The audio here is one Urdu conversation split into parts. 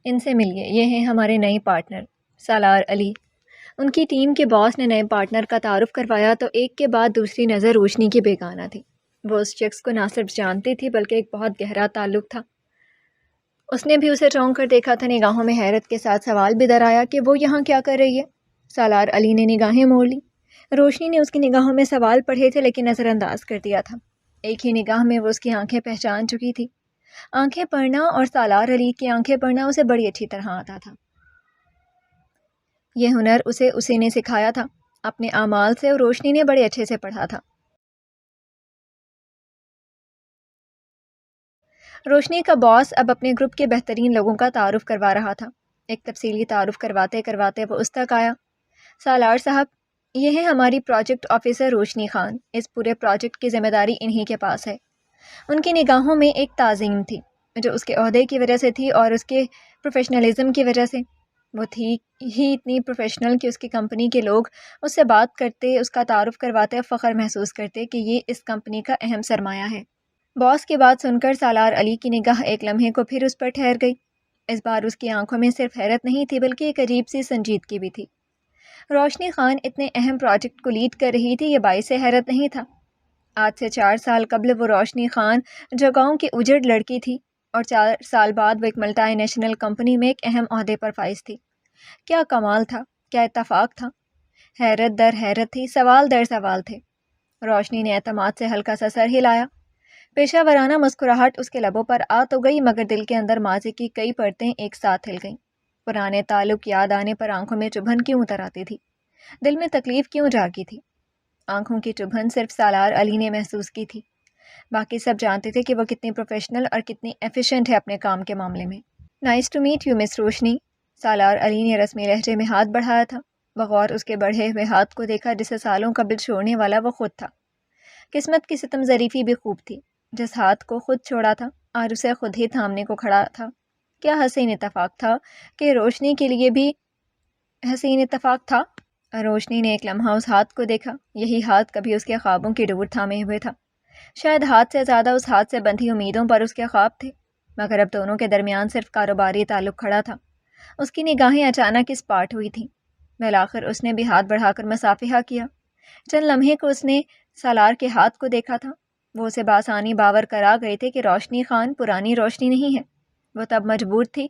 ان سے ملیے، یہ ہیں ہمارے نئے پارٹنر سالار علی۔ ان کی ٹیم کے باس نے نئے پارٹنر کا تعارف کروایا تو ایک کے بعد دوسری نظر روشنی کی بیگانہ تھی۔ وہ اس شخص کو نہ صرف جانتی تھی بلکہ ایک بہت گہرا تعلق تھا۔ اس نے بھی اسے چونک کر دیکھا تھا۔ نگاہوں میں حیرت کے ساتھ سوال بھی در آیا کہ وہ یہاں کیا کر رہی ہے۔ سالار علی نے نگاہیں موڑ لی۔ روشنی نے اس کی نگاہوں میں سوال پڑھے تھے لیکن نظر انداز کر دیا تھا۔ ایک ہی نگاہ میں وہ اس کی آنکھیں پہچان چکی تھی۔ آنکھیں پڑھنا اور سالار علی کی آنکھیں پڑھنا اسے بڑی اچھی طرح آتا تھا۔ یہ ہنر اسے اسی نے سکھایا تھا اپنے اعمال سے، اور روشنی نے بڑے اچھے سے پڑھا تھا۔ روشنی کا باس اب اپنے گروپ کے بہترین لوگوں کا تعارف کروا رہا تھا۔ ایک تفصیلی تعارف کرواتے کرواتے وہ اس تک آیا۔ سالار صاحب، یہ ہے ہماری پروجیکٹ آفیسر روشنی خان۔ اس پورے پروجیکٹ کی ذمہ داری انہی کے پاس ہے۔ ان کی نگاہوں میں ایک تعظیم تھی جو اس کے عہدے کی وجہ سے تھی اور اس کے پروفیشنلزم کی وجہ سے۔ وہ تھی ہی اتنی پروفیشنل کہ اس کی کمپنی کے لوگ اس سے بات کرتے، اس کا تعارف کرواتے، فخر محسوس کرتے کہ یہ اس کمپنی کا اہم سرمایہ ہے۔ باس کی بات سن کر سالار علی کی نگاہ ایک لمحے کو پھر اس پر ٹھہر گئی۔ اس بار اس کی آنکھوں میں صرف حیرت نہیں تھی بلکہ ایک عجیب سی سنجیدگی بھی تھی۔ روشنی خان اتنے اہم پروجیکٹ کو لیڈ کر رہی تھی، یہ باعث حیرت نہیں تھا۔ آج سے 4 سال قبل وہ روشنی خان جو گاؤں کی اجڑ لڑکی تھی، اور 4 سال بعد وہ ایک ملٹی نیشنل کمپنی میں ایک اہم عہدے پر فائز تھی۔ کیا کمال تھا، کیا اتفاق تھا۔ حیرت در حیرت تھی، سوال در سوال تھے۔ روشنی نے اعتماد سے ہلکا سا سر ہلایا۔ پیشہ ورانہ مسکراہٹ اس کے لبوں پر آ تو گئی مگر دل کے اندر ماضی کی کئی پرتیں ایک ساتھ ہل گئیں۔ پرانے تعلق یاد آنے پر آنکھوں میں چبھن کیوں اتر آتی تھی، دل میں تکلیف کیوں جاگی تھی۔ آنکھوں کی چبھن صرف سالار علی نے محسوس کی تھی، باقی سب جانتے تھے کہ وہ کتنی پروفیشنل اور کتنی ایفیشینٹ ہے اپنے کام کے معاملے میں۔ نائس ٹو میٹ یو مس روشنی۔ سالار علی نے رسمی لہجے میں ہاتھ بڑھایا تھا۔ بغور اس کے بڑھے ہوئے ہاتھ کو دیکھا جسے سالوں قبل چھوڑنے والا وہ خود تھا۔ قسمت کی ستم ظریفی بھی خوب تھی، جس ہاتھ کو خود چھوڑا تھا اور اسے خود ہی تھامنے کو کھڑا تھا۔ کیا حسین اتفاق تھا کہ روشنی کے لیے بھی حسین اتفاق تھا۔ روشنی نے ایک لمحہ اس ہاتھ کو دیکھا۔ یہی ہاتھ کبھی اس کے خوابوں کی ڈور تھامے ہوئے تھا۔ شاید ہاتھ سے زیادہ اس ہاتھ سے بندھی امیدوں پر اس کے خواب تھے، مگر اب دونوں کے درمیان صرف کاروباری تعلق کھڑا تھا۔ اس کی نگاہیں اچانک اسپاٹ ہوئی تھیں۔ بالآخر اس نے بھی ہاتھ بڑھا کر مصافحہ کیا۔ چند لمحے کو اس نے سالار کے ہاتھ کو دیکھا تھا۔ وہ اسے بآسانی باور کرا گئے تھے کہ روشنی خان پرانی روشنی نہیں ہے۔ وہ تب مجبور تھی،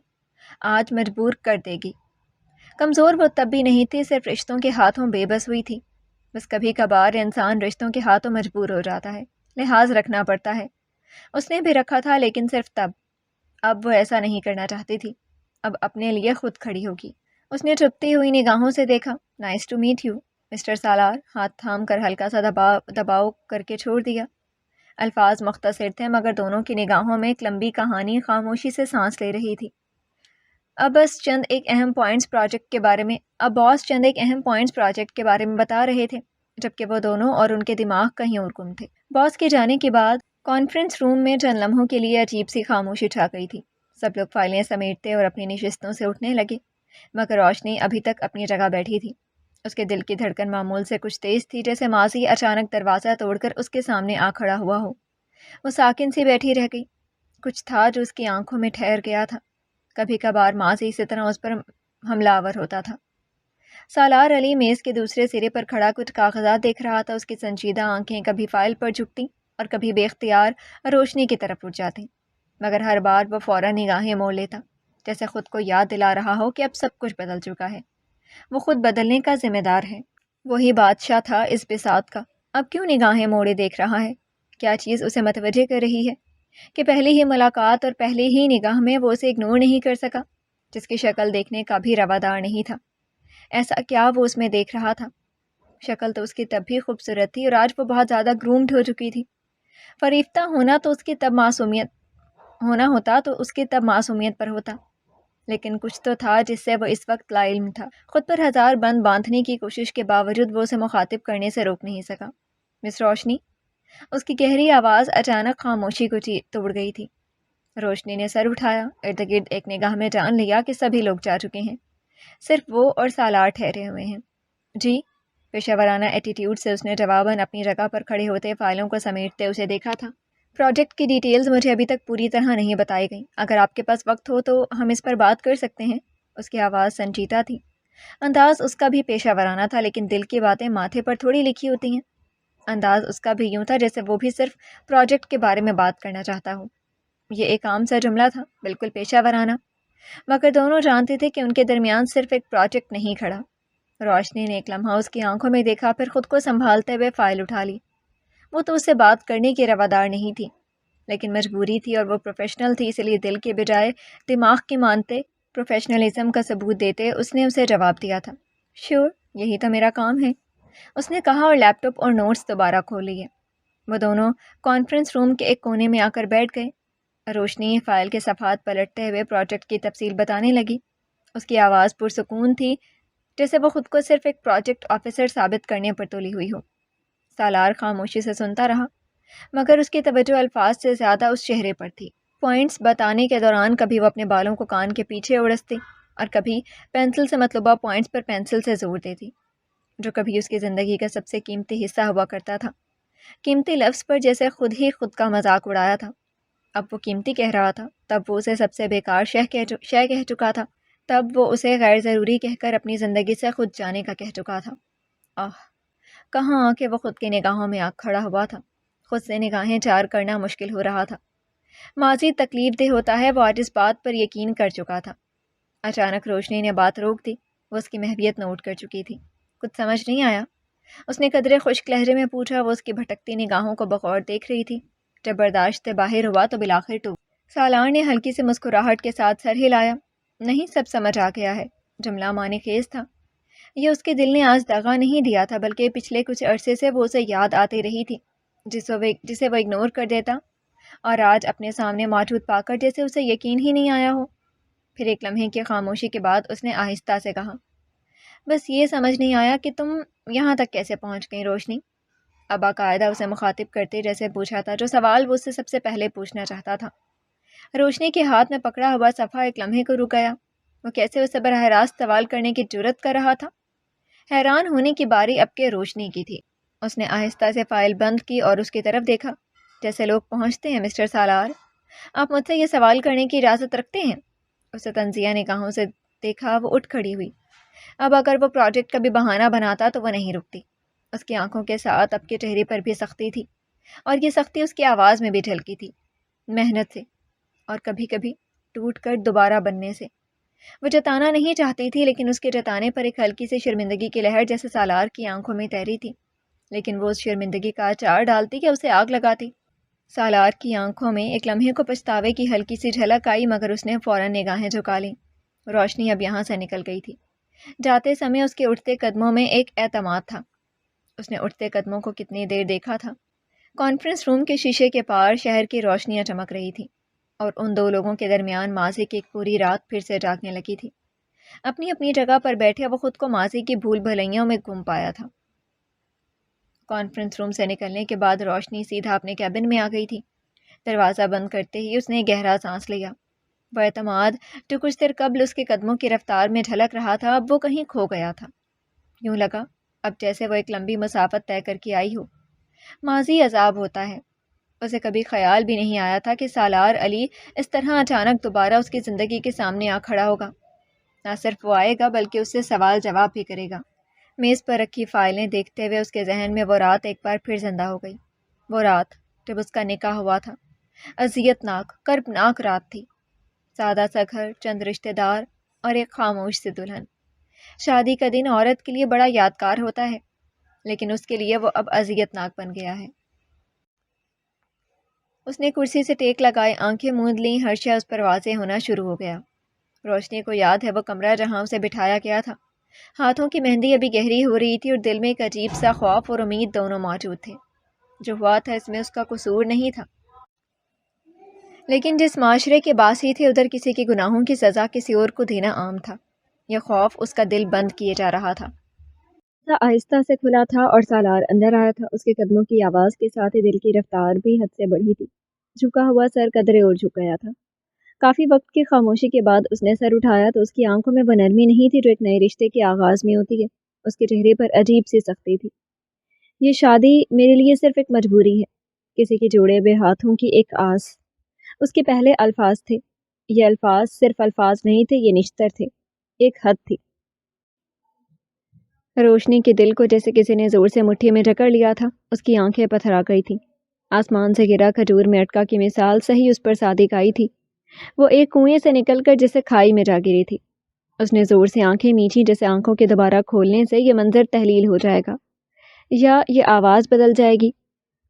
آج مجبور کر دے گی۔ کمزور وہ تب بھی نہیں تھی، صرف رشتوں کے ہاتھوں بے بس ہوئی تھی۔ بس کبھی کبھار انسان رشتوں کے ہاتھوں مجبور ہو جاتا ہے، لحاظ رکھنا پڑتا ہے۔ اس نے بھی رکھا تھا لیکن صرف تب۔ اب وہ ایسا نہیں کرنا چاہتی تھی، اب اپنے لیے خود کھڑی ہوگی۔ اس نے چپتی ہوئی نگاہوں سے دیکھا۔ Nice to meet you mister Salar. ہاتھ تھام کر ہلکا سا دباؤ کر کے چھوڑ دیا۔ الفاظ مختصر تھے مگر دونوں کی نگاہوں میں ایک لمبی کہانی خاموشی سے سانس لے رہی تھی۔ اب باس چند ایک اہم پوائنٹس پروجیکٹ کے بارے میں بتا رہے تھے، جبکہ وہ دونوں اور ان کے دماغ کہیں اور گم تھے۔ باس کے جانے کے بعد کانفرنس روم میں چند لمحوں کے لیے عجیب سی خاموشی چھا گئی تھی۔ سب لوگ فائلیں سمیٹتے اور اپنی نشستوں سے اٹھنے لگے، مگر روشنی ابھی تک اپنی جگہ بیٹھی تھی۔ اس کے دل کی دھڑکن معمول سے کچھ تیز تھی، جیسے ماضی اچانک دروازہ توڑ کر اس کے سامنے آ کھڑا ہوا ہو۔ وہ ساکن سی بیٹھی رہ گئی۔ کچھ تھا جو اس کی آنکھوں میں ٹھہر گیا تھا۔ کبھی کبھار ماضی اسی طرح اس پر حملہ آور ہوتا تھا۔ سالار علی میز کے دوسرے سرے پر کھڑا کچھ کاغذات دیکھ رہا تھا۔ اس کی سنجیدہ آنکھیں کبھی فائل پر جھکتیں اور کبھی بے اختیار روشنی کی طرف اٹھ جاتیں، مگر ہر بار وہ فوراً نگاہیں موڑ لیتا، جیسے خود کو یاد دلا رہا ہو کہ اب سب کچھ بدل چکا ہے، وہ خود بدلنے کا ذمہ دار ہے۔ وہی بادشاہ تھا اس بساط کا، اب کیوں نگاہیں موڑے دیکھ رہا ہے؟ کیا چیز اسے متوجہ کر رہی ہے کہ پہلی ہی ملاقات اور پہلی ہی نگاہ میں وہ اسے اگنور نہیں کر سکا، جس کی شکل دیکھنے کا بھی روادار نہیں تھا؟ ایسا کیا وہ اس میں دیکھ رہا تھا؟ شکل تو اس کی تب بھی خوبصورت تھی اور آج وہ بہت زیادہ گرومڈ ہو چکی تھی۔ فریفتہ ہونا تو اس کی تب معصومیت پر ہوتا، لیکن کچھ تو تھا جس سے وہ اس وقت لا علم تھا۔ خود پر ہزار بند باندھنے کی کوشش کے باوجود وہ اسے مخاطب کرنے سے روک نہیں سکا۔ مس روشنی، اس کی گہری آواز اچانک خاموشی کو توڑ گئی تھی۔ روشنی نے سر اٹھایا، ارد گرد ایک نگاہ میں جان لیا کہ سبھی لوگ جا چکے ہیں، صرف وہ اور سالار ٹھہرے ہوئے ہیں۔ جی، پیشہ ورانہ ایٹیٹیوڈ سے اس نے جواباً اپنی جگہ پر کھڑے ہوتے فائلوں کو سمیٹتے اسے دیکھا تھا۔ پروجیکٹ کی ڈیٹیلز مجھے ابھی تک پوری طرح نہیں بتائی گئیں، اگر آپ کے پاس وقت ہو تو ہم اس پر بات کر سکتے ہیں۔ اس کی آواز سنجیدہ تھی، انداز اس کا بھی پیشہ ورانہ تھا، لیکن دل کی باتیں ماتھے پر تھوڑی لکھی ہوتی ہیں۔ انداز اس کا بھی یوں تھا جیسے وہ بھی صرف پروجیکٹ کے بارے میں بات کرنا چاہتا ہو۔ یہ ایک عام سا جملہ تھا، بالکل پیشہ ورانہ، مگر دونوں جانتے تھے کہ ان کے درمیان صرف ایک پروجیکٹ نہیں کھڑا۔ روشنی نے ایک لمحہ اس کی آنکھوں میں دیکھا، پھر خود کو سنبھالتے ہوئے فائل اٹھا لی۔ وہ تو اس سے بات کرنے کی روادار نہیں تھی، لیکن مجبوری تھی، اور وہ پروفیشنل تھی، اس لیے دل کے بجائے دماغ کی مانتے پروفیشنلزم کا ثبوت دیتے اس نے اسے جواب دیا تھا۔ شیور، یہی تو میرا کام ہے، اس نے کہا، اور لیپ ٹاپ اور نوٹس دوبارہ کھول لیے۔ وہ دونوں کانفرنس روم کے ایک کونے میں آ کر بیٹھ گئے۔ روشنی فائل کے صفحات پلٹتے ہوئے پروجیکٹ کی تفصیل بتانے لگی۔ اس کی آواز پرسکون تھی، جیسے وہ خود کو صرف ایک پروجیکٹ آفیسر ثابت کرنے پر تلی ہوئی ہو۔ سالار خاموشی سے سنتا رہا، مگر اس کی توجہ الفاظ سے زیادہ اس چہرے پر تھی۔ پوائنٹس بتانے کے دوران کبھی وہ اپنے بالوں کو کان کے پیچھے اڑستی، اور کبھی پینسل سے مطلوبہ پوائنٹس پر پینسل سے زور دیتی، جو کبھی اس کی زندگی کا سب سے قیمتی حصہ ہوا کرتا تھا۔ قیمتی لفظ پر جیسے خود ہی خود کا مذاق اڑایا تھا۔ اب وہ قیمتی کہہ رہا تھا، تب وہ اسے سب سے بیکار شے کہہ چکا تھا، تب وہ اسے غیر ضروری کہہ کر اپنی زندگی سے خود جانے کا کہہ چکا تھا۔ کہاں آ کے وہ خود کی نگاہوں میں آگ کھڑا ہوا تھا، خود سے نگاہیں چار کرنا مشکل ہو رہا تھا۔ ماضی تکلیف دہ ہوتا ہے، وہ آج اس بات پر یقین کر چکا تھا۔ اچانک روشنی نے بات روک دی، وہ اس کی محویت نوٹ کر چکی تھی۔ کچھ سمجھ نہیں آیا؟ اس نے قدرے خشک لہجے میں پوچھا۔ وہ اس کی بھٹکتی نگاہوں کو بغور دیکھ رہی تھی۔ جب برداشت سے باہر ہوا تو بالآخر ٹوک۔ سالار نے ہلکی سی مسکراہٹ کے ساتھ سر ہلایا۔ نہیں، سب سمجھ آ گیا ہے۔ جملہ معنی خیز تھا۔ یہ اس کے دل نے آج دغا نہیں دیا تھا، بلکہ پچھلے کچھ عرصے سے وہ اسے یاد آتی رہی تھی، جسے وہ اگنور کر دیتا، اور آج اپنے سامنے موجود پا کر جیسے اسے یقین ہی نہیں آیا ہو۔ پھر ایک لمحے کی خاموشی کے بعد اس نے آہستہ سے کہا، بس یہ سمجھ نہیں آیا کہ تم یہاں تک کیسے پہنچ گئی روشنی؟ اب باقاعدہ اسے مخاطب کرتے جیسے پوچھا تھا، جو سوال وہ اس سے سب سے پہلے پوچھنا چاہتا تھا۔ روشنی کے ہاتھ میں پکڑا ہوا صفحہ ایک لمحے کو رک گیا۔ وہ کیسے اسے براہ راست سوال کرنے کی جرت کر رہا تھا؟ حیران ہونے کی باری اب کے روشنی کی تھی۔ اس نے آہستہ سے فائل بند کی اور اس کی طرف دیکھا۔ جیسے لوگ پہنچتے ہیں مسٹر سالار، آپ مجھ سے یہ سوال کرنے کی اجازت رکھتے ہیں؟ اسے تنزیہ نگاہوں سے دیکھا، وہ اٹھ کھڑی ہوئی۔ اب اگر وہ پروجیکٹ کا بھی بہانہ بناتا تو وہ نہیں رکتی۔ اس کی آنکھوں کے ساتھ اب کے چہرے پر بھی سختی تھی، اور یہ سختی اس کی آواز میں بھی جھلکی تھی، محنت سے، اور کبھی کبھی ٹوٹ کر دوبارہ بننے سے۔ وہ جتانا نہیں چاہتی تھی، لیکن اس کے جتانے پر ایک ہلکی سی شرمندگی کی لہر جیسے سالار کی آنکھوں میں تیری تھی، لیکن وہ اس شرمندگی کا اچار ڈالتی کہ اسے آگ لگاتی۔ سالار کی آنکھوں میں ایک لمحے کو پچھتاوے کی ہلکی سی جھلک آئی، مگر اس نے فوراً نگاہیں جھکا لیں۔ روشنی اب یہاں سے نکل گئی تھی۔ جاتے سمے اس کے اٹھتے قدموں میں ایک اعتماد تھا۔ اس نے اٹھتے قدموں کو کتنی دیر دیکھا تھا۔ کانفرنس روم کے شیشے کے پار شہر کی روشنیاں چمک رہی تھیں، اور ان دو لوگوں کے درمیان ماضی کی ایک پوری رات پھر سے جاگنے لگی تھی۔ اپنی اپنی جگہ پر بیٹھے وہ خود کو ماضی کی بھول بھلیوں میں گم پایا تھا۔ کانفرنس روم سے نکلنے کے بعد روشنی سیدھا اپنے کیبن میں آ گئی تھی۔ دروازہ بند کرتے ہی اس نے گہرا سانس لیا۔ وہ اعتماد جو کچھ دیر قبل اس کے قدموں کی رفتار میں جھلک رہا تھا، اب وہ کہیں کھو گیا تھا۔ یوں لگا اب جیسے وہ ایک لمبی مسافت طے کر کے آئی ہو۔ ماضی عذاب ہوتا ہے۔ اسے کبھی خیال بھی نہیں آیا تھا کہ سالار علی اس طرح اچانک دوبارہ اس کی زندگی کے سامنے آ کھڑا ہوگا۔ نہ صرف وہ آئے گا بلکہ اس سے سوال جواب بھی کرے گا۔ میز پر رکھی فائلیں دیکھتے ہوئے اس کے ذہن میں وہ رات ایک بار پھر زندہ ہو گئی۔ وہ رات جب اس کا نکاح ہوا تھا، اذیت ناک کربناک رات تھی۔ سادہ سا گھر، چند رشتہ دار اور ایک خاموش سی دلہن۔ شادی کا دن عورت کے لیے بڑا یادگار ہوتا ہے، لیکن اس کے لیے وہ اب اذیت ناک بن گیا ہے۔ اس نے کرسی سے ٹیک لگائے، آنکھیں موند لیں، ہر شے اس پر واضح ہونا شروع ہو گیا۔ روشنی کو یاد ہے وہ کمرہ جہاں اسے بٹھایا گیا تھا۔ ہاتھوں کی مہندی ابھی گہری ہو رہی تھی، اور دل میں ایک عجیب سا خوف اور امید دونوں موجود تھے۔ جو ہوا تھا اس میں اس کا قصور نہیں تھا، لیکن جس معاشرے کے باسی تھے ادھر کسی کے گناہوں کی سزا کسی اور کو دینا عام تھا۔ یہ خوف اس کا دل بند کیے جا رہا تھا۔ آہستہ سے کھلا تھا اور سالار اندر آیا تھا۔ اس کے قدموں کی آواز کے ساتھ ہی دل کی رفتار بھی حد سے بڑھی تھی۔ جھکا ہوا سر قدرے اور جھک گیا تھا۔ کافی وقت کی خاموشی کے بعد اس نے سر اٹھایا تو اس کی آنکھوں میں وہ نرمی نہیں تھی جو ایک نئے رشتے کے آغاز میں ہوتی ہے۔ اس کے چہرے پر عجیب سی سختی تھی۔ یہ شادی میرے لیے صرف ایک مجبوری ہے، کسی کے جوڑے ہوئے ہاتھوں کی ایک آس۔ اس کے پہلے الفاظ تھے۔ یہ الفاظ صرف الفاظ نہیں تھے، یہ نشتر تھے، ایک حد تھی۔ روشنی کے دل کو جیسے کسی نے زور سے مٹھی میں جکڑ لیا تھا۔ اس کی آنکھیں پتھرا گئی تھیں۔ آسمان سے گرا کھجور میں اٹکا کی مثال صحیح اس پر صادق آئی تھی۔ وہ ایک کنویں سے نکل کر جسے کھائی میں جا گری تھی۔ اس نے زور سے آنکھیں میچھی، جیسے آنکھوں کے دوبارہ کھولنے سے یہ منظر تحلیل ہو جائے گا یا یہ آواز بدل جائے گی۔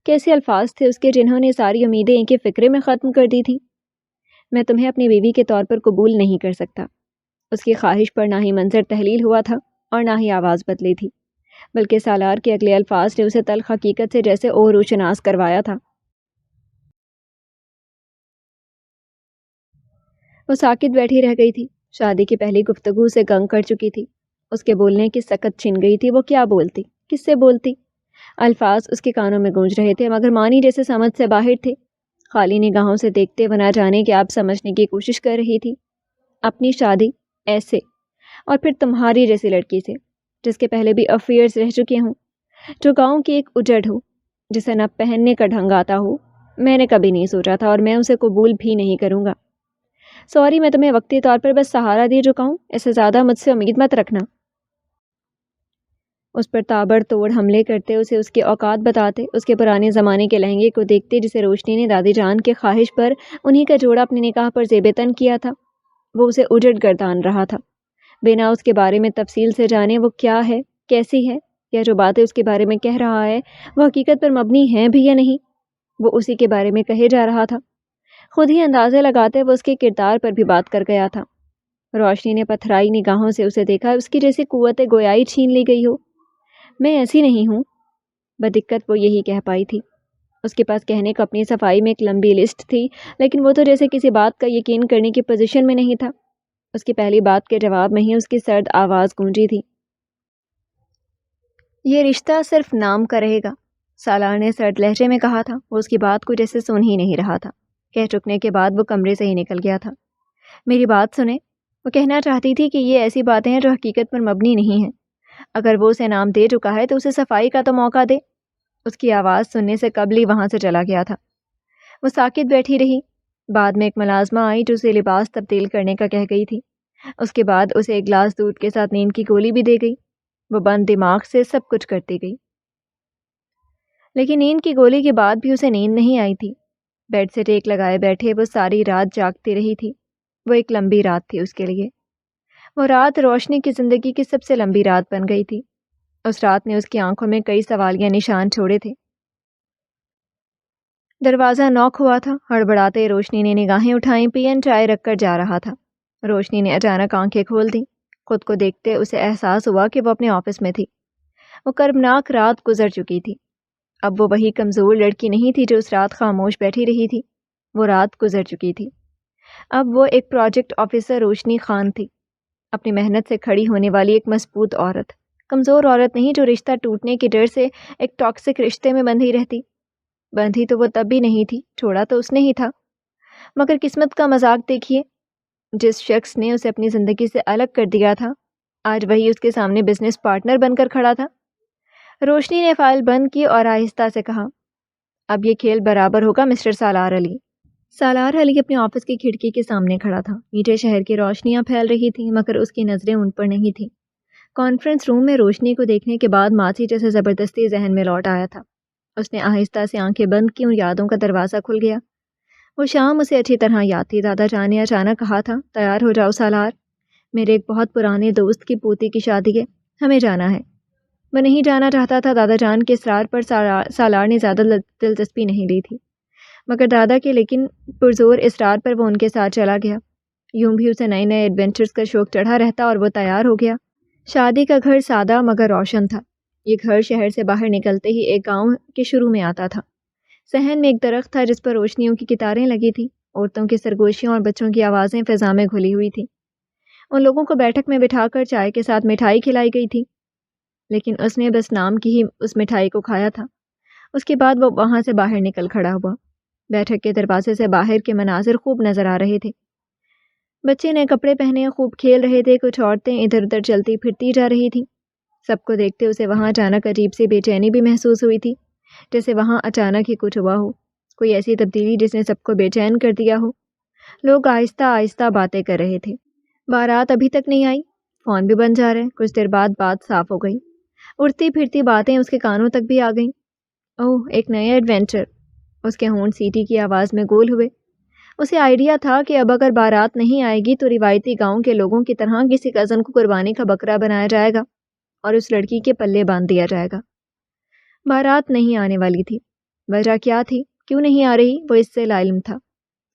کیسے الفاظ تھے اس کے جنہوں نے ساری امیدیں ایک فکرے میں ختم کر دی تھی۔ میں تمہیں اپنی بیوی کے طور پر قبول نہیں کر سکتا۔ اس کی خواہش پر نہ ہی منظر تحلیل ہوا تھا اور نہ ہی آواز بدلی تھی، بلکہ سالار کے اگلے الفاظ نے اسے تلخ حقیقت سے جیسے اور روشناس کروایا تھا۔ وہ ساکت بیٹھی رہ گئی تھی۔ شادی کی پہلی گفتگو سے گنگ کر چکی تھی۔ اس کے بولنے کی سکت چھن گئی تھی۔ وہ کیا بولتی، کس سے بولتی؟ الفاظ اس کے کانوں میں گونج رہے تھے، مگر معنی جیسے سمجھ سے باہر تھے۔ خالی نگاہوں سے دیکھتے وہ نہ جانے کہ آپ سمجھنے کی کوشش کر رہی تھی۔ اپنی شادی ایسے، اور پھر تمہاری جیسی لڑکی سے جس کے پہلے بھی افیئرز رہ چکے ہوں، جو گاؤں کی ایک اجڑ ہو، جسے نہ پہننے کا ڈھنگ آتا ہو۔ میں نے کبھی نہیں سوچا تھا اور میں اسے قبول بھی نہیں کروں گا۔ سوری، میں تمہیں وقتی طور پر بس سہارا دے چکا ہوں، اس سے زیادہ مجھ سے امید مت رکھنا۔ اس پر تابڑ توڑ حملے کرتے، اسے اس کے اوقات بتاتے، اس کے پرانے زمانے کے لہنگے کو دیکھتے جسے روشنی نے دادی جان کے خواہش پر انہی کا جوڑا اپنے نکاح پر زیب تن کیا تھا۔ وہ اسے اجڑ گردان رہا تھا، بنا اس کے بارے میں تفصیل سے جانے وہ کیا ہے، کیسی ہے، یا جو باتیں اس کے بارے میں کہہ رہا ہے وہ حقیقت پر مبنی ہیں بھی یا نہیں۔ وہ اسی کے بارے میں کہے جا رہا تھا۔ خود ہی اندازے لگاتے وہ اس کے کردار پر بھی بات کر گیا تھا۔ روشنی نے پتھرائی نگاہوں سے اسے دیکھا، اس کی جیسی قوت گویائی چھین لی گئی ہو۔ میں ایسی نہیں ہوں، بدقت وہ یہی کہہ پائی تھی۔ اس کے پاس کہنے کو اپنی صفائی میں ایک لمبی لسٹ تھی، لیکن وہ تو جیسے کسی بات کا یقین کرنے کی پوزیشن میں نہیں تھا۔ اس کی پہلی بات کے جواب میں ہی اس کی سرد آواز گونجی تھی۔ یہ رشتہ صرف نام کا رہے گا، سالار نے سرد لہجے میں کہا تھا۔ وہ اس کی بات کو جیسے سن ہی نہیں رہا تھا۔ کہہ چکنے کے بعد وہ کمرے سے ہی نکل گیا تھا۔ میری بات سنیں، وہ کہنا چاہتی تھی کہ یہ ایسی باتیں ہیں جو حقیقت پر مبنی نہیں ہیں۔ اگر وہ اسے نام دے چکا ہے تو اسے صفائی کا تو موقع دے۔ اس کی آواز سننے سے قبل ہی وہاں سے چلا گیا تھا۔ وہ ساکت بیٹھی رہی۔ بعد میں ایک ملازمہ آئی جو اسے لباس تبدیل کرنے کا کہہ گئی تھی۔ اس کے بعد اسے ایک گلاس دودھ کے ساتھ نیند کی گولی بھی دے گئی۔ وہ بند دماغ سے سب کچھ کرتی گئی، لیکن نیند کی گولی کے بعد بھی اسے نیند نہیں آئی تھی۔ بیڈ سے ٹیک لگائے بیٹھے وہ ساری رات جاگتی رہی تھی۔ وہ ایک لمبی رات تھی اس کے لیے۔ وہ رات روشنی کی زندگی کی سب سے لمبی رات بن گئی تھی۔ اس رات نے اس کی آنکھوں میں کئی سوالیہ نشان چھوڑے تھے۔ دروازہ نوک ہوا تھا۔ ہڑبڑاتے روشنی نے نگاہیں اٹھائیں۔ پین چائے رکھ کر جا رہا تھا۔ روشنی نے اچانک آنکھیں کھول دیں۔ خود کو دیکھتے اسے احساس ہوا کہ وہ اپنے آفس میں تھی۔ وہ کربناک رات گزر چکی تھی۔ اب وہ وہی کمزور لڑکی نہیں تھی جو اس رات خاموش بیٹھی رہی تھی۔ وہ رات گزر چکی تھی۔ اب وہ ایک پروجیکٹ آفیسر روشنی خان تھی، اپنی محنت سے کھڑی ہونے والی ایک مضبوط عورت، کمزور عورت نہیں جو رشتہ ٹوٹنے کے ڈر سے ایک ٹاکسک رشتے میں بندھی رہتی۔ بندھی تو وہ تب بھی نہیں تھی، چھوڑا تو اس نے ہی تھا۔ مگر قسمت کا مذاق دیکھیے، جس شخص نے اسے اپنی زندگی سے الگ کر دیا تھا، آج وہی اس کے سامنے بزنس پارٹنر بن کر کھڑا تھا۔ روشنی نے فائل بند کی اور آہستہ سے کہا، اب یہ کھیل برابر ہوگا مسٹر سالار علی۔ سالار علی اپنے آفس کی کھڑکی کے سامنے کھڑا تھا۔ نیچے شہر کی روشنیاں پھیل رہی تھیں، مگر اس کی نظریں ان پر نہیں تھیں۔ کانفرنس روم میں روشنی کو دیکھنے کے بعد ماسی جیسے زبردستی ذہن میں لوٹ آیا تھا۔ اس نے آہستہ سے آنکھیں بند کی اور یادوں کا دروازہ کھل گیا۔ وہ شام اسے اچھی طرح یاد تھی۔ دادا جان نے اچانک کہا تھا، تیار ہو جاؤ سالار، میرے ایک بہت پرانے دوست کی پوتی کی شادی ہے، ہمیں جانا ہے۔ وہ نہیں جانا چاہتا تھا۔ دادا جان کے اصرار پر سالار نے زیادہ دلچسپی نہیں لی تھی، مگر دادا کے لیکن پرزور اصرار پر وہ ان کے ساتھ چلا گیا۔ یوں بھی اسے نئے نئے ایڈونچرز کا شوق چڑھا رہتا اور وہ تیار ہو گیا۔ شادی کا گھر سادہ مگر روشن تھا۔ یہ گھر شہر سے باہر نکلتے ہی ایک گاؤں کے شروع میں آتا تھا۔ صحن میں ایک درخت تھا جس پر روشنیوں کی قطاریں لگی تھیں۔ عورتوں کی سرگوشیوں اور بچوں کی آوازیں فضا میں گھلی ہوئی تھیں۔ ان لوگوں کو بیٹھک میں بٹھا کر چائے کے ساتھ مٹھائی کھلائی گئی تھی، لیکن اس نے بس نام کی ہی اس مٹھائی کو کھایا تھا۔ اس کے بعد وہ وہاں سے باہر نکل کھڑا ہوا۔ بیٹھک کے دروازے سے باہر کے مناظر خوب نظر آ رہے تھے۔ بچے نئے کپڑے پہنے خوب کھیل رہے تھے۔ کچھ عورتیں ادھر ادھر چلتی پھرتی جا رہی تھیں۔ سب کو دیکھتے اسے وہاں اچانک عجیب سی بے چینی بھی محسوس ہوئی تھی۔ جیسے وہاں اچانک ہی کچھ ہوا ہو، کوئی ایسی تبدیلی جس نے سب کو بے چین کر دیا ہو۔ لوگ آہستہ آہستہ باتیں کر رہے تھے۔ بارات ابھی تک نہیں آئی، فون بھی بند جا رہے۔ کچھ دیر بعد بات صاف ہو گئی، اڑتی پھرتی باتیں اس کے کانوں تک بھی آ گئیں۔ اوہ، ایک نیا ایڈونچر! اس کے ہونٹ سیٹی کی آواز میں گول ہوئے۔ اسے آئیڈیا تھا کہ اب اگر بارات نہیں آئے گی تو روایتی گاؤں کے لوگوں کی طرح کسی کزن کو قربانی کا بکرا بنایا جائے گا اور اس لڑکی کے پلے باندھ دیا جائے گا۔ بارات نہیں آنے والی تھی۔ وجہ کیا تھی، کیوں نہیں آ رہی، وہ اس سے لاعلم تھا،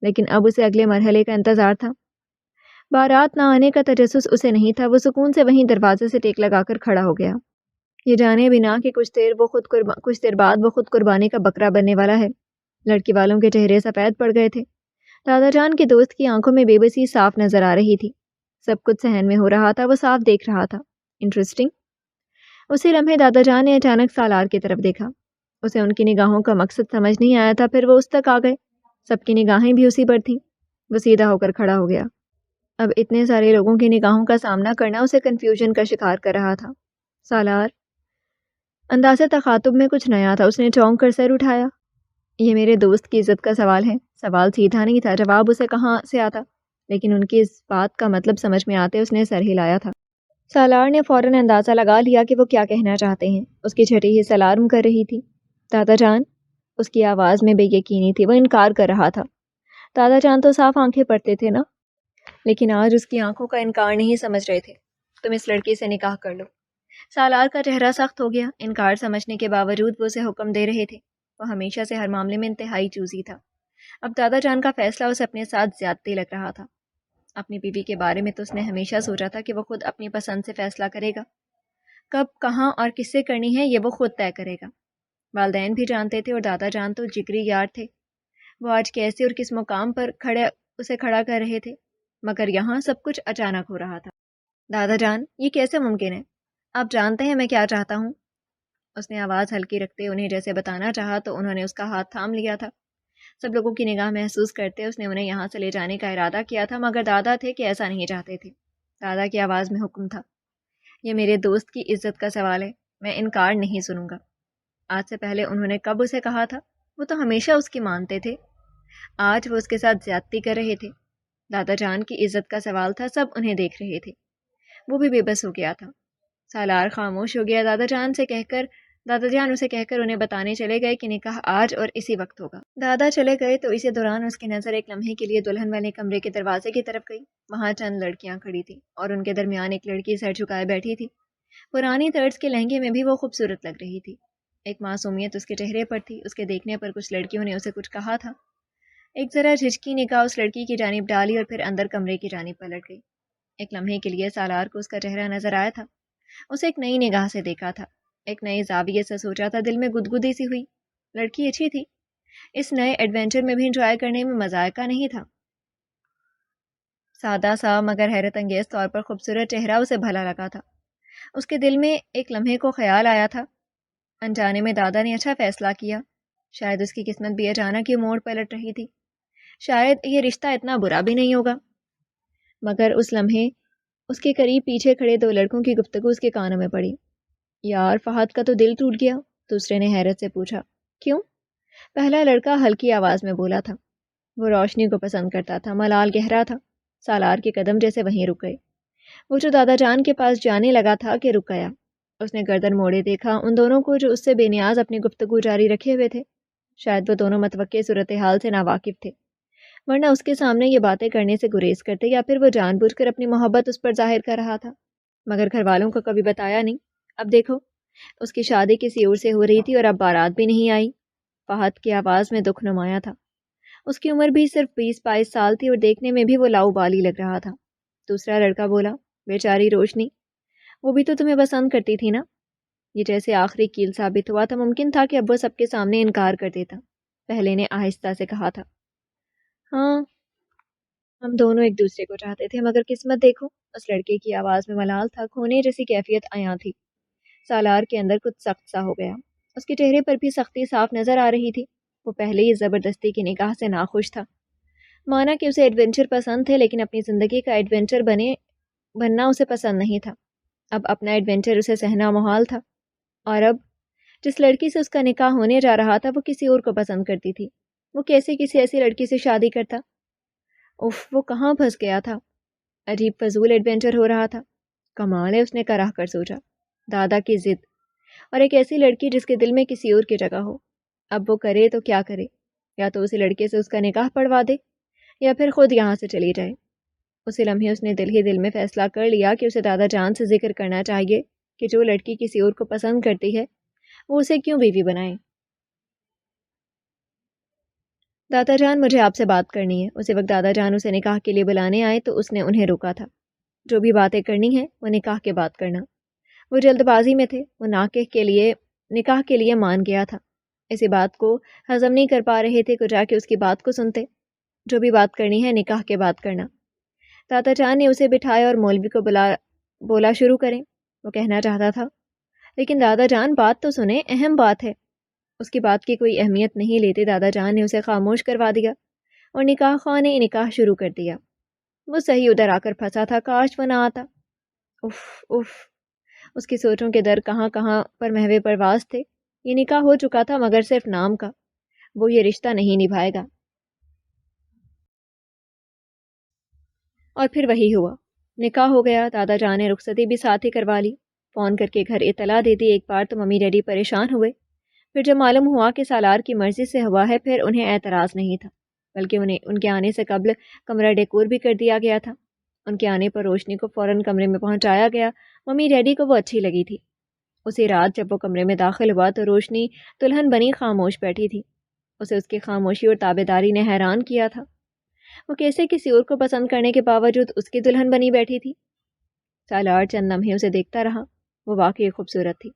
لیکن اب اسے اگلے مرحلے کا انتظار تھا۔ بارات نہ آنے کا تجسس اسے نہیں تھا۔ وہ سکون سے وہیں دروازے سے ٹیک لگا کر کھڑا ہو گیا، یہ جانے بنا کہ کچھ دیر بعد وہ خود قربانی کا بکرا بننے والا ہے۔ لڑکی والوں کے چہرے سفید پڑ گئے تھے۔ دادا جان کے دوست کی آنکھوں میں بے بسی صاف نظر آ رہی تھی۔ سب کچھ صحن میں ہو رہا تھا، وہ صاف دیکھ رہا تھا۔ انٹرسٹنگ۔ اسی لمحے دادا جان نے اچانک سالار کی طرف دیکھا۔ اسے ان کی نگاہوں کا مقصد سمجھ نہیں آیا تھا، پھر وہ اس تک آ گئے۔ سب کی نگاہیں بھی اسی پر تھیں۔ وہ سیدھا ہو کر کھڑا ہو گیا۔ اب اتنے سارے لوگوں کی نگاہوں کا سامنا کرنا اسے کنفیوژن کا شکار کر رہا تھا۔ سالار، انداز تخاطب میں کچھ نیا تھا۔ اس نے چونک کر سر اٹھایا۔ یہ میرے دوست کی عزت کا سوال ہے۔ سوال سیدھا نہیں تھا، جواب اسے کہاں سے آتا، لیکن ان کی اس بات کا مطلب سمجھ میں آتے اس نے سر ہلایا تھا۔ سالار نے فوراً اندازہ لگا لیا کہ وہ کیا کہنا چاہتے ہیں۔ اس کی چھٹی حص الارم کر رہی تھی۔ دادا جان، اس کی آواز میں بے یقینی تھی، وہ انکار کر رہا تھا۔ دادا جان تو صاف آنکھیں پڑتے تھے نا، لیکن آج اس کی آنکھوں کا انکار نہیں سمجھ رہے تھے۔ تم اس لڑکی سے نکاح کر لو۔ سالار کا چہرہ سخت ہو گیا۔ انکار سمجھنے کے باوجود وہ اسے حکم دے رہے تھے۔ وہ ہمیشہ سے ہر معاملے میں انتہائی چوزی تھا۔ اب دادا جان کا فیصلہ اسے اپنے ساتھ زیادتی لگ رہا تھا۔ اپنی بیوی کے بارے میں تو اس نے ہمیشہ سوچا تھا کہ وہ خود اپنی پسند سے فیصلہ کرے گا، کب، کہاں اور کس سے کرنی ہے یہ وہ خود طے کرے گا۔ والدین بھی جانتے تھے اور دادا جان تو جگری یار تھے۔ وہ آج کیسے اور کس مقام پر اسے کھڑا کر رہے تھے، مگر یہاں سب کچھ اچانک ہو رہا تھا۔ دادا جان، یہ کیسے ممکن ہے؟ آپ جانتے ہیں میں کیا چاہتا ہوں؟ اس نے آواز ہلکی رکھتے انہیں جیسے بتانا چاہا تو انہوں نے اس کا ہاتھ تھام لیا تھا۔ سب لوگوں کی نگاہ محسوس کرتے اس نے انہیں یہاں سے لے جانے کا ارادہ کیا تھا، مگر دادا تھے کہ ایسا نہیں چاہتے تھے۔ دادا کی آواز میں حکم تھا، یہ میرے دوست کی عزت کا سوال ہے، میں انکار نہیں سنوں گا۔ آج سے پہلے انہوں نے کب اسے کہا تھا؟ وہ تو ہمیشہ اس کی مانتے تھے۔ آج وہ اس کے ساتھ زیادتی کر رہے تھے۔ دادا جان کی عزت کا سوال تھا، سب انہیں دیکھ رہے تھے۔ وہ بھی بے بس ہو گیا تھا۔ سالار خاموش ہو گیا۔ دادا جان اسے کہہ کر انہیں بتانے چلے گئے کہ نکاح آج اور اسی وقت ہوگا۔ دادا چلے گئے تو اسی دوران اس کی نظر ایک لمحے کے لیے دلہن والے کمرے کے دروازے کی طرف گئی۔ وہاں چند لڑکیاں کھڑی تھیں اور ان کے درمیان ایک لڑکی سر جھکائے بیٹھی تھی۔ پرانی طرز کے لہنگے میں بھی وہ خوبصورت لگ رہی تھی۔ ایک معصومیت اس کے چہرے پر تھی۔ اس کے دیکھنے پر کچھ لڑکیوں نے اسے کچھ کہا تھا۔ ایک ذرا جھجکی نگاہ اس لڑکی کی جانب ڈالی اور پھر اندر کمرے کی جانب پلٹ گئی۔ ایک لمحے کے لیے سالار کو اس کا چہرہ نظر آیا تھا۔ اسے ایک نئی نگاہ سے دیکھا تھا، ایک نئے زاویے سے سوچا تھا۔ دل میں گدگدی سی ہوئی۔ لڑکی اچھی تھی، اس نئے ایڈونچر میں بھی انجوائے کرنے میں مذائقہ نہیں تھا۔ سادہ سا مگر حیرت انگیز طور پر خوبصورت چہرہ اسے بھلا لگا تھا۔ اس کے دل میں ایک لمحے کو خیال آیا تھا، انجانے میں دادا نے اچھا فیصلہ کیا۔ شاید اس کی قسمت بھی اچانک ہی موڑ پلٹ رہی تھی، شاید یہ رشتہ اتنا برا بھی نہیں ہوگا۔ مگر اس لمحے اس کے قریب پیچھے کھڑے دو لڑکوں کی گفتگو اس کے کانوں میں پڑی۔ یار، فہد کا تو دل ٹوٹ گیا، دوسرے نے حیرت سے پوچھا۔ کیوں؟ پہلا لڑکا ہلکی آواز میں بولا تھا۔ وہ روشنی کو پسند کرتا تھا، ملال گہرا تھا۔ سالار کے قدم جیسے وہیں رک گئے۔ وہ جو دادا جان کے پاس جانے لگا تھا کہ رک گیا۔ اس نے گردن موڑے دیکھا ان دونوں کو جو اس سے بے نیاز اپنی گفتگو جاری رکھے ہوئے تھے۔ شاید وہ دونوں متوقع صورتحال سے ناواقف تھے، ورنہ اس کے سامنے یہ باتیں کرنے سے گریز کرتے، یا پھر وہ جان بوجھ کر اپنی محبت اس پر ظاہر کر رہا تھا، مگر گھر والوں کو کبھی بتایا نہیں۔ اب دیکھو، اس کی شادی کسی اور سے ہو رہی تھی اور اب بارات بھی نہیں آئی۔ فہد کی آواز میں دکھ نمایاں تھا۔ اس کی عمر بھی صرف 20-22 سال تھی اور دیکھنے میں بھی وہ لاؤ بالی لگ رہا تھا۔ دوسرا لڑکا بولا، بیچاری روشنی، وہ بھی تو تمہیں پسند کرتی تھی نا؟ یہ جیسے آخری کیل ثابت ہوا تھا۔ ممکن تھا کہ اب وہ سب کے سامنے انکار کر دیتا۔ پہلے نے آہستہ سے کہا تھا، ہاں، ہم دونوں ایک دوسرے کو چاہتے تھے، مگر قسمت دیکھو۔ اس لڑکے کی آواز میں ملال تھا، کھونے جیسی کیفیت عیاں تھی۔ سالار کے اندر کچھ سخت سا ہو گیا۔ اس کے چہرے پر بھی سختی صاف نظر آ رہی تھی۔ وہ پہلے ہی زبردستی کی نکاح سے ناخوش تھا۔ مانا کہ اسے ایڈونچر پسند تھے، لیکن اپنی زندگی کا ایڈونچر بننا اسے پسند نہیں تھا۔ اب اپنا ایڈونچر اسے سہنا محال تھا، اور اب جس لڑکی سے اس کا نکاح ہونے جا رہا تھا وہ کسی اور کو پسند کرتی تھی۔ وہ کیسے کسی ایسی لڑکی سے شادی کرتا؟ اف، وہ کہاں پھنس گیا تھا؟ عجیب فضول ایڈونچر ہو رہا تھا۔ کمال ہے، اس نے کراہ کر سوچا۔ دادا کی ضد، اور ایک ایسی لڑکی جس کے دل میں کسی اور کی جگہ ہو۔ اب وہ کرے تو کیا کرے؟ یا تو اسی لڑکے سے اس کا نکاح پڑھوا دے یا پھر خود یہاں سے چلی جائے۔ اسی لمحے اس نے دل ہی دل میں فیصلہ کر لیا کہ اسے دادا جان سے ذکر کرنا چاہیے کہ جو لڑکی کسی اور کو پسند کرتی ہے وہ اسے کیوں بیوی بنائے۔ دادا جان، مجھے آپ سے بات کرنی ہے۔ اسی وقت دادا جان اسے نکاح کے لیے بلانے آئے تو اس نے انہیں روکا تھا۔ جو بھی باتیں کرنی ہیں وہ نکاح کے بعد کرنا۔ وہ جلد بازی میں تھے، وہ نکاح کے لیے مان گیا تھا۔ اسی بات کو ہضم نہیں کر پا رہے تھے کہ جا کے اس کی بات کو سنتے۔ جو بھی بات کرنی ہے نکاح کے بعد کرنا۔ دادا جان نے اسے بٹھایا اور مولوی کو بولا شروع کریں۔ وہ کہنا چاہتا تھا، لیکن دادا جان بات تو سنیں، اہم بات ہے۔ اس کی بات کی کوئی اہمیت نہیں لیتے دادا جان نے اسے خاموش کروا دیا اور نکاح خواہ نے نکاح شروع کر دیا۔ وہ صحیح ادھر آ کر پھنسا تھا، کاش وہ نہ آتا۔ اف اف، اس کی سوچوں کے در کہاں کہاں پر محو پرواز تھے۔ یہ نکاح ہو چکا تھا مگر صرف نام کا، وہ یہ رشتہ نہیں نبھائے گا۔ اور پھر وہی ہوا، نکاح ہو گیا۔ دادا جان نے رخصتی بھی ساتھ ہی کروا لی۔ فون کر کے گھر اطلاع دے دی۔ ایک بار تو ممی ڈیڈی پریشان ہوئے، پھر جب معلوم ہوا کہ سالار کی مرضی سے ہوا ہے پھر انہیں اعتراض نہیں تھا، بلکہ ان کے آنے سے قبل کمرہ ڈیکور بھی کر دیا گیا تھا۔ ان کے آنے پر روشنی کو فوراً کمرے میں پہنچایا گیا۔ ممی ڈیڈی کو وہ اچھی لگی تھی۔ اسی رات جب وہ کمرے میں داخل ہوا تو روشنی دلہن بنی خاموش بیٹھی تھی۔ اسے اس کی خاموشی اور تابع داری نے حیران کیا تھا۔ وہ کیسے کسی اور کو پسند کرنے کے باوجود اس کی دلہن بنی بیٹھی تھی؟ سالار چند لمحے اسے دیکھتا رہا۔ وہ واقعی خوبصورت تھی،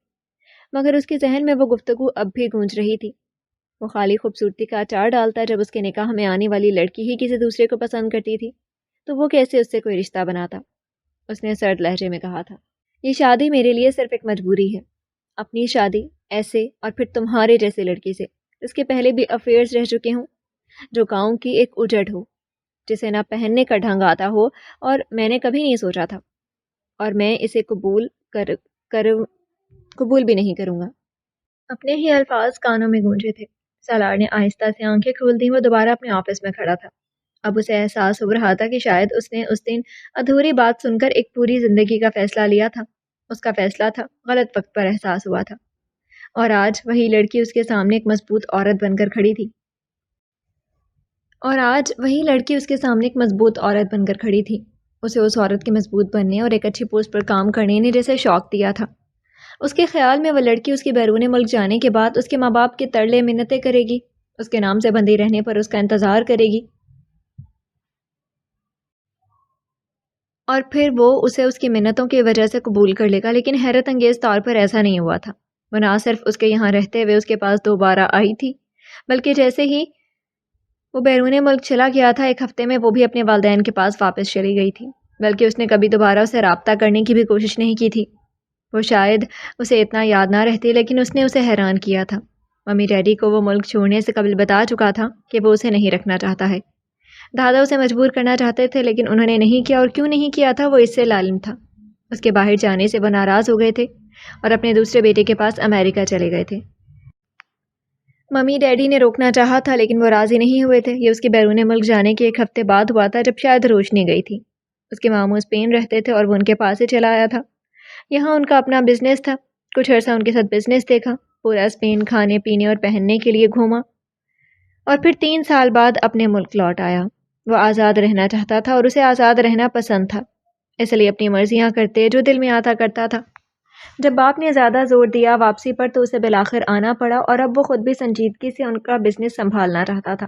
مگر اس کے ذہن میں وہ گفتگو اب بھی گونج رہی تھی۔ وہ خالی خوبصورتی کا اچار ڈالتا جب اس کے نکاح میں آنے والی لڑکی ہی کسی دوسرے کو پسند کرتی تھی تو وہ کیسے اس سے کوئی رشتہ بناتا؟ اس نے سرد لہجے میں کہا تھا، یہ شادی میرے لیے صرف ایک مجبوری ہے۔ اپنی شادی ایسے اور پھر تمہارے جیسے لڑکی سے اس کے پہلے بھی افیئرز رہ چکے ہوں، جو گاؤں کی ایک اجڑ ہو، جسے نہ پہننے کا ڈھنگ آتا ہو، اور میں نے کبھی نہیں سوچا تھا، اور میں اسے قبول بھی نہیں کروں گا۔ اپنے ہی الفاظ کانوں میں گونجے تھے۔ سالار نے آہستہ سے آنکھیں کھول دیں۔ وہ دوبارہ اپنے آفس میں کھڑا تھا۔ اب اسے احساس ہو رہا تھا کہ شاید اس نے اس دن ادھوری بات سن کر ایک پوری زندگی کا فیصلہ لیا تھا۔ اس کا فیصلہ تھا، غلط وقت پر احساس ہوا تھا، اور آج وہی لڑکی اس کے سامنے ایک مضبوط عورت بن کر کھڑی تھی۔ اسے اس عورت کے مضبوط بننے اور ایک اچھی پوسٹ پر کام کرنے نے جیسے شوق دیا تھا۔ اس کے خیال میں وہ لڑکی اس کے بیرون ملک جانے کے بعد اس کے ماں باپ کے ترلے منتیں کرے گی، اس کے نام سے بندھی رہنے پر اس کا انتظار کرے گی، اور پھر وہ اسے اس کی منتوں کی وجہ سے قبول کر لے گا۔ لیکن حیرت انگیز طور پر ایسا نہیں ہوا تھا۔ وہ نہ صرف اس کے یہاں رہتے ہوئے اس کے پاس دوبارہ آئی تھی، بلکہ جیسے ہی وہ بیرون ملک چلا گیا تھا، ایک ہفتے میں وہ بھی اپنے والدین کے پاس واپس چلی گئی تھی، بلکہ اس نے کبھی دوبارہ اسے رابطہ کرنے کی بھی کوشش نہیں کی تھی۔ وہ شاید اسے اتنا یاد نہ رہتی، لیکن اس نے اسے حیران کیا تھا۔ ممی ڈیڈی کو وہ ملک چھوڑنے سے قبل بتا چکا تھا کہ وہ اسے نہیں رکھنا چاہتا ہے۔ دادا اسے مجبور کرنا چاہتے تھے، لیکن انہوں نے نہیں کیا، اور کیوں نہیں کیا تھا وہ اس سے لالم تھا۔ اس کے باہر جانے سے وہ ناراض ہو گئے تھے اور اپنے دوسرے بیٹے کے پاس امریکہ چلے گئے تھے۔ ممی ڈیڈی نے روکنا چاہا تھا، لیکن وہ راضی نہیں ہوئے تھے۔ یہ اس کے بیرون ملک جانے کے ایک ہفتے بعد ہوا تھا، جب شاید روشنی گئی تھی۔ اس کے ماموں اسپین رہتے تھے اور وہ ان کے پاس ہی چلا آیا تھا۔ یہاں ان کا اپنا بزنس تھا۔ کچھ عرصہ ان کے ساتھ بزنس دیکھا، پورا اسپین کھانے پینے اور پہننے کے لیے گھوما، اور پھر 3 سال بعد اپنے ملک لوٹ آیا۔ وہ آزاد رہنا چاہتا تھا اور اسے آزاد رہنا پسند تھا، اس لیے اپنی مرضیاں کرتے جو دل میں آتا کرتا تھا۔ جب باپ نے زیادہ زور دیا واپسی پر تو اسے بالآخر آنا پڑا، اور اب وہ خود بھی سنجیدگی سے ان کا بزنس سنبھالنا چاہتا تھا۔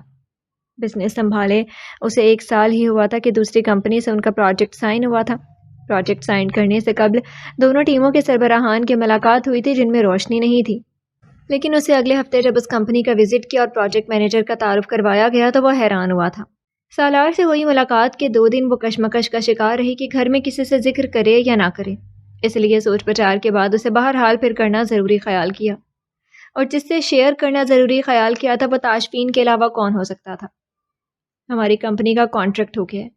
بزنس سنبھالے اسے 1 سال ہی ہوا تھا کہ دوسری کمپنی سے ان کا پروجیکٹ سائن ہوا تھا۔ پروجیکٹ سائن کرنے سے قبل دونوں ٹیموں کے سربراہان کی ملاقات ہوئی تھی، جن میں روشنی نہیں تھی، لیکن اسے اگلے ہفتے جب اس کمپنی کا وزٹ کیا اور پروجیکٹ مینیجر کا تعارف کروایا گیا تو وہ حیران ہوا تھا۔ سالار سے ہوئی ملاقات کے 2 دن وہ کشمکش کا شکار رہی کہ گھر میں کسی سے ذکر کرے یا نہ کرے، اس لیے سوچ بچار کے بعد اسے بہرحال پھر کرنا ضروری خیال کیا، اور جس سے شیئر کرنا ضروری خیال کیا تھا وہ تاشفین کے علاوہ کون ہو سکتا تھا۔ ہماری کمپنی کا کانٹریکٹ ہو گیا ہے،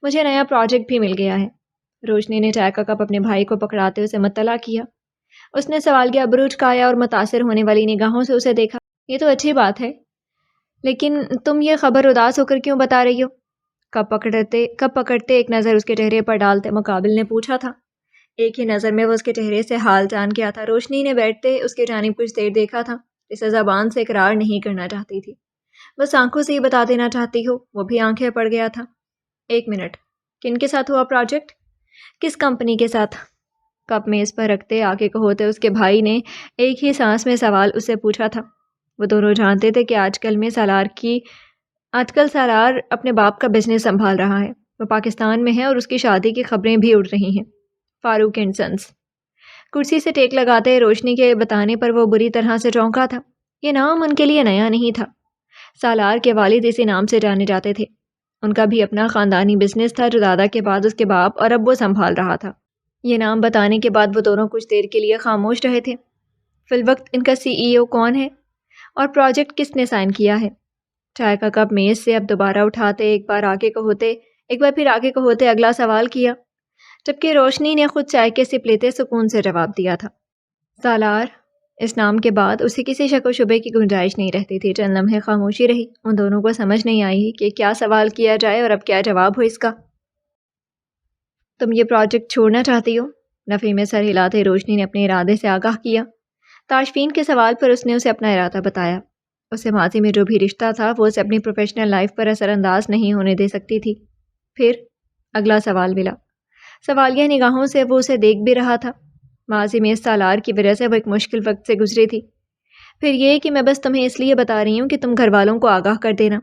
مجھے نیا پروجیکٹ بھی مل گیا ہے۔ روشنی نے چائے کا کپ اپنے بھائی کو پکڑاتے اسے مطلع کیا۔ اس نے سوالیہ ابرو جھکایا اور متاثر ہونے والی نگاہوں سے اسے دیکھا۔ یہ تو اچھی بات ہے، لیکن تم یہ خبر اداس ہو کر کیوں بتا رہی ہو؟ کب پکڑتے ایک نظر اس کے چہرے پر ڈالتے مقابل نے پوچھا تھا۔ ایک ہی نظر میں وہ اس کے چہرے سے حال جان گیا تھا۔ روشنی نے بیٹھتے اس کی جانب کچھ دیر دیکھا تھا، جسے زبان سے اقرار نہیں کرنا چاہتی تھی، بس آنکھوں سے ہی بتا دینا چاہتی ہو۔ وہ بھی آنکھیں پڑ گیا تھا۔ 1 منٹ، کن کے ساتھ ہوا پروجیکٹ؟ کس کمپنی کے ساتھ؟ کپ میز پر رکھتے آگے کو ہوتے اس کے بھائی نے ایک ہی سانس میں سوال اس سے پوچھا تھا۔ وہ دونوں جانتے تھے کہ آج کل سالار اپنے باپ کا بزنس سنبھال رہا ہے۔ وہ پاکستان میں ہے اور اس کی شادی کی خبریں بھی اڑ رہی ہیں۔ فاروق اینڈ سنس۔ کرسی سے ٹیک لگاتے روشنی کے بتانے پر وہ بری طرح سے چونکا تھا۔ یہ نام ان کے لیے نیا نہیں تھا۔ سالار کے والد اسی نام سے جانے جاتے تھے۔ ان کا بھی اپنا خاندانی بزنس تھا جو دادا کے بعد اس کے باپ اور اب وہ سنبھال رہا تھا۔ یہ نام بتانے کے بعد وہ دونوں کچھ دیر کے لیے خاموش رہے تھے۔ فی الوقت ان کا CEO کون ہے اور پروجیکٹ کس نے سائن کیا ہے؟ چائے کا کپ میز سے اب دوبارہ اٹھاتے ایک بار پھر آگے کو ہوتے اگلا سوال کیا، جبکہ روشنی نے خود چائے کے سپ لیتے سکون سے جواب دیا تھا۔ سالار۔ اس نام کے بعد اسے کسی شک و شبے کی گنجائش نہیں رہتی تھی۔ چند لمحے خاموشی رہی۔ ان دونوں کو سمجھ نہیں آئی کہ کیا سوال کیا جائے اور اب کیا جواب ہو اس کا۔ تم یہ پروجیکٹ چھوڑنا چاہتی ہو؟ نفی میں سر ہلاتے روشنی نے اپنے ارادے سے آگاہ کیا۔ تاشفین کے سوال پر اس نے اسے اپنا ارادہ بتایا۔ اسے ماضی میں جو بھی رشتہ تھا وہ اسے اپنی پروفیشنل لائف پر اثر انداز نہیں ہونے دے سکتی تھی۔ پھر اگلا سوال ملا۔ سوالیہ نگاہوں سے وہ اسے دیکھ بھی رہا تھا۔ ماضی میں اس سالار کی وجہ سے وہ ایک مشکل وقت سے گزری تھی۔ پھر یہ کہ میں بس تمہیں اس لیے بتا رہی ہوں کہ تم گھر والوں کو آگاہ کر دینا۔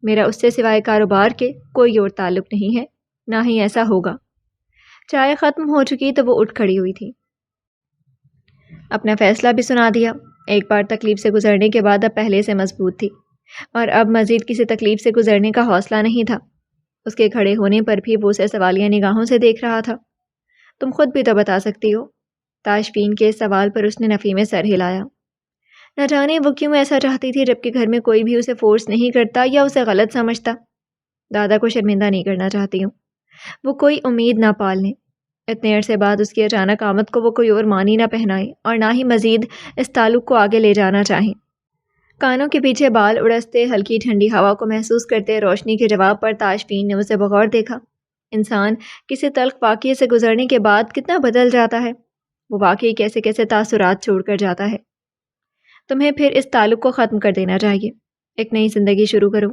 میرا اس سے سوائے کاروبار کے کوئی اور تعلق نہیں ہے، نہ ہی ایسا ہوگا۔ چائے ختم ہو چکی تو وہ اٹھ کھڑی ہوئی تھی۔ اپنا فیصلہ بھی سنا دیا۔ ایک بار تکلیف سے گزرنے کے بعد اب پہلے سے مضبوط تھی اور اب مزید کسی تکلیف سے گزرنے کا حوصلہ نہیں تھا۔ اس کے کھڑے ہونے پر بھی وہ اسے سوالیہ نگاہوں سے دیکھ رہا تھا۔ تم خود بھی تو بتا سکتی ہو۔ تاشفین کے سوال پر اس نے نفی میں سر ہلایا۔ نہ جانے وہ کیوں ایسا چاہتی تھی جبکہ گھر میں کوئی بھی اسے فورس نہیں کرتا یا اسے غلط سمجھتا۔ دادا کو شرمندہ نہیں کرنا چاہتی ہوں، وہ کوئی امید نہ پال لیں۔ اتنے عرصے بعد اس کی اچانک آمد کو وہ کوئی اور معنی نہ پہنائے اور نہ ہی مزید اس تعلق کو آگے لے جانا چاہیں۔ کانوں کے پیچھے بال اڑستے ہلکی ٹھنڈی ہوا کو محسوس کرتے روشنی کے جواب پر تاشفین نے اسے بغور دیکھا۔ انسان کسی تلخ واقعے سے گزرنے کے بعد کتنا بدل جاتا ہے، وہ واقعی کیسے کیسے تاثرات چھوڑ کر جاتا ہے۔ تمہیں پھر اس تعلق کو ختم کر دینا چاہیے، ایک نئی زندگی شروع کرو۔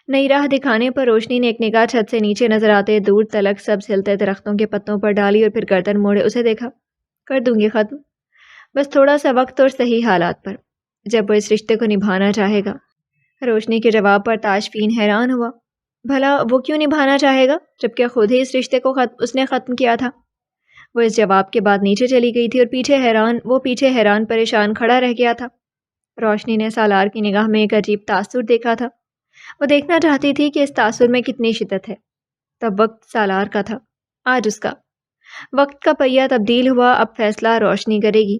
نئی راہ دکھانے پر روشنی نے ایک نگاہ چھت سے نیچے نظر آتے دور تلک سبز ہلتے درختوں کے پتوں پر ڈالی اور پھر گردن موڑے اسے دیکھا۔ کر دوں گی ختم، بس تھوڑا سا وقت اور صحیح حالات پر، جب وہ اس رشتے کو نبھانا چاہے گا۔ روشنی کے جواب پر تاشفین حیران ہوا۔ بھلا وہ کیوں نبھانا چاہے گا جبکہ خود ہی اس رشتے کو اس نے ختم کیا تھا؟ وہ اس جواب کے بعد نیچے چلی گئی تھی اور پیچھے حیران پریشان کھڑا رہ گیا تھا۔ روشنی نے سالار کی نگاہ میں ایک عجیب تاثر دیکھا تھا۔ وہ دیکھنا چاہتی تھی کہ اس تاثر میں کتنی شدت ہے۔ تب وقت سالار کا تھا، آج اس کا۔ وقت کا پہیہ تبدیل ہوا، اب فیصلہ روشنی کرے گی۔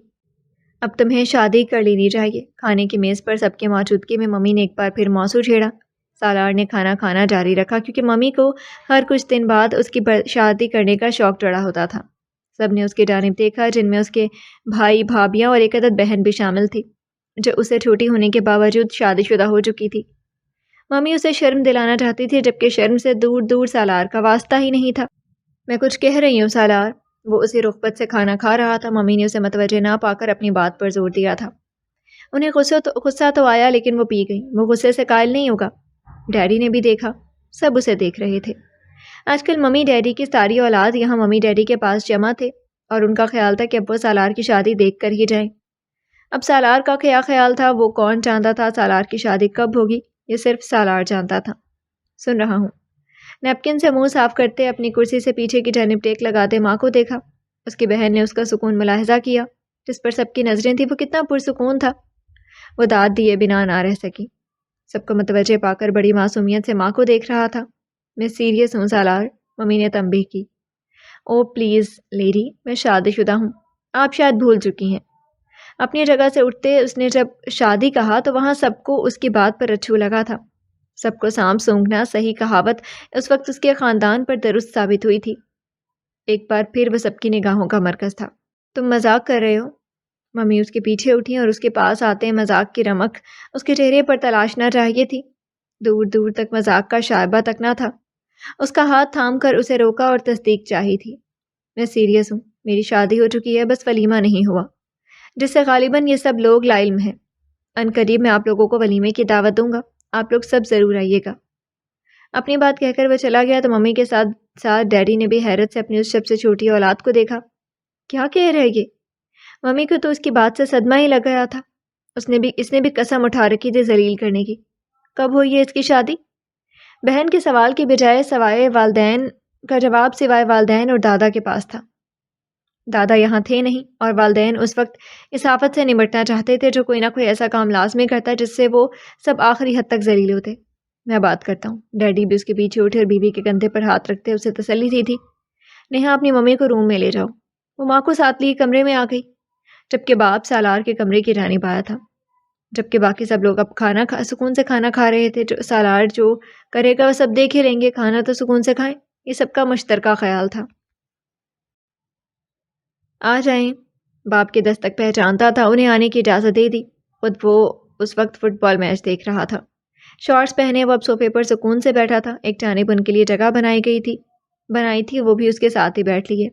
اب تمہیں شادی کر لینی چاہیے۔ کھانے کی میز پر سب کی موجودگی میں ممی نے ایک بار پھر موضوع چھیڑا۔ سالار نے کھانا کھانا جاری رکھا کیونکہ ممی کو ہر کچھ دن بعد اس کی شادی کرنے کا شوق چڑھا ہوتا تھا۔ سب نے اس کی جانب دیکھا، جن میں اس کے بھائی بھابیاں اور ایک عدد بہن بھی شامل تھی جو اسے چھوٹی ہونے کے باوجود شادی شدہ ہو چکی تھی۔ ممی اسے شرم دلانا چاہتی تھی جبکہ شرم سے دور دور سالار کا واسطہ ہی نہیں تھا۔ میں کچھ کہہ رہی ہوں سالار۔ وہ اسی رغبت سے کھانا کھا رہا تھا۔ ممی نے اسے متوجہ نہ پا کر اپنی بات پر زور دیا تھا۔ انہیں غصہ تو آیا لیکن وہ پی گئی۔ وہ غصے سے قائل نہیں ہوگا۔ ڈیڈی نے بھی دیکھا، سب اسے دیکھ رہے تھے۔ آج کل ممی ڈیڈی کی ساری اولاد یہاں ممی ڈیڈی کے پاس جمع تھے اور ان کا خیال تھا کہ اب وہ سالار کی شادی دیکھ کر ہی جائیں۔ اب سالار کا کیا خیال تھا، وہ کون جانتا تھا؟ سالار کی شادی کب ہوگی یہ صرف سالار جانتا تھا۔ سن رہا ہوں۔ نیپکن سے منہ صاف کرتے اپنی کرسی سے پیچھے کی جانب ٹیک لگاتے ماں کو دیکھا۔ اس کی بہن نے اس کا سکون ملاحظہ کیا، جس پر سب کی نظریں تھیں۔ وہ کتنا پرسکون تھا، وہ داد دیے بنا نہ رہ سکی۔ سب کو متوجہ پا کر بڑی معصومیت سے ماں کو دیکھ رہا تھا۔ میں سیریس ہوں سالار، ممی نے تنبیہ کی۔ او پلیز لیڈی، میں شادی شدہ ہوں، آپ شاید بھول چکی ہیں۔ اپنی جگہ سے اٹھتے اس نے جب شادی کہا تو وہاں سب کو اس کی بات پر اچھو لگا تھا۔ سب کو سانپ سونگھنا صحیح کہاوت اس وقت اس کے خاندان پر درست ثابت ہوئی تھی۔ ایک بار پھر وہ سب کی نگاہوں کا مرکز تھا۔ تم مذاق کر رہے ہو؟ ممی اس کے پیچھے اٹھی اور اس کے پاس آتے مذاق کی رمق اس کے چہرے پر تلاشنا چاہیے تھی، دور دور تک مذاق کا شائبہ تک نہ تھا۔ اس کا ہاتھ تھام کر اسے روکا اور تصدیق چاہی تھی۔ میں سیریس ہوں، میری شادی ہو چکی ہے، بس ولیمہ نہیں ہوا، جس سے غالباً یہ سب لوگ لا علم ہیں۔ ان قریب میں آپ لوگوں کو ولیمے کی دعوت دوں گا، آپ لوگ سب ضرور آئیے گا۔ اپنی بات کہہ کر وہ چلا گیا تو ممی کے ساتھ ساتھ ڈیڈی نے بھی حیرت سے اپنی اس سب سے چھوٹی اولاد کو دیکھا۔ کیا کہہ رہے یہ؟ ممی کو تو اس کی بات سے صدمہ ہی لگ گیا تھا۔ اس نے بھی قسم اٹھا رکھی تھی ذلیل کرنے کی۔ کب ہوئی ہے اس کی شادی؟ بہن کے سوال کی بجائے سوائے والدین کا جواب سوائے والدین اور دادا کے پاس تھا۔ دادا یہاں تھے نہیں، اور والدین اس وقت اس آفت سے نمٹنا چاہتے تھے جو کوئی نہ کوئی ایسا کام لازمی کرتا جس سے وہ سب آخری حد تک ذلیل ہوتے۔ میں بات کرتا ہوں۔ ڈیڈی بھی اس کے پیچھے اٹھے اور بیوی کے کندھے پر ہاتھ رکھتے اسے تسلی دی تھی۔ نیہا اپنی ممی کو روم میں لے جاؤ۔ وہ ماں کو ساتھ لیے کمرے میں آ گئی، جبکہ باپ سالار کے کمرے کی جانب آیا تھا۔ جبکہ باقی سب لوگ اب سکون سے کھانا کھا رہے تھے۔ سالار جو کرے گا وہ سب دیکھے لیں گے، کھانا تو سکون سے کھائیں، یہ سب کا مشترکہ خیال تھا۔ آ جائیں۔ باپ کے دستک پہچانتا تھا، انہیں آنے کی اجازت دے دی۔ خود وہ اس وقت فٹ بال میچ دیکھ رہا تھا۔ شارٹس پہنے وہ اب صوفے پر سکون سے بیٹھا تھا۔ ایک جانب ان کے لیے جگہ بنائی تھی، وہ بھی اس کے ساتھ ہی بیٹھ لیے۔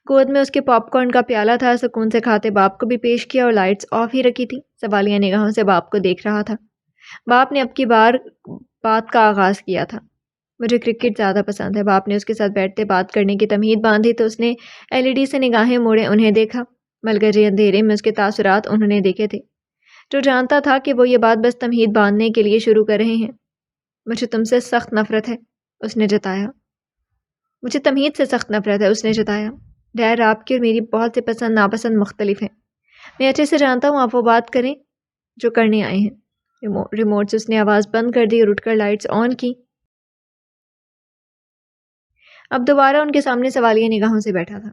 گود میں اس کے پاپ کارن کا پیالہ تھا، سکون سے کھاتے باپ کو بھی پیش کیا اور لائٹس آف ہی رکھی تھی۔ سوالیہ نگاہوں سے باپ کو دیکھ رہا تھا۔ باپ نے اب کی بار بات کا آغاز کیا تھا۔ مجھے کرکٹ زیادہ پسند ہے۔ باپ نے اس کے ساتھ بیٹھتے بات کرنے کی تمہید باندھی تو اس نے LED سے نگاہیں موڑے انہیں دیکھا۔ ملگجے اندھیرے میں اس کے تاثرات انہوں نے دیکھے تھے، جو جانتا تھا کہ وہ یہ بات بس تمہید باندھنے کے لیے شروع کر رہے ہیں۔ مجھے تم سے سخت نفرت ہے، اس نے جتایا۔ مجھے تمہید سے سخت نفرت ہے، اس نے جتایا۔ ڈیر آپ کی اور میری بہت سے پسند ناپسند مختلف ہیں۔ میں اچھے سے جانتا ہوں آپ وہ بات کریں جو کرنے آئے ہیں۔ ریموٹ سے اس نے آواز بند کر دی اور اٹھ کر لائٹس آن کی۔ اب دوبارہ ان کے سامنے سوالیہ نگاہوں سے بیٹھا تھا۔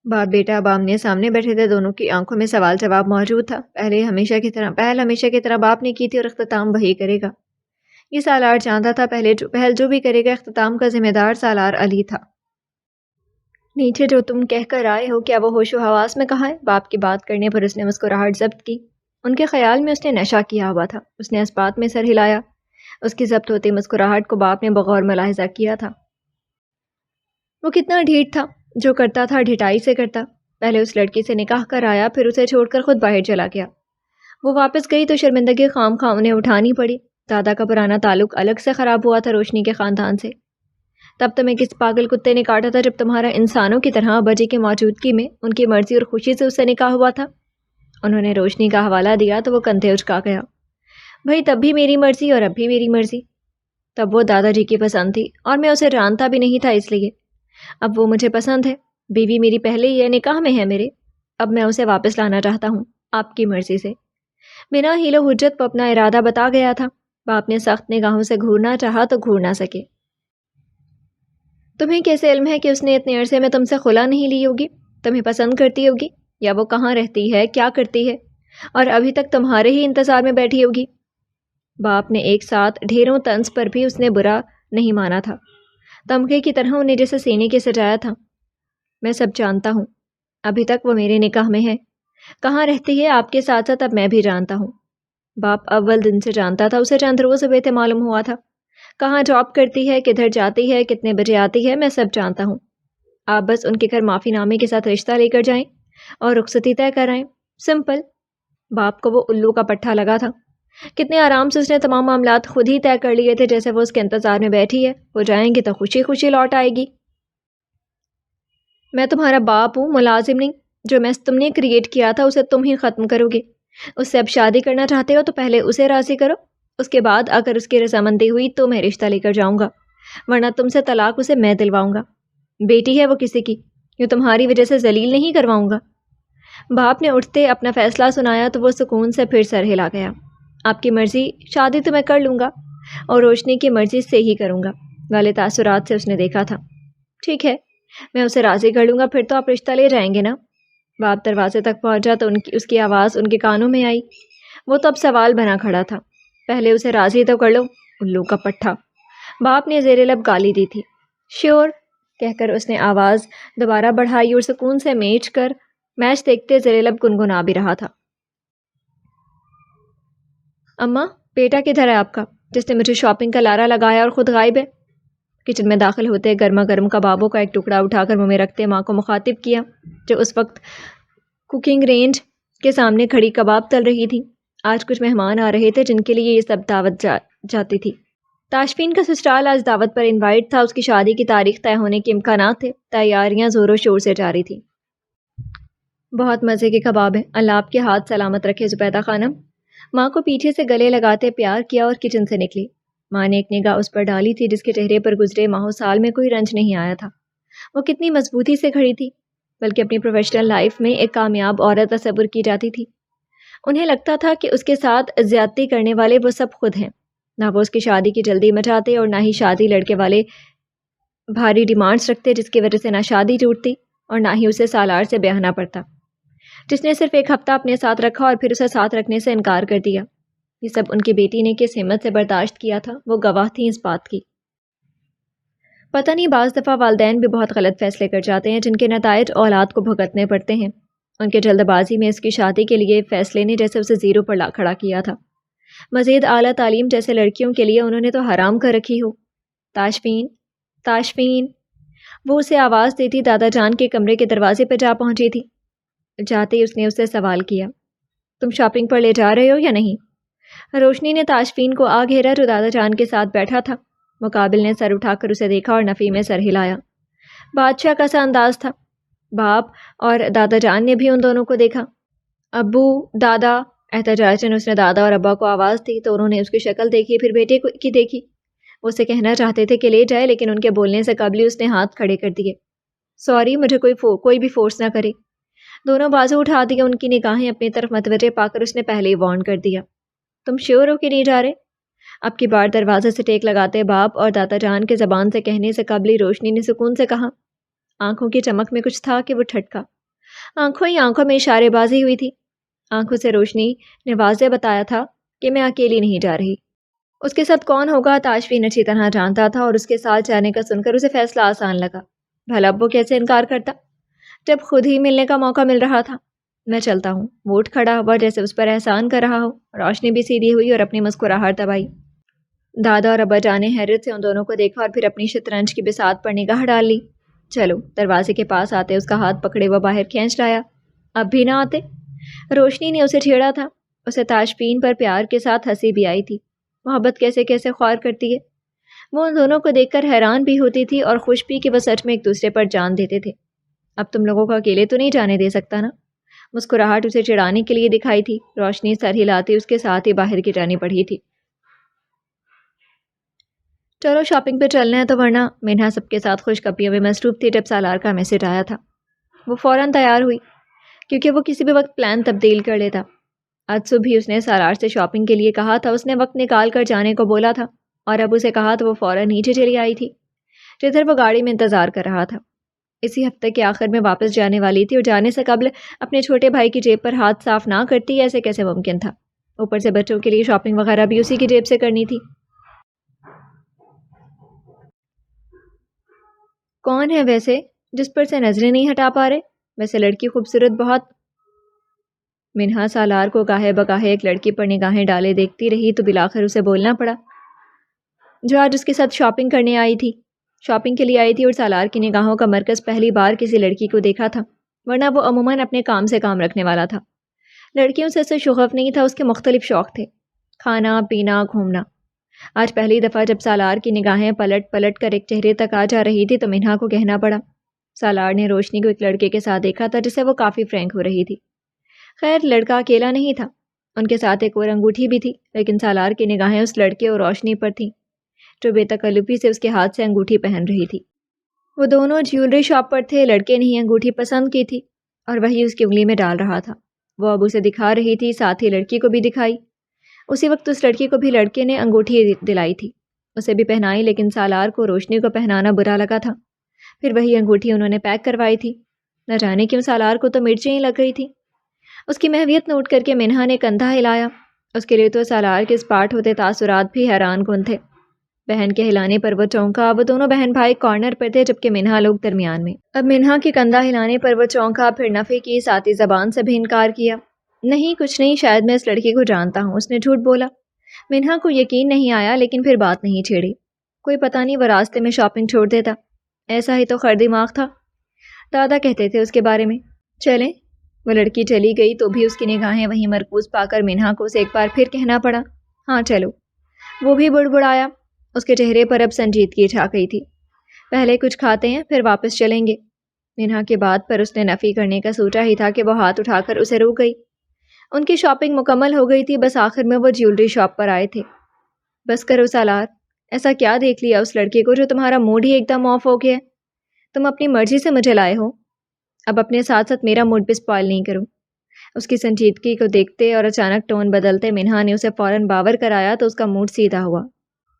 باپ بیٹا اب آمنے سامنے بیٹھے تھے، دونوں کی آنکھوں میں سوال جواب موجود تھا۔ پہل ہمیشہ کی طرح باپ نے کی تھی اور اختتام وہی کرے گا۔ یہ سالار جانتا تھا، پہل جو بھی کرے گا اختتام کا ذمہ دار سالار علی تھا۔ نیچے جو تم کہہ کر آئے ہو، کیا وہ ہوش و حواس میں کہاں ہے؟ باپ کی بات کرنے پر اس نے مسکراہٹ ضبط کی۔ ان کے خیال میں اس نے نشہ کیا ہوا تھا۔ اس نے اس بات میں سر ہلایا۔ اس کی ضبط ہوتی مسکراہٹ کو باپ نے بغور ملاحظہ کیا تھا۔ وہ کتنا ڈھیٹ تھا، جو کرتا تھا ڈھٹائی سے کرتا۔ پہلے اس لڑکی سے نکاح کر آیا، پھر اسے چھوڑ کر خود باہر چلا گیا۔ وہ واپس گئی تو شرمندگی خام خواہ انہیں اٹھانی پڑی۔ دادا کا پرانا تعلق الگ سے خراب ہوا تھا روشنی کے خاندان سے۔ تب تمہیں کس پاگل کتے نے کاٹا تھا جب تمہارا انسانوں کی طرح ابا جی کی موجودگی میں ان کی مرضی اور خوشی سے اس سے نکاح ہوا تھا؟ انہوں نے روشنی کا حوالہ دیا تو وہ کندھے اچکا گیا۔ بھائی تب بھی میری مرضی اور اب بھی میری مرضی۔ تب وہ دادا جی کی پسند تھی اور میں اسے جانتا بھی نہیں تھا، اس لیے اب وہ مجھے پسند ہے۔ بیوی میری پہلے ہی ہے، نکاح میں ہے میرے۔ اب میں اسے واپس لانا چاہتا ہوں آپ کی مرضی سے۔ بنا حیل و حجت وہ اپنا ارادہ بتا گیا تھا۔ باپ نے سخت نگاہوں سے گھورنا چاہا تو گھور نہ سکے۔ تمہیں کیسے علم ہے کہ اس نے اتنے عرصے میں تم سے خلا نہیں لی ہوگی؟ تمہیں پسند کرتی ہوگی، یا وہ کہاں رہتی ہے، کیا کرتی ہے، اور ابھی تک تمہارے ہی انتظار میں بیٹھی ہوگی۔ باپ نے ایک ساتھ ڈھیروں طنز پر بھی اس نے برا نہیں مانا تھا، تمغے کی طرح انہیں جیسے سینے کے سجایا تھا۔ میں سب جانتا ہوں، ابھی تک وہ میرے نکاح میں ہے۔ کہاں رہتی ہے آپ کے ساتھ ساتھ اب میں بھی جانتا ہوں۔ باپ اول دن سے جانتا تھا، اسے چند روز ہوئے تھے معلوم ہوا تھا۔ کہاں جاب کرتی ہے، کدھر جاتی ہے، کتنے بجے آتی ہے، میں سب جانتا ہوں۔ آپ بس ان کے گھر معافی نامے کے ساتھ رشتہ لے کر جائیں اور رخصتی طے کرائیں، سمپل۔ باپ کو وہ الو کا پٹھا لگا تھا۔ کتنے آرام سے اس نے تمام معاملات خود ہی طے کر لیے تھے، جیسے وہ اس کے انتظار میں بیٹھی ہے۔ وہ جائیں گے تو خوشی خوشی لوٹ آئے گی۔ میں تمہارا باپ ہوں، ملازم نہیں۔ جو میس تم نے کریٹ کیا تھا اسے تم ہی ختم کرو گے۔ اس سے اب شادی کرنا چاہتے ہو تو پہلے اسے راضی کرو، اس کے بعد اگر اس کی رضامندی ہوئی تو میں رشتہ لے کر جاؤں گا، ورنہ تم سے طلاق اسے میں دلواؤں گا۔ بیٹی ہے وہ کسی کی، جو تمہاری وجہ سے ذلیل نہیں کرواؤں گا۔ باپ نے اٹھتے اپنا فیصلہ سنایا تو وہ سکون سے پھر سر ہلا گیا۔ آپ کی مرضی، شادی تو میں کر لوں گا اور روشنی کی مرضی سے ہی کروں گا والے تاثرات سے اس نے دیکھا تھا۔ ٹھیک ہے، میں اسے راضی کر لوں گا، پھر تو آپ رشتہ لے جائیں گے نا؟ باپ دروازے تک پہنچا تو اس کی آواز ان کے کانوں میں آئی۔ وہ تو اب سوال بنا کھڑا تھا، پہلے اسے راضی تو کر لو، الو کا پٹھا۔ باپ نے زیر لب گالی دی تھی۔ شیور کہہ کر اس نے آواز دوبارہ بڑھائی اور سکون سے میچ کر میچ دیکھتے زیر لب گنگنا بھی رہا تھا۔ اماں، بیٹا کدھر ہے آپ کا، جس نے مجھے شاپنگ کا لارا لگایا اور خود غائب ہے؟ کچن میں داخل ہوتے گرما گرم کبابوں کا ایک ٹکڑا اٹھا کر منہ میں رکھتے ماں کو مخاطب کیا، جو اس وقت کوکنگ رینج کے سامنے کھڑی کباب تل رہی تھی۔ آج کچھ مہمان آ رہے تھے جن کے لیے یہ سب دعوت جاتی تھی۔ تاشفین کا سسرال آج دعوت پر انوائٹ تھا۔ اس کی شادی کی تاریخ طے ہونے کے امکانات تھے۔ تیاریاں زور و شور سے جاری تھیں۔ بہت مزے کے کباب ہیں، اللہ آپ کے ہاتھ سلامت رکھے زبیدہ خانم۔ ماں کو پیچھے سے گلے لگاتے پیار کیا اور کچن سے نکلی۔ ماں نے ایک نگاہ اس پر ڈالی تھی جس کے چہرے پر گزرے ماہوں سال میں کوئی رنج نہیں آیا تھا۔ وہ کتنی مضبوطی سے کھڑی تھی، بلکہ اپنی پروفیشنل لائف میں ایک کامیاب عورت تصور کی جاتی تھی۔ انہیں لگتا تھا کہ اس کے ساتھ زیادتی کرنے والے وہ سب خود ہیں۔ نہ وہ اس کی شادی کی جلدی مچاتے اور نہ ہی شادی لڑکے والے بھاری ڈیمانڈز رکھتے جس کی وجہ سے نہ شادی ٹوٹتی اور نہ ہی اسے سالار سے بیاہنا پڑتا، جس نے صرف ایک ہفتہ اپنے ساتھ رکھا اور پھر اسے ساتھ رکھنے سے انکار کر دیا۔ یہ سب ان کی بیٹی نے کس ہمت سے برداشت کیا تھا، وہ گواہ تھیں اس بات کی۔ پتہ نہیں بعض دفعہ والدین بھی بہت غلط فیصلے کر جاتے ہیں جن کے نتائج اولاد کو بھگتنے پڑتے ہیں۔ ان کے جلد بازی میں اس کی شادی کے لیے فیصلے نے جیسے اسے زیرو پر لا کھڑا کیا تھا۔ مزید اعلیٰ تعلیم جیسے لڑکیوں کے لیے انہوں نے تو حرام کر رکھی ہو۔ تاشفین، تاشفین، وہ اسے آواز دیتی دادا جان کے کمرے کے دروازے پہ جا پہنچی تھی۔ جاتے ہی اس نے اسے سوال کیا، تم شاپنگ پر لے جا رہے ہو یا نہیں؟ روشنی نے تاشفین کو آ گھیرا جو دادا جان کے ساتھ بیٹھا تھا۔ مقابل نے سر اٹھا کر اسے دیکھا اور نفی میں سر ہلایا۔ بادشاہ کا سا انداز تھا۔ باپ اور دادا جان نے بھی ان دونوں کو دیکھا۔ ابو، دادا، احتجاجاً اس نے دادا اور ابا کو آواز دی تو انہوں نے اس کی شکل دیکھی، پھر بیٹے کی دیکھی۔ وہ اسے کہنا چاہتے تھے کہ لے جائے، لیکن ان کے بولنے سے قبل ہی اس نے ہاتھ کھڑے کر دیے۔ سوری، مجھے کوئی بھی فورس نہ کرے۔ دونوں بازو اٹھا دیے، ان کی نگاہیں اپنی طرف متوجہ پا کر اس نے پہلے ہی وارن کر دیا، تم شیور ہو کہ نہیں جا رہے؟ اب کی بار دروازے سے ٹیک لگاتے باپ اور دادا جان کے زبان سے کہنے سے قبل ہی روشنی نے سکون سے کہا۔ آنکھوں کی چمک میں کچھ تھا کہ وہ ٹھٹکا۔ آنکھوں ہی آنکھوں میں اشارے بازی ہوئی تھی۔ آنکھوں سے روشنی نے واضح بتایا تھا کہ میں اکیلی نہیں جا رہی۔ اس کے ساتھ کون ہوگا تاشفین اچھی طرح جانتا تھا، اور اس کے ساتھ جانے کا سن کر اسے فیصلہ آسان لگا۔ بھلا اب وہ کیسے انکار کرتا جب خود ہی ملنے کا موقع مل رہا تھا۔ میں چلتا ہوں، وہ اٹھ کھڑا ہوا جیسے اس پر احسان کر رہا ہو۔ روشنی بھی سیدھی ہوئی اور اپنی مسکراہٹ دبائی۔ دادا اور ابا جان نے حیرت سے ان دونوں کو دیکھا اور پھر اپنی شطرنج کی بساط پر نگاہ ڈال لی۔ چلو، دروازے کے پاس آتے اس کا ہاتھ پکڑے وہ باہر کھینچ لایا۔ اب بھی نہ آتے؟ روشنی نے اسے چھیڑا تھا۔ اسے تاشفین پر پیار کے ساتھ ہنسی بھی آئی تھی۔ محبت کیسے کیسے خوار کرتی ہے۔ وہ ان دونوں کو دیکھ کر حیران بھی ہوتی تھی اور خوش بھی کہ وہ سچ میں ایک دوسرے پر جان دیتے تھے۔ اب تم لوگوں کو اکیلے تو نہیں جانے دے سکتا نا؟ مسکراہٹ اسے چڑھانے کے لیے دکھائی تھی۔ روشنی سر ہلاتی اس کے ساتھ ہی باہر کی جانی پڑھی تھی۔ چلو شاپنگ پہ چلنا ہے تو، ورنہ مینہا سب کے ساتھ خوش کپیوں میں مصروف تھی جب سالار کا میسج آیا تھا۔ وہ فوراً تیار ہوئی کیونکہ وہ کسی بھی وقت پلان تبدیل کر لیتا۔ آج صبح ہی اس نے سالار سے شاپنگ کے لیے کہا تھا۔ اس نے وقت نکال کر جانے کو بولا تھا اور اب اسے کہا تو وہ فوراً نیچے چلی آئی تھی جدھر وہ گاڑی میں انتظار کر رہا تھا۔ اسی ہفتے کے آخر میں واپس جانے والی تھی اور جانے سے قبل اپنے چھوٹے بھائی کی جیب پر ہاتھ صاف نہ کرتی، ایسے کیسے ممکن تھا؟ اوپر سے بچوں کے لیے شاپنگ وغیرہ بھی اسی کی جیب سے کرنی تھی۔ کون ہے ویسے جس پر سے نظریں نہیں ہٹا پا رہے؟ ویسے لڑکی خوبصورت بہت۔ مینہا سالار کو گاہے بگاہے ایک لڑکی پر نگاہیں ڈالے دیکھتی رہی تو بالآخر اسے بولنا پڑا، جو آج اس کے ساتھ شاپنگ کے لیے آئی تھی اور سالار کی نگاہوں کا مرکز پہلی بار کسی لڑکی کو دیکھا تھا، ورنہ وہ عموماً اپنے کام سے کام رکھنے والا تھا۔ لڑکیوں سے اسے شغف نہیں تھا، اس کے مختلف شوق تھے، کھانا پینا گھومنا۔ آج پہلی دفعہ جب سالار کی نگاہیں پلٹ پلٹ کر ایک چہرے تک آ جا رہی تھی تو مینہا کو کہنا پڑا۔ سالار نے روشنی کو ایک لڑکے کے ساتھ دیکھا تھا جس سے وہ کافی فرینک ہو رہی تھی۔ خیر، لڑکا اکیلا نہیں تھا، ان کے ساتھ ایک اور انگوٹھی بھی تھی، لیکن سالار کی نگاہیں اس لڑکے اور روشنی پر تھیں جو بے تکلفی سے اس کے ہاتھ سے انگوٹھی پہن رہی تھی۔ وہ دونوں جیولری شاپ پر تھے۔ لڑکے نے ہی انگوٹھی پسند کی تھی اور وہی اس کی انگلی میں ڈال رہا تھا۔ وہ اب اسے دکھا رہی تھی، ساتھ ہی لڑکی کو بھی دکھائی۔ اسی وقت اس لڑکی کو بھی لڑکے نے انگوٹھی دلائی تھی، اسے بھی پہنائی، لیکن سالار کو روشنی کو پہنانا برا لگا تھا۔ پھر وہی انگوٹھی انہوں نے پیک کروائی تھی۔ نہ جانے کیوں سالار کو تو مرچیں ہی لگ گئی تھی۔ اس کی مہویت نوٹ کر کے مینہا نے کندھا ہلایا۔ اس کے لیے تو سالار کے اسپاٹ ہوتے تاثرات بھی حیران کن تھے۔ بہن کے ہلانے پر وہ چونکا. وہ دونوں بہن بھائی کارنر پر تھے جبکہ منہا لوگ درمیان میں. اب منہا کے کندھا ہلانے پر وہ چونکا، پھر نفی کی، ساتھ ہی زبان سے بھی انکار کیا. نہیں کچھ نہیں، شاید میں اس لڑکی کو جانتا ہوں. اس نے جھوٹ بولا. منہا کو یقین نہیں آیا لیکن پھر بات نہیں چھیڑی. کوئی پتہ نہیں وہ راستے میں شاپنگ چھوڑ دیتا. ایسا ہی تو خر دماغ تھا. دادا کہتے تھے اس کے بارے میں. چلیں. وہ لڑکی چلی گئی تو بھی اس کی نگاہیں وہیں مرکوز پا کر منہا کو اسے ایک بار پھر کہنا پڑا، ہاں چلو. وہ بھی بڑبڑایا. اس کے چہرے پر اب سنجیدگی چھا گئی تھی. پہلے کچھ کھاتے ہیں پھر واپس چلیں گے. منہا کی بات پر اس نے نفی کرنے کا سوچا ہی تھا کہ وہ ہاتھ اٹھا کر اسے روک گئی. ان کی شاپنگ مکمل ہو گئی تھی، بس آخر میں وہ جیولری شاپ پر آئے تھے. بس کرو سالار، ایسا کیا دیکھ لیا اس لڑکے کو جو تمہارا موڈ ہی ایک دم آف ہو گیا؟ تم اپنی مرضی سے مجھے لائے ہو. اب اپنے ساتھ ساتھ میرا موڈ بھی اسپائل نہیں کرو. اس کی سنجیدگی کو دیکھتے اور اچانک ٹون بدلتے منہا نے اسے فوراً باور کرایا تو اس کا موڈ سیدھا ہوا.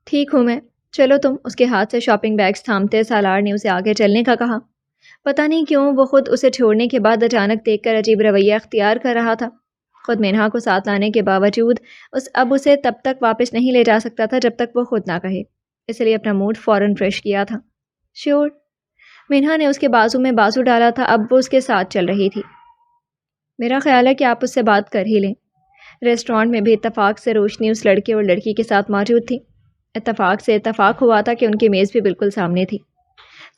ٹھیک ہوں میں، چلو تم. اس کے ہاتھ سے شاپنگ بیگز تھامتے سالار نے اسے آگے چلنے کا کہا. پتہ نہیں کیوں وہ خود اسے چھوڑنے کے بعد اچانک دیکھ کر عجیب رویہ اختیار کر رہا تھا. خود منہا کو ساتھ لانے کے باوجود اب اسے تب تک واپس نہیں لے جا سکتا تھا جب تک وہ خود نہ کہے، اس لیے اپنا موڈ فوراً فریش کیا تھا. شیور. منہا نے اس کے بازو میں بازو ڈالا تھا. اب وہ اس کے ساتھ چل رہی تھی. میرا خیال ہے کہ آپ اس سے بات کر ہی لیں. ریسٹورانٹ میں بھی اتفاق سے روشنی اس لڑکے اور لڑکی کے ساتھ موجود تھی. اتفاق سے اتفاق ہوا تھا کہ ان کی میز بھی بالکل سامنے تھی.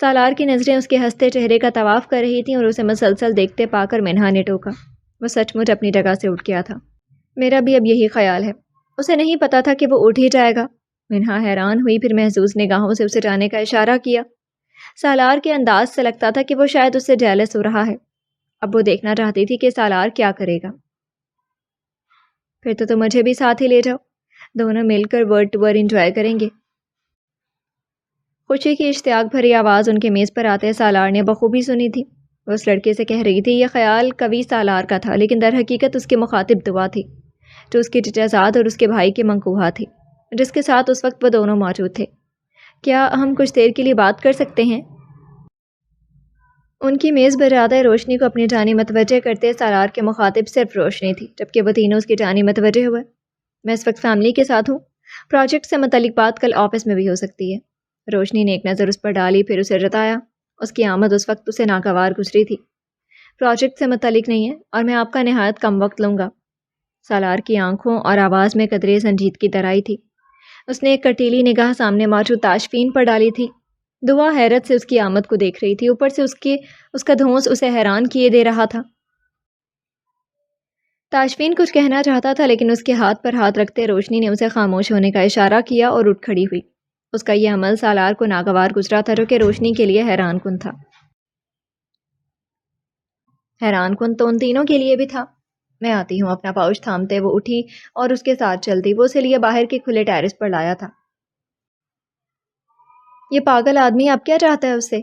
سالار کی نظریں اس کے ہنستے چہرے کا طواف کر رہی تھیں اور اسے مسلسل دیکھتے پا کر منہا نے ٹوکا. وہ سچ مچ اپنی جگہ سے اٹھ گیا تھا. میرا بھی اب یہی خیال ہے. اسے نہیں پتا تھا کہ وہ اٹھ ہی جائے گا. منہا حیران ہوئی، پھر محظوظ نگاہوں سے اسے جانے کا اشارہ کیا. سالار کے انداز سے لگتا تھا کہ وہ شاید اس سے جیلس ہو رہا ہے. اب وہ دیکھنا چاہتی تھی کہ سالار کیا کرے گا. پھر تو تم مجھے بھی ساتھ ہی لے جاؤ، دونوں مل کر ورڈ ٹو ورڈ انجوائے کریں گے. خوشی کی اشتیاق بھری آواز ان کے میز پر آتے سالار نے بخوبی سنی تھی. وہ اس لڑکے سے کہہ رہی تھی. یہ خیال قوی سالار کا تھا لیکن در حقیقت اس کے مخاطب دعا تھی، جو اس کی چچا زاد اور اس کے بھائی کی منقوہا تھی، جس کے ساتھ اس وقت وہ دونوں موجود تھے. کیا ہم کچھ دیر کے لیے بات کر سکتے ہیں؟ ان کی میز بجادہ روشنی کو اپنی جانب متوجہ کرتے سالار کے مخاطب صرف روشنی تھی، جبکہ وہ تینوں اس کی جانب متوجہ ہوئے. میں اس وقت فیملی کے ساتھ ہوں. پروجیکٹ سے متعلق بات کل آفس میں بھی ہو سکتی ہے. روشنی نے ایک نظر اس پر ڈالی، پھر اسے جتایا. اس کی آمد اس وقت اسے ناگوار گزری تھی. پروجیکٹ سے متعلق نہیں ہے اور میں آپ کا نہایت کم وقت لوں گا. سالار کی آنکھوں اور آواز میں قدرے سنجیدگی درائی تھی. اس نے ایک کٹیلی نگاہ سامنے موجود تاشفین پر ڈالی تھی. دعا حیرت سے اس کی آمد کو دیکھ رہی تھی. اوپر سے اس کا دھونس اسے حیران کیے دے رہا تھا. تاشفین کچھ کہنا چاہتا تھا لیکن اس کے ہاتھ پر ہاتھ رکھتے روشنی نے اسے خاموش ہونے کا اشارہ کیا اور اٹھ کھڑی ہوئی. اس کا یہ عمل سالار کو ناگوار گزرا تھا، جو کہ روشنی کے لیے حیران کن تھا. حیران کن تو ان تینوں کے لیے بھی تھا. میں آتی ہوں. اپنا پاؤچ تھامتے وہ اٹھی اور اس کے ساتھ چل دی. وہ اسے لیے باہر کے کھلے ٹیرس پر لایا تھا. یہ پاگل آدمی اب کیا چاہتا ہے اس سے؟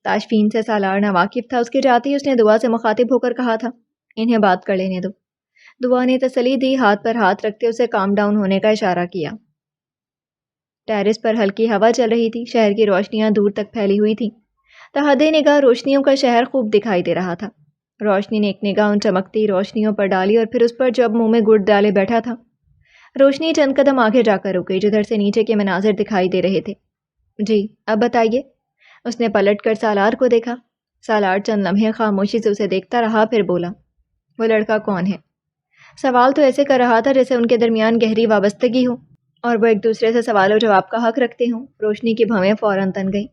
تاشفین سے سالار ناواقف تھا. اس کے جاتے ہی اس نے دعا سے مخاطب ہو کر کہا تھا، انہیں بات کر لینے دو. دعا نے تسلی دی. ہاتھ پر ہاتھ رکھتے اسے کام ڈاؤن ہونے کا اشارہ کیا. ٹیرس پر ہلکی ہوا چل رہی تھی. شہر کی روشنیاں دور تک پھیلی ہوئی تھیں. تحد نگاہ روشنیوں کا شہر خوب دکھائی دے رہا تھا. روشنی نے ایک نگاہ ان چمکتی روشنیوں پر ڈالی اور پھر اس پر جو اب منہ میں گڑ ڈالے بیٹھا تھا. روشنی چند قدم آگے جا کر رک گئی، جدھر سے نیچے کے مناظر دکھائی دے رہے تھے. جی اب بتائیے. اس نے پلٹ کر سالار کو دیکھا. سالار چند لمحے خاموشی سے اسے دیکھتا رہا، پھر بولا، وہ لڑکا کون ہے؟ سوال تو ایسے کر رہا تھا جیسے ان کے درمیان گہری وابستگی ہو اور وہ ایک دوسرے سے سوال و جواب کا حق رکھتے ہوں. روشنی کی بھویں فوراً تن گئیں.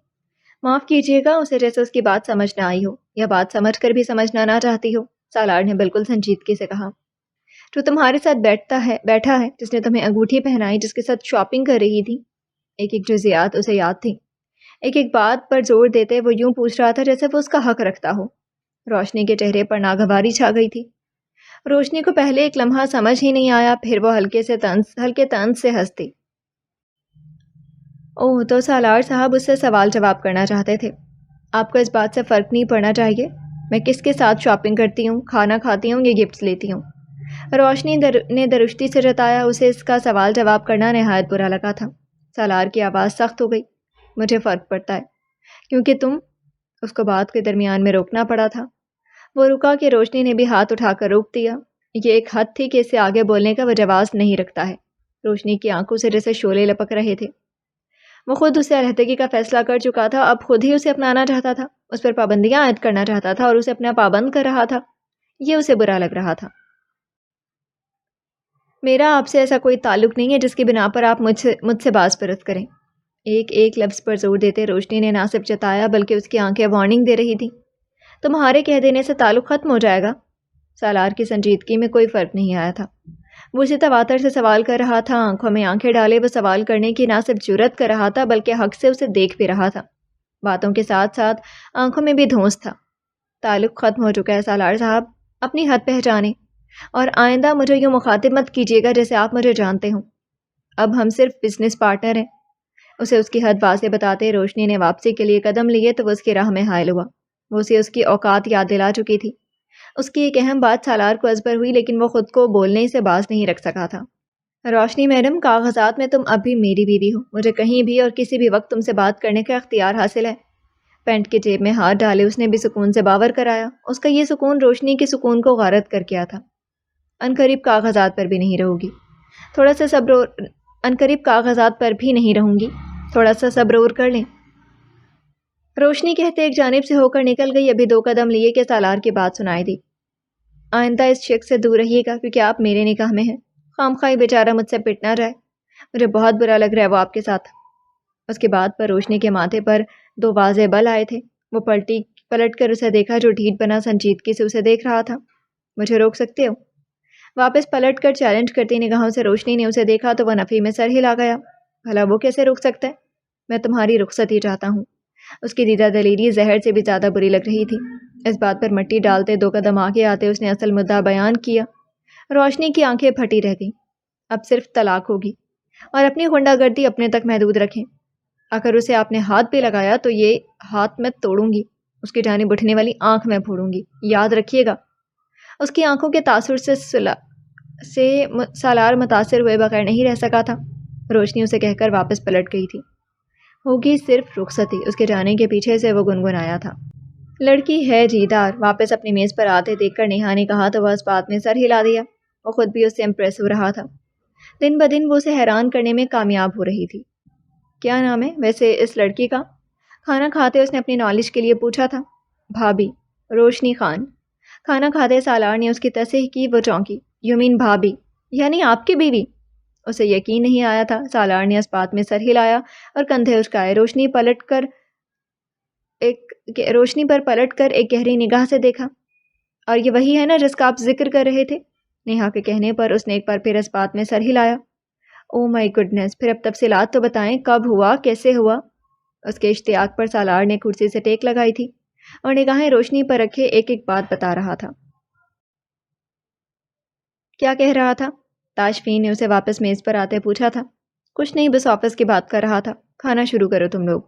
معاف کیجیے گا، اسے جیسے اس کی بات سمجھ نہ آئی ہو یا بات سمجھ کر بھی سمجھنا نہ چاہتی ہو. سالار نے بالکل سنجیدگی سے کہا، جو تمہارے ساتھ بیٹھا ہے، جس نے تمہیں انگوٹھی پہنائی، جس کے ساتھ شاپنگ کر رہی تھی. ایک ایک جزیات اسے یاد تھی. ایک ایک بات پر زور دیتے وہ یوں پوچھ رہا تھا جیسے وہ اس کا حق رکھتا ہو. روشنی کے چہرے پر ناگواری چھا گئی تھی. روشنی کو پہلے ایک لمحہ سمجھ ہی نہیں آیا، پھر وہ ہلکے طنز سے ہنس دی. اوہ، تو سالار صاحب اس سے سوال جواب کرنا چاہتے تھے. آپ کو اس بات سے فرق نہیں پڑنا چاہیے میں کس کے ساتھ شاپنگ کرتی ہوں، کھانا کھاتی ہوں یا گفٹس لیتی ہوں. روشنی نے درشتی سے جتایا. اسے اس کا سوال جواب کرنا نہایت برا لگا تھا. سالار کی آواز سخت ہو گئی. مجھے فرق پڑتا ہے کیونکہ تم. اس کو بات کے درمیان میں روکنا پڑا تھا. وہ رکا کہ روشنی نے بھی ہاتھ اٹھا کر روک دیا. یہ ایک حد تھی کہ اس سے آگے بولنے کا وہ جواز نہیں رکھتا ہے. روشنی کی آنکھوں سے جیسے شعلے لپک رہے تھے. وہ خود اسے علیحدگی کا فیصلہ کر چکا تھا، اب خود ہی اسے اپنانا چاہتا تھا، اس پر پابندیاں عائد کرنا چاہتا تھا اور اسے اپنا پابند کر رہا تھا۔ یہ اسے برا لگ رہا تھا۔ میرا آپ سے ایسا کوئی تعلق نہیں ہے جس کی بنا پر آپ مجھ سے باز پرست کریں۔ ایک لفظ پر زور دیتے روشنی نے نہ صرف جتایا بلکہ اس کی آنکھیں وارننگ دے رہی تھی۔ تمہارے کہہ دینے سے تعلق ختم ہو جائے گا؟ سالار کی سنجیدگی میں کوئی فرق نہیں آیا تھا۔ وہ اسے تواتر سے سوال کر رہا تھا، آنکھوں میں آنکھیں ڈالے وہ سوال کرنے کی نہ صرف جرأت کر رہا تھا بلکہ حق سے اسے دیکھ بھی رہا تھا۔ باتوں کے ساتھ ساتھ آنکھوں میں بھی دھونس تھا۔ تعلق ختم ہو چکا ہے سالار صاحب، اپنی حد پہچانے، اور آئندہ مجھے یوں مخاطب مت کیجیے گا جیسے آپ مجھے جانتے ہوں۔ اب ہم صرف بزنس پارٹنر ہیں۔ اسے اس کی حد واضح بتاتے روشنی نے واپسی کے لیے قدم لیے تو وہ اس کی راہ میں حائل ہوا۔ وہ اسے اس کی اوقات یاد دلا چکی تھی۔ اس کی ایک اہم بات سالار کو ازبر ہوئی لیکن وہ خود کو بولنے سے باز نہیں رکھ سکا تھا۔ روشنی میڈم، کاغذات میں تم اب بھی میری بیوی ہو، مجھے کہیں بھی اور کسی بھی وقت تم سے بات کرنے کا اختیار حاصل ہے۔ پینٹ کی جیب میں ہاتھ ڈالے اس نے بھی سکون سے باور کرایا۔ اس کا یہ سکون روشنی کے سکون کو غارت کر گیا تھا۔ عنقریب کاغذات پر بھی نہیں رہوں گی، تھوڑا سا صبر عنقریب کاغذات پر بھی نہیں رہوں گی، تھوڑا سا صبر اور کر لیں۔ روشنی کہتے ایک جانب سے ہو کر نکل گئی، ابھی 2 قدم لیے کہ سالار کی بات سنائی دی۔ آئندہ اس شخص سے دور رہیے گا کیونکہ آپ میرے نکاح میں ہیں۔ خامخواہ بیچارہ مجھ سے پٹ نہ جائے، مجھے بہت برا لگ رہا ہے وہ آپ کے ساتھ۔ اس کے بعد پر روشنی کے ماتھے پر 2 واضح بل آئے تھے۔ وہ پلٹ کر اسے دیکھا جو ڈھیٹ بنا سنجیدگی سے اسے دیکھ رہا تھا۔ مجھے روک سکتے ہو؟ واپس پلٹ کر چیلنج کرتی نگاہوں سے روشنی نے اسے دیکھا تو وہ نفی میں سر ہلا گیا۔ بھلا وہ کیسے روک سکتا ہے؟ میں تمہاری رخصتی چاہتا ہوں۔ اس کی دیدہ دلیری زہر سے بھی زیادہ بری لگ رہی تھی۔ اس بات پر مٹی ڈالتے 2 قدم آگے آتے اس نے اصل مدعا بیان کیا۔ روشنی کی آنکھیں پھٹی رہ گئیں۔ اب صرف طلاق ہوگی، اور اپنی غنڈہ گردی اپنے تک محدود رکھیں۔ اگر اسے آپ نے ہاتھ بھی لگایا تو یہ ہاتھ میں توڑوں گی، اس کی جانب اٹھنے والی آنکھ میں پھوڑوں گی، یاد رکھیے گا۔ اس کی آنکھوں کے تاثر سے سالار متاثر ہوئے بغیر نہیں رہ سکا تھا۔ روشنی اسے کہہ کر واپس پلٹ گئی تھی۔ ہوگی صرف رخصتی، اس کے جانے کے پیچھے سے وہ گنگنایا تھا۔ لڑکی ہے جیدار، واپس اپنی میز پر آتے دیکھ کر نیہا نے کہا تو وہ اس بات میں سر ہلا دیا۔ وہ خود بھی اس سے امپریس ہو رہا تھا۔ دن بدن وہ اسے حیران کرنے میں کامیاب ہو رہی تھی۔ کیا نام ہے ویسے اس لڑکی کا؟ کھانا کھاتے اس نے اپنی نالج کے لیے پوچھا تھا۔ بھابھی، روشنی خان۔ کھانا کھاتے سالار نے اس کی تصحیح کی۔ وہ چونکی۔ یو مین بھابھی، یعنی آپ کی بیوی؟ اسے یقین نہیں آیا تھا۔ سالار نے اس بات میں سر ہلایا اور کندھے اچکائے۔ روشنی پر پلٹ کر ایک گہری نگاہ سے دیکھا۔ اور یہ وہی ہے نا جس کا آپ ذکر کر رہے تھے؟ نیہا کے کہنے پر اس نے ایک بار پھر اس بات میں سر ہلایا۔ او مائی گڈنس، پھر اب تفصیلات تو بتائیں، کب ہوا، کیسے ہوا؟ اس کے اشتیاق پر سالار نے کرسی سے ٹیک لگائی تھی اور نگاہیں روشنی پر رکھے ایک ایک بات بتا رہا تھا۔ کیا کہہ رہا تھا؟ تاشفین نے اسے واپس میز پر آتے پوچھا تھا۔ کچھ نہیں، بس آفس کی بات کر رہا تھا۔ کھانا شروع کرو تم لوگ۔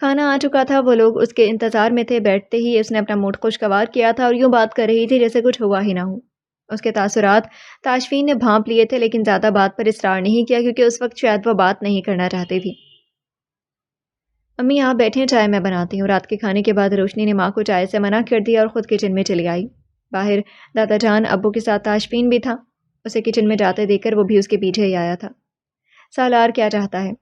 کھانا آ چکا تھا، وہ لوگ اس کے انتظار میں تھے۔ بیٹھتے ہی اس نے اپنا موڈ خوشگوار کیا تھا اور یوں بات کر رہی تھی جیسے کچھ ہوا ہی نہ ہو۔ اس کے تاثرات تاشفین نے بھانپ لیے تھے لیکن زیادہ بات پر اصرار نہیں کیا کیونکہ اس وقت شاید وہ بات نہیں کرنا چاہتی تھی۔ امی آپ بیٹھیں، چائے میں بناتی ہوں۔ رات کے کھانے کے بعد روشنی نے ماں کو چائے سے منع کر دیا اور خود کچن میں چلی آئی۔ باہر دادا جان ابو کے ساتھ تاشفین بھی تھا۔ اسے کچن میں جاتے دیکھ کر وہ بھی اس کے پیچھے ہی آیا تھا۔ سالار کیا چاہتا ہے؟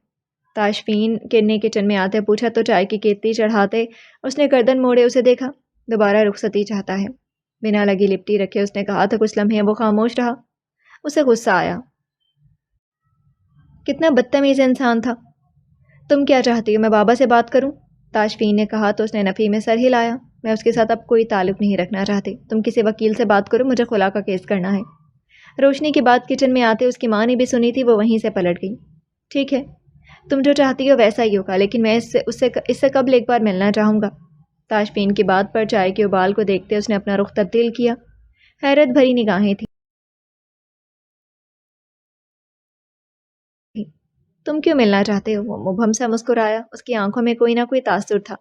تاشفین نے کچن میں آتے پوچھا تو چائے کی کیتلی چڑھاتے اس نے گردن موڑے اسے دیکھا۔ دوبارہ رخصتی چاہتا ہے، بنا لگی لپٹی رکھے اس نے کہا تو کچھ لمحے وہ خاموش رہا۔ اسے غصہ آیا۔ کتنا بدتمیز انسان تھا۔ تم کیا چاہتی ہو، میں بابا سے بات کروں؟ تاشفین نے کہا تو اس نے نفی میں سر ہلایا۔ میں اس کے ساتھ اب کوئی تعلق نہیں رکھنا چاہتی، تم کسی وکیل سے بات کرو، مجھے خلا کا کیس کرنا ہے۔ روشنی کی بات کچن میں آتے اس کی ماں نے بھی سنی تھی، وہ وہیں سے پلٹ گئی۔ ٹھیک ہے، تم جو چاہتی ہو ویسا ہی ہوگا، لیکن میں اس سے قبل ایک بار ملنا چاہوں گا۔ تاشفین کی بات پر چائے کے ابال کو دیکھتے اس نے اپنا رخ تبدیل کیا۔ حیرت بھری نگاہیں تھیں۔ تم کیوں ملنا چاہتے ہو؟ وہ مبہم سا مسکرایا۔ اس کی آنکھوں میں کوئی نہ کوئی تاثر تھا۔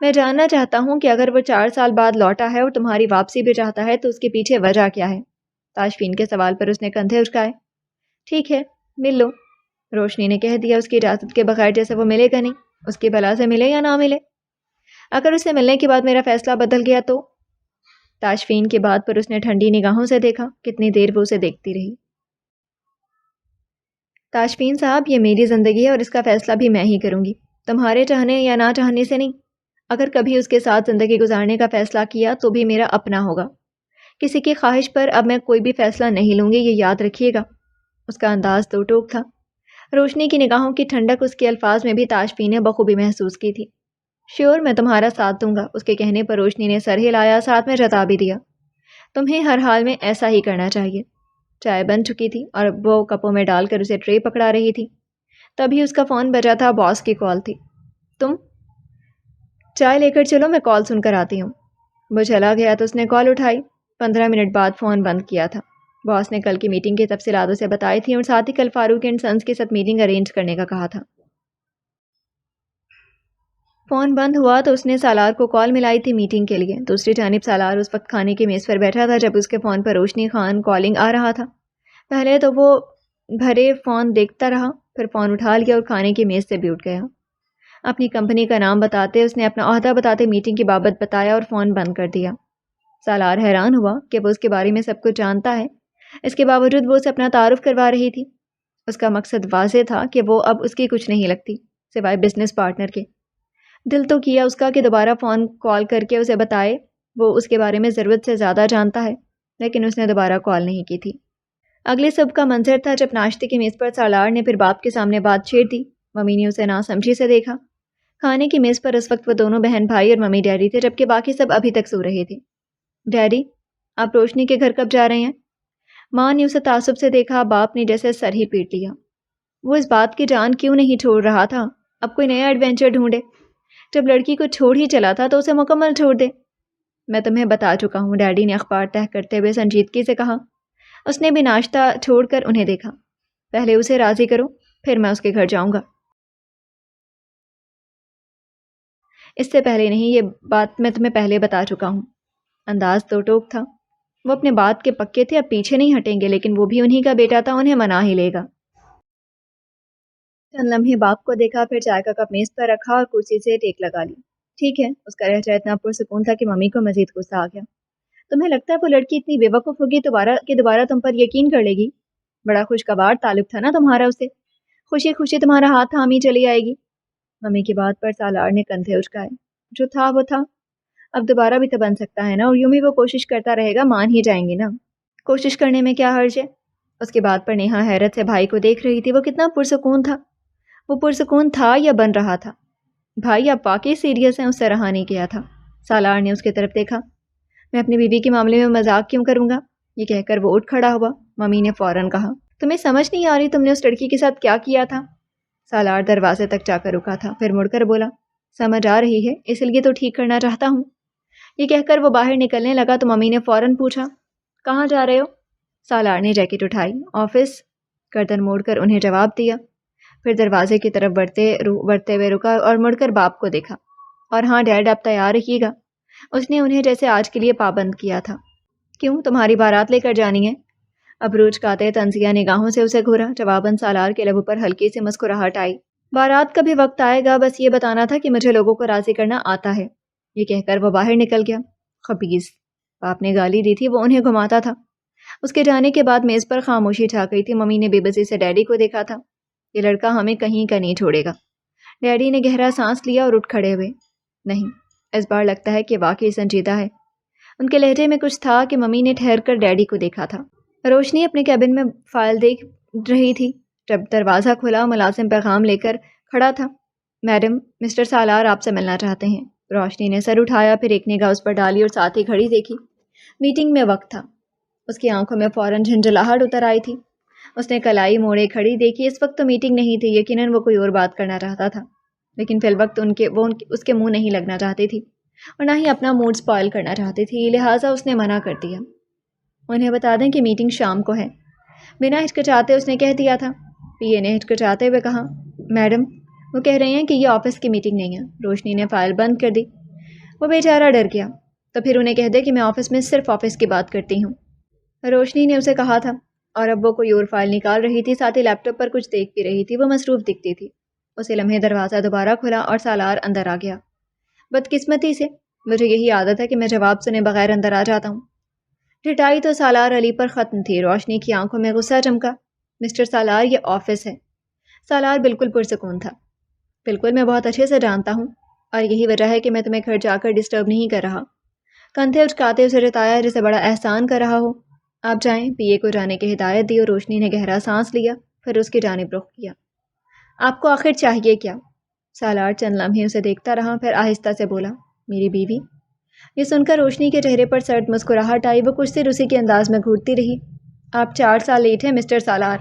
میں جاننا چاہتا ہوں کہ اگر وہ 4 سال بعد لوٹا ہے اور تمہاری واپسی بھی چاہتا ہے تو اس کے پیچھے وجہ کیا ہے؟ تاشفین کے سوال پر اس نے کندھے اچکائے۔ ٹھیک ہے، مل لو، روشنی نے کہہ دیا اس کی اجازت کے بغیر، جیسے وہ ملے گا نہیں۔ اس کی بلا سے ملے یا نہ ملے؟ اگر اسے ملنے کے بعد میرا فیصلہ بدل گیا تو؟ تاشفین کی بات پر اس نے ٹھنڈی نگاہوں سے دیکھا۔ کتنی دیر وہ اسے دیکھتی رہی۔ تاشفین صاحب، یہ میری زندگی ہے اور اس کا فیصلہ بھی میں ہی کروں گی، تمہارے چاہنے یا نہ چاہنے سے نہیں۔ اگر کبھی اس کے ساتھ زندگی گزارنے کا فیصلہ کیا تو بھی میرا اپنا ہوگا۔ کسی کی خواہش پر اب میں کوئی بھی فیصلہ نہیں لوں گی، یہ یاد رکھیے گا۔ اس کا انداز دو ٹوک تھا۔ روشنی کی نگاہوں کی ٹھنڈک اس کے الفاظ میں بھی تاشفین نے بخوبی محسوس کی تھی۔ شیور، میں تمہارا ساتھ دوں گا۔ اس کے کہنے پر روشنی نے سر ہلایا، ساتھ میں جتا بھی دیا۔ تمہیں ہر حال میں ایسا ہی کرنا چاہیے۔ چائے بن چکی تھی اور وہ کپوں میں ڈال کر اسے ٹرے پکڑا رہی تھی، تبھی اس کا فون بجا تھا۔ باس کی کال تھی۔ تم چائے لے کر چلو، میں کال سن کر آتی ہوں۔ وہ چلا گیا تو اس نے کال اٹھائی۔ 15 منٹ بعد فون بند کیا تھا۔ باس نے کل کی میٹنگ کی تفصیلات اسے بتائی تھیں اور ساتھ ہی کل فاروق اینڈ سنس کے ساتھ میٹنگ ارینج کرنے کا کہا تھا۔ فون بند ہوا تو اس نے سالار کو کال ملائی تھی میٹنگ کے لیے۔ دوسری جانب سالار اس وقت کھانے کی میز پر بیٹھا تھا جب اس کے فون پر روشنی خان کالنگ آ رہا تھا۔ پہلے تو وہ بھرے فون دیکھتا رہا، پھر فون اٹھا لیا اور کھانے کی میز سے بھی اٹھ گیا۔ اپنی کمپنی کا نام بتاتے اس نے اپنا عہدہ بتاتے میٹنگ کی بابت بتایا اور فون بند کر دیا۔ سالار حیران ہوا کہ وہ اس کے بارے میں سب کچھ جانتا ہے، اس کے باوجود وہ اسے اپنا تعارف کروا رہی تھی۔ اس کا مقصد واضح تھا کہ وہ اب اس کی کچھ نہیں لگتی سوائے بزنس پارٹنر کے۔ دل تو کیا اس کا کہ دوبارہ فون کال کر کے اسے بتائے وہ اس کے بارے میں ضرورت سے زیادہ جانتا ہے، لیکن اس نے دوبارہ کال نہیں کی تھی۔ اگلے صبح کا منظر تھا جب ناشتے کی میز پر سالار نے پھر باپ کے سامنے بات چھیڑ دی۔ ممی نے اسے ناسمجھی سے دیکھا۔ کھانے کی میز پر اس وقت وہ دونوں بہن بھائی اور ممی ڈیڈی تھے، جبکہ باقی سب ابھی تک سو رہے تھے۔ ڈیڈی، آپ روشنی کے گھر کب جا رہے ہیں؟ ماں نے اسے تعصب سے دیکھا۔ باپ نے جیسے سر ہی پیٹ لیا۔ وہ اس بات کی جان کیوں نہیں چھوڑ رہا تھا؟ اب کوئی نیا ایڈونچر ڈھونڈے۔ جب لڑکی کو چھوڑ ہی چلا تھا تو اسے مکمل چھوڑ دے۔ میں تمہیں بتا چکا ہوں، ڈیڈی نے اخبار تہہ کرتے ہوئے سنجیدگی سے کہا۔ اس نے بھی ناشتہ چھوڑ کر انہیں دیکھا۔ پہلے اسے راضی کرو، پھر میں اس کے گھر جاؤں گا۔ اس سے پہلے نہیں، یہ بات میں تمہیں پہلے بتا چکا ہوں۔ انداز تو ٹوک تھا۔ وہ اپنے بات کے پکے تھے، اب پیچھے نہیں ہٹیں گے، لیکن وہ بھی انہی کا بیٹا تھا، انہیں منا ہی لے گا۔ چند لمحے باپ کو دیکھا، پھر چائے کا کپ میز پر رکھا اور کرسی سے ٹیک لگا لی۔ ٹھیک ہے، اس کا لہجہ اتنا پرسکون تھا کہ ممی کو مزید غصہ آ گیا۔ تمہیں لگتا ہے وہ لڑکی اتنی بے وقوف ہوگی دوبارہ تم پر یقین کر لے گی؟ بڑا خوشگوار تعلق تھا نا تمہارا اسے، خوشی خوشی تمہارا ہاتھ تھامی چلی آئے گی۔ ممی کی بات پر سالار نے کندھے اچکائے۔ جو تھا وہ تھا، اب دوبارہ بھی تو بن سکتا ہے نا، اور یوں بھی وہ کوشش کرتا رہے گا، مان ہی جائیں گے نا۔ کوشش کرنے میں کیا حرج ہے؟ اس کی بات پر نیہا حیرت سے بھائی کو دیکھ رہی تھی۔ وہ کتنا پرسکون تھا۔ وہ پرسکون تھا یا بن رہا تھا؟ بھائی آپ واقعی سیریس ہیں؟ اس سے رہا نہیں کیا تھا۔ سالار نے اس کی طرف دیکھا۔ میں اپنی بیوی کے معاملے میں مذاق کیوں کروں گا؟ یہ کہہ کر وہ اٹھ کھڑا ہوا۔ ممی نے فوراً کہا، تمہیں سمجھ نہیں آ رہی تم نے اس لڑکی کے ساتھ کیا کیا تھا؟ سالار دروازے تک جا کر رکا تھا، پھر مڑ کر بولا، سمجھ آ رہی ہے، اس لیے تو ٹھیک کرنا چاہتا ہوں۔ یہ کہہ کر وہ باہر نکلنے لگا تو ممی نے فوراً پوچھا، کہاں جا رہے ہو؟ سالار نے جیکٹ اٹھائی۔ آفس، گردن موڑ کر انہیں جواب دیا، پھر دروازے کی طرف بڑھتے ہوئے رکا اور مڑ کر باپ کو دیکھا۔ اور ہاں ڈیڈ، آپ تیار رہیے گا۔ اس نے انہیں جیسے آج کے لیے پابند کیا تھا۔ کیوں، تمہاری بارات لے کر جانی ہے؟ ابرو چکاتے طنزیہ نگاہوں سے اسے گھورا۔ جواباً سالار کے لبوں پر ہلکی سی مسکراہٹ آئی۔ بارات کا بھی وقت آئے گا، بس یہ بتانا تھا کہ مجھے لوگوں کو راضی کرنا آتا ہے۔ یہ کہہ کر وہ باہر نکل گیا۔ خبیث، باپ نے گالی دی تھی، وہ انہیں گھماتا تھا۔ اس کے جانے کے بعد میز پر خاموشی چھا گئی تھی۔ ممی نے بے بسی سے ڈیڈی کو دیکھا تھا۔ یہ لڑکا ہمیں کہیں کا نہیں چھوڑے گا۔ ڈیڈی نے گہرا سانس لیا اور اٹھ کھڑے ہوئے۔ نہیں، اس بار لگتا ہے کہ واقعی سنجیدہ ہے۔ ان کے لہجے میں کچھ تھا کہ ممی نے ٹھہر کر ڈیڈی کو دیکھا تھا۔ روشنی اپنے کیبن میں فائل دیکھ رہی تھی جب دروازہ کھلا۔ ملازم پیغام لے کر کھڑا تھا۔ میڈم، مسٹر سالار آپ سے ملنا چاہتے ہیں۔ روشنی نے سر اٹھایا، پھر ایک نگاہ اس پر ڈالی اور ساتھ ہی گھڑی دیکھی۔ میٹنگ میں وقت تھا۔ اس کی آنکھوں میں فوراً جھنجھلاہٹ اتر آئی تھی۔ اس نے کلائی موڑے کھڑی دیکھی۔ اس وقت تو میٹنگ نہیں تھی، یقیناً وہ کوئی اور بات کرنا چاہتا تھا، لیکن فی الوقت وہ اس کے منہ نہیں لگنا چاہتی تھی اور نہ ہی اپنا موڈ سپائل کرنا چاہتی تھی، لہٰذا اس نے منع کر دیا۔ انہیں بتا دیں کہ میٹنگ شام کو ہے، بنا ہچکچاتے اس نے کہہ دیا تھا۔ پی اے نے ہچکچاتے ہوئے کہا، میڈم، وہ کہہ رہے ہیں کہ یہ آفس کی میٹنگ نہیں ہے۔ روشنی نے فائل بند کر دی۔ وہ بیچارہ ڈر گیا۔ تو پھر انہیں کہہ دے کہ میں آفس میں صرف آفس کی بات کرتی ہوں، روشنی نے اسے کہا تھا، اور اب وہ کوئی اور فائل نکال رہی تھی، ساتھ ہی لیپ ٹاپ پر کچھ دیکھ بھی رہی تھی۔ وہ مصروف دکھتی تھی۔ اسی لمحے دروازہ دوبارہ کھلا اور سالار اندر آ گیا۔ بدقسمتی سے مجھے یہی عادت ہے کہ میں جواب سنے بغیر اندر آ جاتا ہوں۔ ڈھٹائی تو سالار علی پر ختم تھی۔ روشنی کی آنکھوں میں غصہ چمکا۔ مسٹر سالار، یہ آفس ہے، سالار بالکل پرسکون تھا۔ بالکل، میں بہت اچھے سے جانتا ہوں، اور یہی وجہ ہے کہ میں تمہیں گھر جا کر ڈسٹرب نہیں کر رہا۔ کندھے اچکاتے اسے جتایا جسے بڑا احسان کر رہا ہو۔ آپ جائیں، پی اے کو جانے کی ہدایت دی اور روشنی نے گہرا سانس لیا، پھر اس کی جانب رخ کیا۔ آپ کو آخر چاہیے کیا؟ سالار چند لمحے اسے دیکھتا رہا، پھر آہستہ سے بولا، میری بیوی۔ یہ سن کر روشنی کے چہرے پر سرد مسکراہٹ آئی، وہ کچھ دیر اسی کے انداز میں گھورتی رہی۔ آپ 4 سال لیٹ ہیں مسٹر سالار۔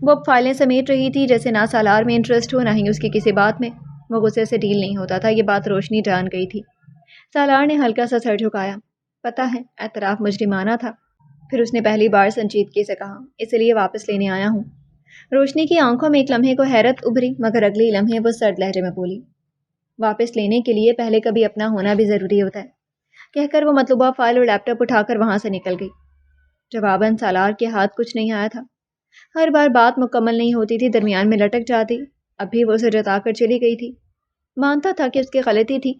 وہ اب فائلیں سمیٹ رہی تھی، جیسے نہ سالار میں انٹرسٹ ہو نہ ہی اس کی کسی بات میں۔ وہ غصے سے ڈیل نہیں ہوتا تھا، یہ بات روشنی جان گئی تھی۔ سالار نے ہلکا سا سر جھکایا۔ پتہ ہے، اعتراف مجرمانہ تھا۔ پھر اس نے پہلی بار سنجیدگی سے کہا، اس لیے واپس لینے آیا ہوں۔ روشنی کی آنکھوں میں ایک لمحے کو حیرت ابھری، مگر اگلی لمحے وہ سرد لہجے میں بولی، واپس لینے کے لیے پہلے کبھی اپنا ہونا بھی ضروری ہوتا ہے، کہہ کر وہ مطلوبہ فائل اور لیپ ٹاپ اٹھا کر وہاں سے نکل گئی۔ جواباً سالار کے ہاتھ کچھ نہیں آیا تھا۔ ہر بار بات مکمل نہیں ہوتی تھی، درمیان میں لٹک جاتی۔ اب بھی وہ اسے جتا کر چلی گئی تھی۔ مانتا تھا کہ اس کی غلطی تھی،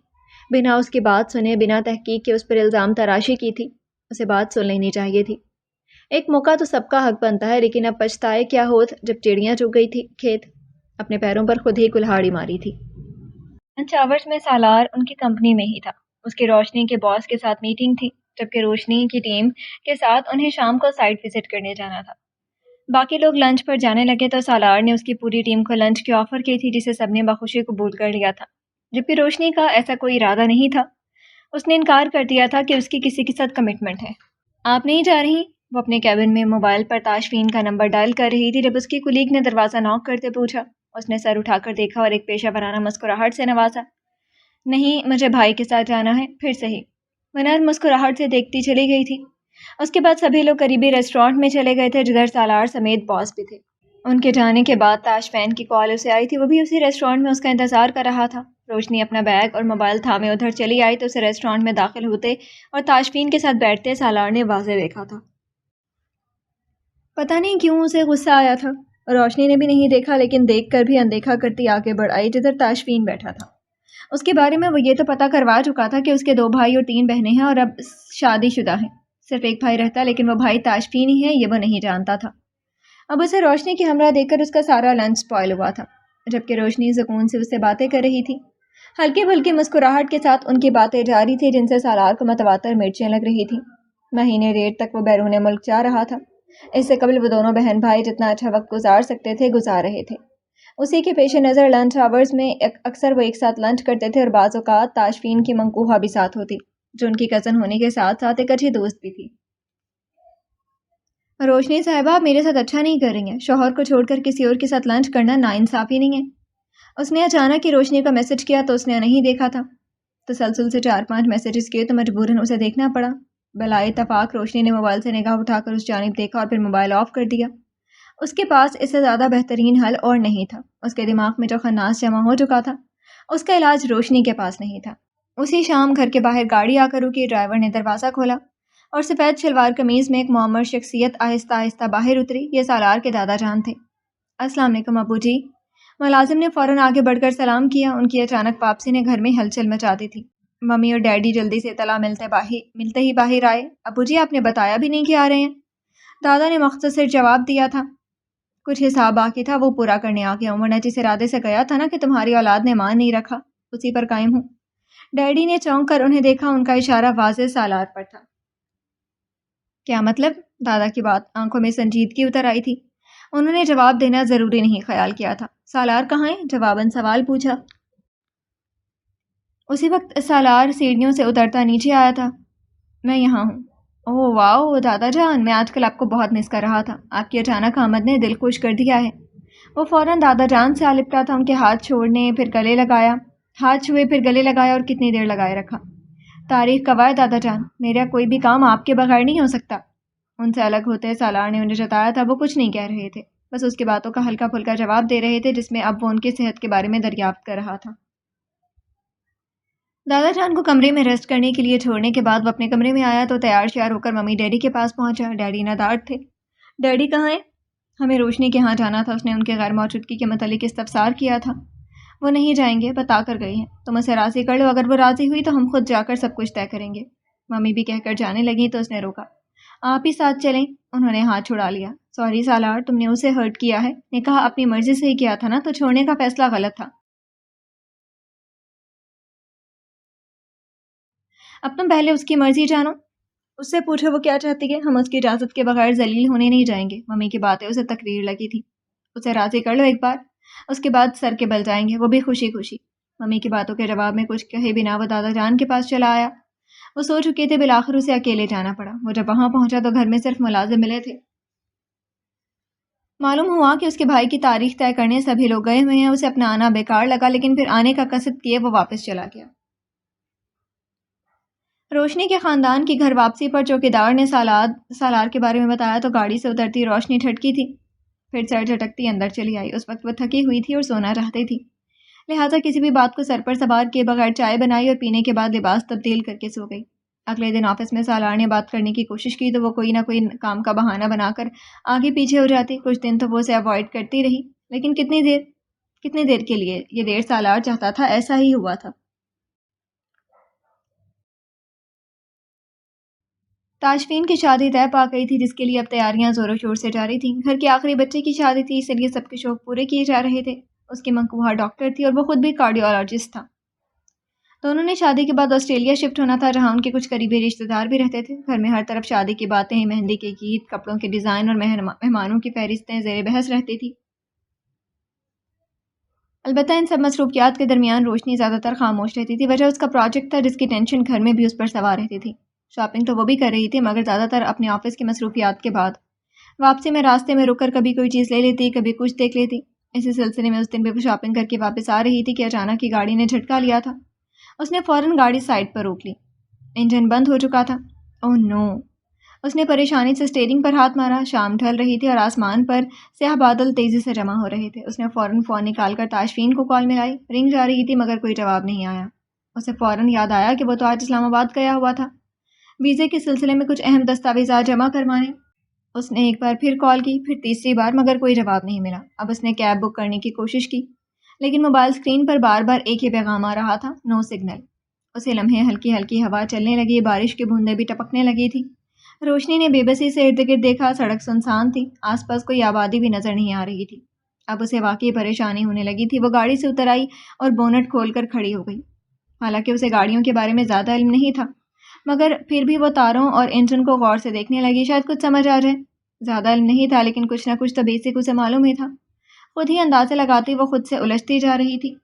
بنا اس کی بات سنے، بنا تحقیق کے اس پر الزام تراشی کی تھی۔ اسے بات سن لینی چاہیے تھی۔ ایک موقع تو سب کا حق بنتا ہے، لیکن اب پچھتائے کیا ہوت جب چڑیاں چگ گئی تھی کھیت، اپنے پیروں پر خود ہی کلہاڑی ماری تھی۔ لنچ آورز میں سالار ان کی کمپنی میں ہی تھا۔ اس کی روشنی کے باس کے ساتھ میٹنگ تھی، جبکہ روشنی کی ٹیم کے ساتھ انہیں شام کو سائٹ وزٹ کرنے جانا تھا۔ باقی لوگ لنچ پر جانے لگے تو سالار نے اس کی پوری ٹیم کو لنچ کی آفر کی تھی، جسے سب نے بخوشی قبول کر لیا تھا، جبکہ روشنی کا ایسا کوئی ارادہ نہیں تھا۔ اس نے انکار کر دیا تھا کہ اس کی کسی کے ساتھ کمٹمنٹ ہے۔ آپ نہیں جا رہی؟ وہ اپنے کیبن میں موبائل پر تاشفین کا نمبر ڈائل کر رہی تھی جب اس کی کلیگ نے دروازہ ناک کرتے پوچھا۔ اس نے سر اٹھا کر دیکھا اور ایک پیشہ ورانہ مسکراہٹ سے نوازا، نہیں، مجھے بھائی کے ساتھ جانا ہے۔ پھر صحیح، وہ نرم مسکراہٹ سے دیکھتی چلی گئی تھی۔ اس کے بعد سبھی لوگ قریبی ریسٹورانٹ میں چلے گئے تھے، جدھر سالار سمیت باس بھی تھے۔ ان کے جانے کے بعد تاشفین کی کال اسے آئی تھی، وہ بھی اسی ریسٹورانٹ میں اس کا انتظار کر رہا تھا۔ روشنی اپنا بیگ اور موبائل تھامے ادھر چلی آئی تو اسے ریسٹورانٹ میں داخل ہوتے اور تاشفین کے ساتھ بیٹھتے سالار نے واضح دیکھا تھا۔ پتہ نہیں کیوں اسے غصہ آیا تھا۔ روشنی نے بھی نہیں دیکھا، لیکن دیکھ کر بھی اندیکھا کرتی آگے بڑھ آئی جدھر تاشفین بیٹھا تھا۔ اس کے بارے میں وہ یہ تو پتہ کروا چکا تھا کہ اس کے 2 بھائی اور 3 بہنیں ہیں اور اب شادی شدہ ہیں۔ صرف ایک بھائی رہتا، لیکن وہ بھائی تاشفین ہی ہے، یہ وہ نہیں جانتا تھا۔ اب اسے روشنی کی ہمراہ دیکھ کر اس کا سارا لنچ سپوائل ہوا تھا، جبکہ روشنی سکون سے اس سے باتیں کر رہی تھی۔ ہلکی پھلکی مسکراہٹ کے ساتھ ان کی باتیں جاری تھی، جن سے سالار کو متواتر مرچیں لگ رہی تھی۔ مہینے ڈیڑھ تک وہ بیرون ملک جا رہا تھا۔ اس سے قبل وہ دونوں بہن بھائی جتنا اچھا وقت گزار سکتے تھے گزار رہے تھے۔ اسی کے پیش نظر لنچ آورز میں اکثر وہ ایک ساتھ لنچ کرتے تھے، اور بعض اوقات تاشفین کی منقوحہ بھی ساتھ ہوتی، جو ان کی کزن ہونے کے ساتھ ساتھ ایک اچھی دوست بھی تھی۔ روشنی صاحبہ، آپ میرے ساتھ اچھا نہیں کر رہی ہیں۔ شوہر کو چھوڑ کر کسی اور کے ساتھ لنچ کرنا ناانصافی نہیں ہے۔ اس نے اچانک ہی روشنی کا میسج کیا تو اس نے نہیں دیکھا تھا۔ تسلسل سے 4-5 میسیجز کیے تو مجبوراً اسے دیکھنا پڑا۔ بلائے اتفاق روشنی نے موبائل سے نگاہ اٹھا کر اس جانب دیکھا اور پھر موبائل آف کر دیا۔ اس کے پاس اس سے زیادہ بہترین حل اور نہیں تھا۔ اس کے دماغ میں جو خناس جمع ہو چکا تھا، اس کا علاج روشنی کے پاس نہیں تھا۔ اسی شام گھر کے باہر گاڑی آ کر رکی، ڈرائیور نے دروازہ کھولا اور سفید شلوار قمیض میں ایک معمر شخصیت آہستہ آہستہ باہر اتری۔ یہ سالار کے دادا جان تھے۔ السلام علیکم ابو جی۔ ملازم نے فوراً آگے بڑھ کر سلام کیا۔ ان کی اچانک واپسی نے گھر میں ہلچل مچا دی تھی۔ ممی اور ڈیڈی جلدی سے اطلاع ملتے ہی باہر آئے۔ ابو جی، آپ نے بتایا بھی نہیں کہ آ رہے ہیں۔ دادا نے مختصر جواب دیا تھا، کچھ حساب باقی تھا وہ پورا کرنے آ گیا ہوں، ورنہ جس ارادے سے گیا تھا نا کہ تمہاری اولاد نے مان نہیں رکھا، اسی پر قائم ہوں۔ ڈیڈی نے چونک کر انہیں دیکھا، ان کا اشارہ واضح سالار پر تھا۔ کیا مطلب؟ دادا کی بات آنکھوں میں سنجیدگی اتر آئی تھی۔ انہوں نے جواب دینا ضروری نہیں خیال کیا تھا۔ سالار کہاں ہے؟ جواباً سوال پوچھا۔ اسی وقت سالار سیڑھیوں سے اترتا نیچے آیا تھا۔ میں یہاں ہوں۔ اوہ واو دادا جان، میں آج کل آپ کو بہت مس کر رہا تھا۔ آپ کی اچانک آمد نے دل خوش کر دیا ہے۔ وہ فوراً دادا جان سے آ لپٹا تھا، ان کے ہاتھ چھوڑنے پھر گلے لگایا، ہاتھ چھوئے پھر گلے لگایا اور کتنی دیر لگائے رکھا۔ تعریف کوائے دادا جان، میرا کوئی بھی کام آپ کے بغیر نہیں ہو سکتا۔ ان سے الگ ہوتے سالار نے انہیں جتایا تھا وہ کچھ نہیں کہہ رہے تھے، بس اس کی باتوں کا ہلکا پھلکا جواب دے رہے تھے، جس میں اب وہ ان کی صحت کے بارے میں دریافت کر رہا تھا۔ دادا جان کو کمرے میں ریسٹ کرنے کے لیے چھوڑنے کے بعد وہ اپنے کمرے میں آیا تو تیار شیار ہو کر ممی ڈیڈی کے پاس پہنچا۔ ڈیڈی ندارت تھے۔ ڈیڈی کہاں ہیں؟ ہمیں روشنی کے ہاں جانا تھا، اس نے ان کے غیر موجودگی کے متعلق استفسار کیا تھا۔ وہ نہیں جائیں گے، بتا کر گئی ہیں، تم اسے راضی کر لو، اگر وہ راضی ہوئی تو ہم خود جا کر سب کچھ طے کریں گے۔ ممی بھی کہہ کر جانے لگی تو اس نے روکا۔ آپ ہی ساتھ چلیں، انہوں نے ہاتھ چھڑا لیا۔ سوری سالار، تم نے اسے ہرٹ کیا ہے۔ نے کہا اپنی مرضی سے ہی کیا تھا نا، تو چھوڑنے کا فیصلہ غلط تھا۔ اب تم پہلے اس کی مرضی جانو، اس سے پوچھو وہ کیا چاہتی ہے۔ ہم اس کی اجازت کے بغیر ذلیل ہونے نہیں جائیں گے۔ ممی کی باتیں اسے تقریر لگی تھی۔ اسے راضی کر لو ایک بار، اس کے بعد سر کے بل جائیں گے، وہ بھی خوشی خوشی۔ ممی کی باتوں کے جواب میں کچھ کہے بنا وہ دادا جان کے پاس چلا آیا۔ وہ سو چکے تھے، بالآخر اسے اکیلے جانا پڑا۔ وہ جب وہاں پہنچا تو گھر میں صرف ملازم ملے تھے۔ معلوم ہوا کہ اس کے بھائی کی تاریخ طے کرنے سبھی لوگ گئے ہوئے ہیں۔ اسے اپنا آنا بیکار لگا، لیکن پھر آنے کا قصد کیے وہ واپس چلا گیا۔ روشنی کے خاندان کی گھر واپسی پر چوکیدار نے سالار کے بارے میں بتایا تو گاڑی سے اترتی روشنی ٹھٹکی تھی، پھر سر جھٹکتی اندر چلی آئی۔ اس وقت وہ تھکی ہوئی تھی اور سونا چاہتی تھی، لہٰذا کسی بھی بات کو سر پر سوار کیے بغیر چائے بنائی اور پینے کے بعد لباس تبدیل کر کے سو گئی۔ اگلے دن آفس میں سالار نے بات کرنے کی کوشش کی تو وہ کوئی نہ کوئی کام کا بہانہ بنا کر آگے پیچھے ہو جاتی۔ کچھ دن تو وہ اسے اوائڈ کرتی رہی، لیکن کتنی دیر کے لیے؟ یہ دیر سالار چاہتا تھا ایسا ہی ہوا تھا۔ تاشفین کی شادی طے پا گئی تھی، جس کے لیے اب تیاریاں زور و شور سے جاری تھیں۔ گھر کے آخری بچے کی شادی تھی، اس لیے سب کے شوق پورے کیے جا رہے تھے۔ اس کی منکوہا ڈاکٹر تھی اور وہ خود بھی کارڈیولوجسٹ تھا۔ دونوں نے شادی کے بعد آسٹریلیا شفٹ ہونا تھا، جہاں ان کے کچھ قریبی رشتہ دار بھی رہتے تھے۔ گھر میں ہر طرف شادی کی باتیں، مہندی کے گیت، کپڑوں کے ڈیزائن اور مہمانوں کی فہرستیں زیر بحث رہتی تھی۔ البتہ ان سب مصروفیات کے درمیان روشنی زیادہ تر خاموش رہتی تھی۔ وجہ اس کا پروجیکٹ تھا، جس کی ٹینشن گھر میں بھی اس پر سوار رہتی تھی۔ شاپنگ تو وہ بھی کر رہی تھی، مگر زیادہ تر اپنے آفس کی مصروفیات کے بعد۔ واپسی میں راستے میں رک کر کبھی کوئی چیز لے لیتی، کبھی کچھ دیکھ لیتی۔ اسی سلسلے میں اس دن بھی وہ شاپنگ کر کے واپس آ رہی تھی کہ اچانک کی گاڑی نے جھٹکا لیا تھا۔ اس نے فوراً گاڑی سائڈ پر روک لی۔ انجن بند ہو چکا تھا۔ اوہ نو! اس نے پریشانی سے اسٹیئرنگ پر ہاتھ مارا۔ شام ڈھل رہی تھی اور آسمان پر سیاہ بادل تیزی سے جمع ہو رہے تھے۔ اس نے فوراً فون نکال کر تاشفین کو کال ملائی۔ رنگ جا رہی تھی مگر کوئی جواب نہیں آیا۔ اسے فوراً یاد آیا کہ وہ تو آج اسلام آباد گیا ہوا تھا، ویزے کے سلسلے میں کچھ اہم دستاویزات جمع کروانے۔ اس نے ایک بار پھر کال کی، پھر تیسری بار، مگر کوئی جواب نہیں ملا۔ اب اس نے کیب بک کرنے کی کوشش کی، لیکن موبائل اسکرین پر بار بار ایک ہی پیغام آ رہا تھا، نو سگنل۔ اسی لمحے ہلکی ہلکی ہوا چلنے لگی، بارش کی بوندیں بھی ٹپکنے لگی تھی۔ روشنی نے بے بسی سے ارد گرد دیکھا، سڑک سنسان تھی، آس پاس کوئی آبادی بھی نظر نہیں آ رہی تھی۔ اب اسے واقعی پریشانی ہونے لگی تھی۔ وہ گاڑی سے اتر آئی اور بونٹ کھول کر کھڑی ہو گئی۔ حالانکہ اسے گاڑیوں کے بارے میں زیادہ علم نہیں تھا، مگر پھر بھی وہ تاروں اور انجن کو غور سے دیکھنے لگی، شاید کچھ سمجھ آ جائے۔ زیادہ علم نہیں تھا، لیکن کچھ نہ کچھ تو بیسک اسے معلوم ہی تھا۔ خود ہی اندازے لگاتی وہ خود سے الجھتی جا رہی تھی۔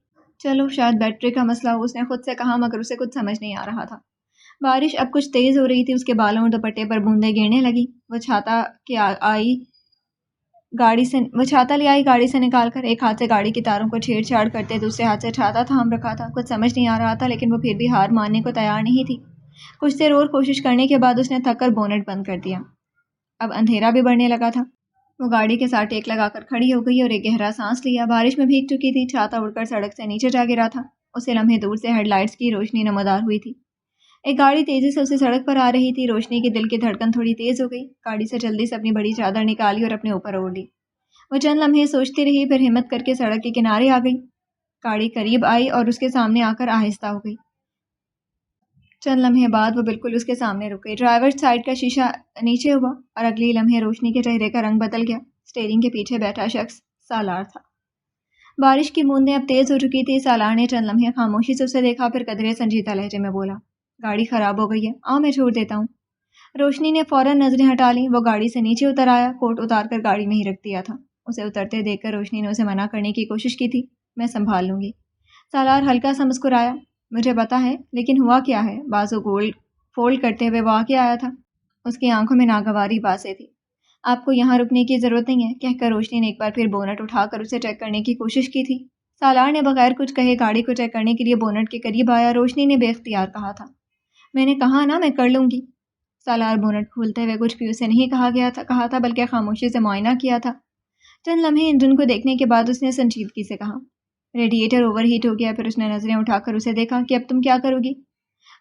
چلو شاید بیٹری کا مسئلہ ہو، اس نے خود سے کہا، مگر اسے کچھ سمجھ نہیں آ رہا تھا۔ بارش اب کچھ تیز ہو رہی تھی، اس کے بالوں اور دوپٹے پر بوندیں گرنے لگی۔ وہ چھاتا لے آئی گاڑی سے نکال کر، ایک ہاتھ سے گاڑی کی تاروں کو چھیڑ چھاڑ کرتے دوسرے ہاتھ سے چھاتا تھام رکھا تھا۔ کچھ سمجھ نہیں آ رہا تھا، لیکن وہ پھر بھی ہار ماننے کو تیار نہیں تھی۔ کچھ دیر اور کوشش کرنے کے بعد اس نے تھک کر بونٹ بند کر دیا۔ اب اندھیرا بھی بڑھنے لگا تھا۔ وہ گاڑی کے ساتھ ٹیک لگا کر کھڑی ہو گئی اور ایک گہرا سانس لیا۔ بارش میں بھیگ چکی تھی، چھاتا اڑ کر سڑک سے نیچے جا گرا تھا۔ اسے لمحے دور سے ہیڈ لائٹس کی روشنی نمودار ہوئی تھی۔ ایک گاڑی تیزی سے اسے سڑک پر آ رہی تھی۔ روشنی کے دل کی دھڑکن تھوڑی تیز ہو گئی۔ گاڑی سے جلدی سے اپنی بڑی چادر نکالی اور اپنے اوپر اوڑھ لی۔ وہ چند لمحے سوچتی رہی، پھر ہمت کر کے سڑک کے کنارے آ گئی۔ گاڑی قریب آئی اور اس کے سامنے آ کر آہستہ ہو گئی۔ چند لمحے بعد وہ بالکل اس کے سامنے رک گئی۔ ڈرائیور سائڈ کا شیشہ نیچے ہوا اور اگلی لمحے روشنی کے چہرے کا رنگ بدل گیا۔ اسٹیئرنگ کے پیچھے بیٹھا شخص سالار تھا۔ بارش کی بوندیں اب تیز ہو چکی تھی۔ سالار نے چند لمحے خاموشی سے اسے دیکھا، پھر قدرے سنجیدہ لہجے میں بولا، گاڑی خراب ہو گئی ہے، آؤ میں چھوڑ دیتا ہوں۔ روشنی نے فوراً نظریں ہٹا لیں۔ وہ گاڑی سے نیچے اتر آیا، کوٹ اتار کر گاڑی میں ہی رکھ دیا تھا۔ اسے اترتے دیکھ کر روشنی نے اسے منع کرنے کی کوشش کی تھی، میں سنبھال لوں گی۔ سالار ہلکا سا مسکرایا، مجھے پتا ہے، لیکن ہوا کیا ہے؟ بازو فولڈ کرتے ہوئے وہ آگے آیا تھا۔ اس کی آنکھوں میں ناگواری باتیں تھی۔ آپ کو یہاں رکنے کی ضرورت نہیں ہے، کہہ کر روشنی نے ایک بار پھر بونٹ اٹھا کر اسے چیک کرنے کی کوشش کی تھی۔ سالار نے بغیر کچھ کہے گاڑی کو چیک کرنے کے لیے بونٹ کے قریب آیا۔ روشنی نے بے اختیار کہا تھا، میں نے کہا نا میں کر لوں گی۔ سالار بونٹ کھولتے ہوئے کچھ بھی اسے نہیں کہا تھا بلکہ خاموشی سے معائنہ کیا تھا۔ چند لمحے انجن کو دیکھنے کے بعد اس نے سنجیدگی سے کہا، ریڈیٹر اوور ہیٹ ہو گیا۔ پھر اس نے نظریں اٹھا کر اسے دیکھا کہ اب تم کیا کرو گی؟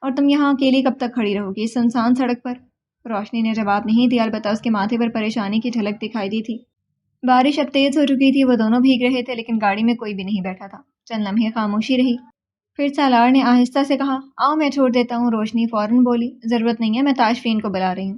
اور تم یہاں اکیلی کب تک کھڑی رہو گی اس سنسان سڑک پر؟ روشنی نے جواب نہیں دیا، البتہ اس کے ماتھے پر پریشانی کی جھلک دکھائی دی تھی۔ بارش اب تیز ہو چکی تھی، وہ دونوں بھیگ رہے تھے، لیکن گاڑی میں کوئی بھی نہیں بیٹھا تھا۔ چند لمحے خاموشی رہی، پھر سالار نے آہستہ سے کہا، آؤ میں چھوڑ دیتا ہوں۔ روشنی فوراً بولی، ضرورت نہیں ہے، میں تاشفین کو بلا رہی ہوں۔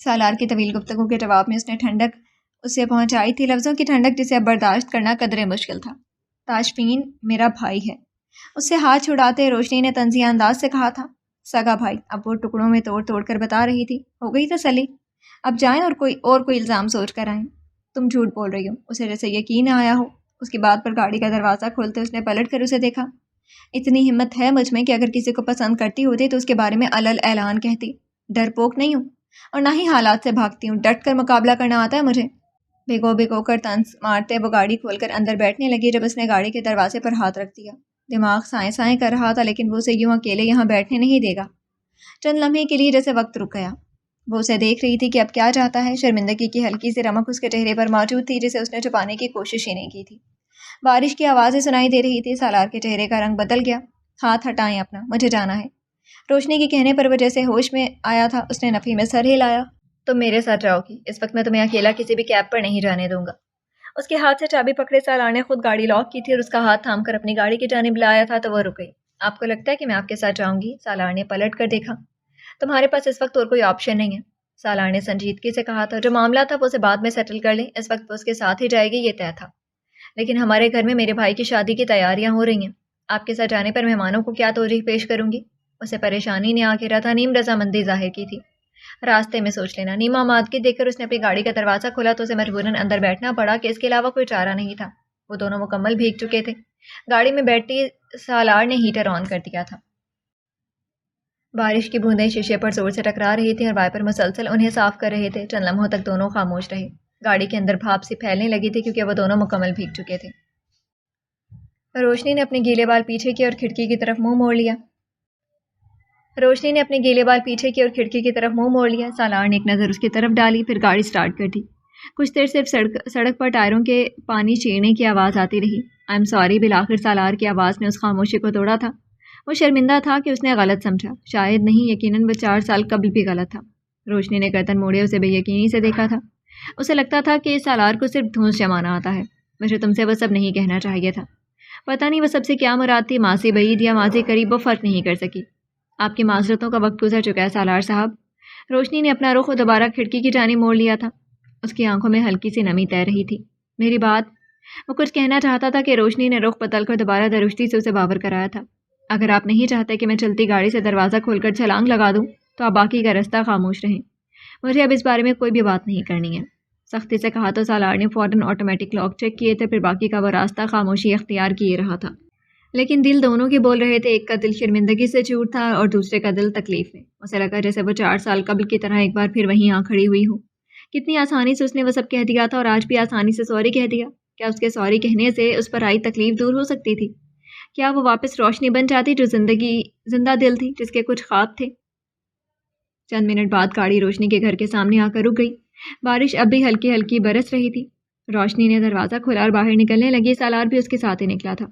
سالار کی طویل گفتگو کے جواب میں اس نے ٹھنڈک اسے پہنچائی تھی، لفظوں کی ٹھنڈک جسے اب برداشت کرنا قدرے مشکل تھا۔ تاشفین میرا بھائی ہے، اس سے ہاتھ چھڑاتے روشنی نے طنزیہ انداز سے کہا تھا۔ سگا بھائی، اب وہ ٹکڑوں میں توڑ توڑ کر بتا رہی تھی۔ ہو گئی تسلی، اب جائیں اور کوئی الزام سوچ کر آئیں۔ تم جھوٹ بول رہی ہو، اسے جیسے یقین نہ آیا ہو۔ اس کی بات پر گاڑی کا دروازہ کھولتے اس نے پلٹ کر اسے دیکھا۔ اتنی ہمت ہے مجھ میں کہ اگر کسی کو پسند کرتی ہوتی تو اس کے بارے میں علل اعلان کہتی۔ ڈرپوک نہیں ہوں اور نہ ہی حالات سے بھاگتی ہوں، ڈٹ کر مقابلہ کرنا آتا ہے مجھے۔ بھگو کر طنز مارتے وہ گاڑی کھول کر اندر بیٹھنے لگی جب اس نے گاڑی کے دروازے پر ہاتھ رکھ دیا۔ دماغ سائیں سائیں کر رہا تھا لیکن وہ اسے یوں اکیلے یہاں بیٹھنے نہیں دے گا۔ چند لمحے کے لیے جیسے وقت رک گیا۔ وہ اسے دیکھ رہی تھی کہ اب کیا چاہتا ہے۔ شرمندگی کی ہلکی سی رمق اس کے چہرے پر موجود تھی جسے اس نے چھپانے کی کوشش ہی نہیں کی تھی۔ بارش کی آوازیں سنائی دے رہی تھی۔ سالار کے چہرے کا رنگ بدل گیا۔ ہاتھ ہٹائیں اپنا، مجھے جانا ہے۔ روشنی کے کہنے پر وہ جیسے ہوش میں آیا تھا، اس نے نفی میں سر ہلایا۔ تم میرے ساتھ جاؤ گی، اس وقت میں تمہیں اکیلا کسی بھی کیب پر نہیں جانے دوں گا۔ اس کے ہاتھ سے چابی پکڑے سالار نے خود گاڑی لاک کی تھی اور اس کا ہاتھ تھام کر اپنی گاڑی کی جانب لایا تھا تو وہ رک گئی۔ آپ کو لگتا ہے کہ میں آپ کے ساتھ جاؤں گی؟ سالار نے پلٹ کر دیکھا۔ تمہارے پاس اس وقت اور کوئی آپشن نہیں ہے، سالار نے سنجیدگی سے کہا تھا۔ جو معاملہ تھا وہ اسے بعد میں سیٹل کر لیں، اس وقت وہ اس کے ساتھ ہی جائے گی، یہ طے تھا۔ لیکن ہمارے گھر میں میرے بھائی کی شادی کی تیاریاں ہو رہی ہیں، آپ کے ساتھ جانے پر مہمانوں کو کیا توجیہ پیش کروں گی؟ اسے پریشانی نے آ گھیرا تھا، نیم رضامندی ظاہر کی تھی۔ راستے میں سوچ لینا۔ نیم آمادگی دیکھ کر اس نے اپنی گاڑی کا دروازہ کھولا تو اسے مجبوراً اندر بیٹھنا پڑا کہ اس کے علاوہ کوئی چارہ نہیں تھا۔ وہ دونوں مکمل بھیگ چکے تھے۔ گاڑی میں بیٹھتی سالار نے ہیٹر آن کر دیا تھا۔ بارش کی بوندیں شیشے پر زور سے ٹکرا رہی تھیں اور وائپر مسلسل انہیں صاف کر رہے تھے۔ چند لمحوں تک دونوں خاموش رہے۔ گاڑی کے اندر بھاپ سی پھیلنے لگی تھی کیونکہ وہ دونوں مکمل بھیگ چکے تھے۔ روشنی نے اپنے گیلے بال پیچھے کیے اور کھڑکی کی طرف منہ موڑ لیا۔ سالار نے ایک نظر اس کی طرف ڈالی، پھر گاڑی سٹارٹ کر دی۔ کچھ دیر صرف سڑک پر ٹائروں کے پانی چیرنے کی آواز آتی رہی۔ آئی ایم سوری، بالآخر سالار کی آواز نے اس خاموشی کو توڑا تھا۔ وہ شرمندہ تھا کہ اس نے غلط سمجھا، شاید نہیں، یقیناً وہ 4 سال قبل بھی غلط تھا۔ روشنی نے گردن موڑے اسے بے یقینی سے دیکھا تھا۔ اسے لگتا تھا کہ سالار کو صرف دھونس جمانا آتا ہے۔ مجھے تم سے وہ سب نہیں کہنا چاہیے تھا۔ پتہ نہیں وہ سب سے کیا مراد تھی، ماضی بعید یا ماضی قریب، وہ فرق نہیں کر سکی۔ آپ کی معذرتوں کا وقت گزر چکا ہے سالار صاحب۔ روشنی نے اپنا رخ دوبارہ کھڑکی کی جانب موڑ لیا تھا۔ اس کی آنکھوں میں ہلکی سی نمی تیر رہی تھی۔ میری بات، وہ کچھ کہنا چاہتا تھا کہ روشنی نے رخ بدل کر دوبارہ درشتی سے اسے باور کرایا تھا۔ اگر آپ نہیں چاہتے کہ میں چلتی گاڑی سے دروازہ کھول کر چھلانگ لگا دوں تو آپ باقی کا راستہ خاموش رہیں۔ مجھے اب اس بارے میں کوئی بھی بات نہیں کرنی ہے، سختی سے کہا تو سالار نے فوراً آٹومیٹک لاک چیک کیے تھے، پھر باقی کا وہ راستہ خاموشی اختیار کیے رہا تھا۔ لیکن دل دونوں کے بول رہے تھے، ایک کا دل شرمندگی سے چور تھا اور دوسرے کا دل تکلیف میں۔ اسے لگا جیسے وہ 4 سال قبل کی طرح ایک بار پھر وہیں کھڑی ہوئی ہو۔ کتنی آسانی سے اس نے وہ سب کہہ دیا تھا اور آج بھی آسانی سے سوری کہہ دیا۔ کیا اس کے سوری کہنے سے اس پر آئی تکلیف دور ہو سکتی تھی؟ کیا وہ واپس روشنی بن جاتی جو زندہ دل تھی، جس کے کچھ خواب تھے؟ چند منٹ بعد گاڑی روشنی کے گھر کے سامنے آ کر رک گئی۔ بارش اب بھی ہلکی ہلکی برس رہی تھی۔ روشنی نے دروازہ کھولا اور باہر نکلنے لگی۔ سالار بھی اس کے ساتھ ہی نکلا تھا۔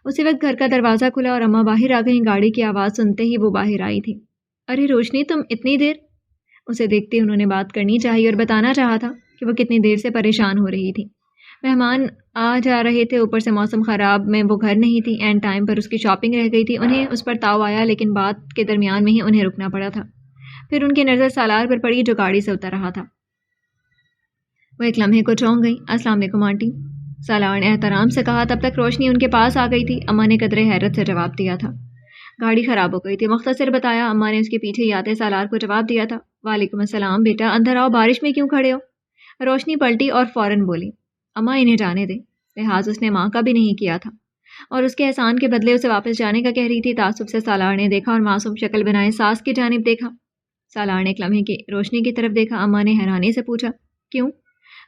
اسی وقت گھر کا دروازہ کھلا اور اماں باہر آ گئیں۔ گاڑی کی آواز سنتے ہی وہ باہر آئی تھی۔ ارے روشنی، تم اتنی دیر؟ اسے دیکھتے انہوں نے بات کرنی چاہی اور بتانا چاہا تھا کہ وہ کتنی دیر سے پریشان ہو رہی تھی۔ مہمان آ جا رہے تھے، اوپر سے موسم خراب میں وہ گھر نہیں تھی، اینڈ ٹائم پر اس کی شاپنگ رہ گئی تھی۔ انہیں اس پر تاؤ آیا لیکن بات کے درمیان میں ہی انہیں رکنا پڑا تھا۔ پھر ان کی نظر سالار پر پڑی جو گاڑی سے اتر رہا تھا۔ وہ ایک لمحے کو چونک گئی۔ السلام علیکم آنٹی، سالار نے احترام سے کہا۔ تب تک روشنی ان کے پاس آ گئی تھی۔ اماں نے قدرے حیرت سے جواب دیا تھا۔ گاڑی خراب ہو گئی تھی، مختصر بتایا۔ اماں نے اس کے پیچھے ہی آتے سالار کو جواب دیا تھا۔ وعلیکم السلام بیٹا، اندر آؤ، بارش میں کیوں کھڑے ہو؟ روشنی پلٹی اور فوراً بولی، اماں انہیں جانے دیں۔ لحاظ اس نے ماں کا بھی نہیں کیا تھا اور اس کے احسان کے بدلے اسے واپس جانے کا کہہ رہی تھی۔ تعصب سے سالار نے دیکھا اور معصوم شکل بنائے ساس کی جانب دیکھا۔ سالار نے ایک لمحے کی روشنی کی طرف دیکھا۔ اماں نے حیرانی سے پوچھا، کیوں؟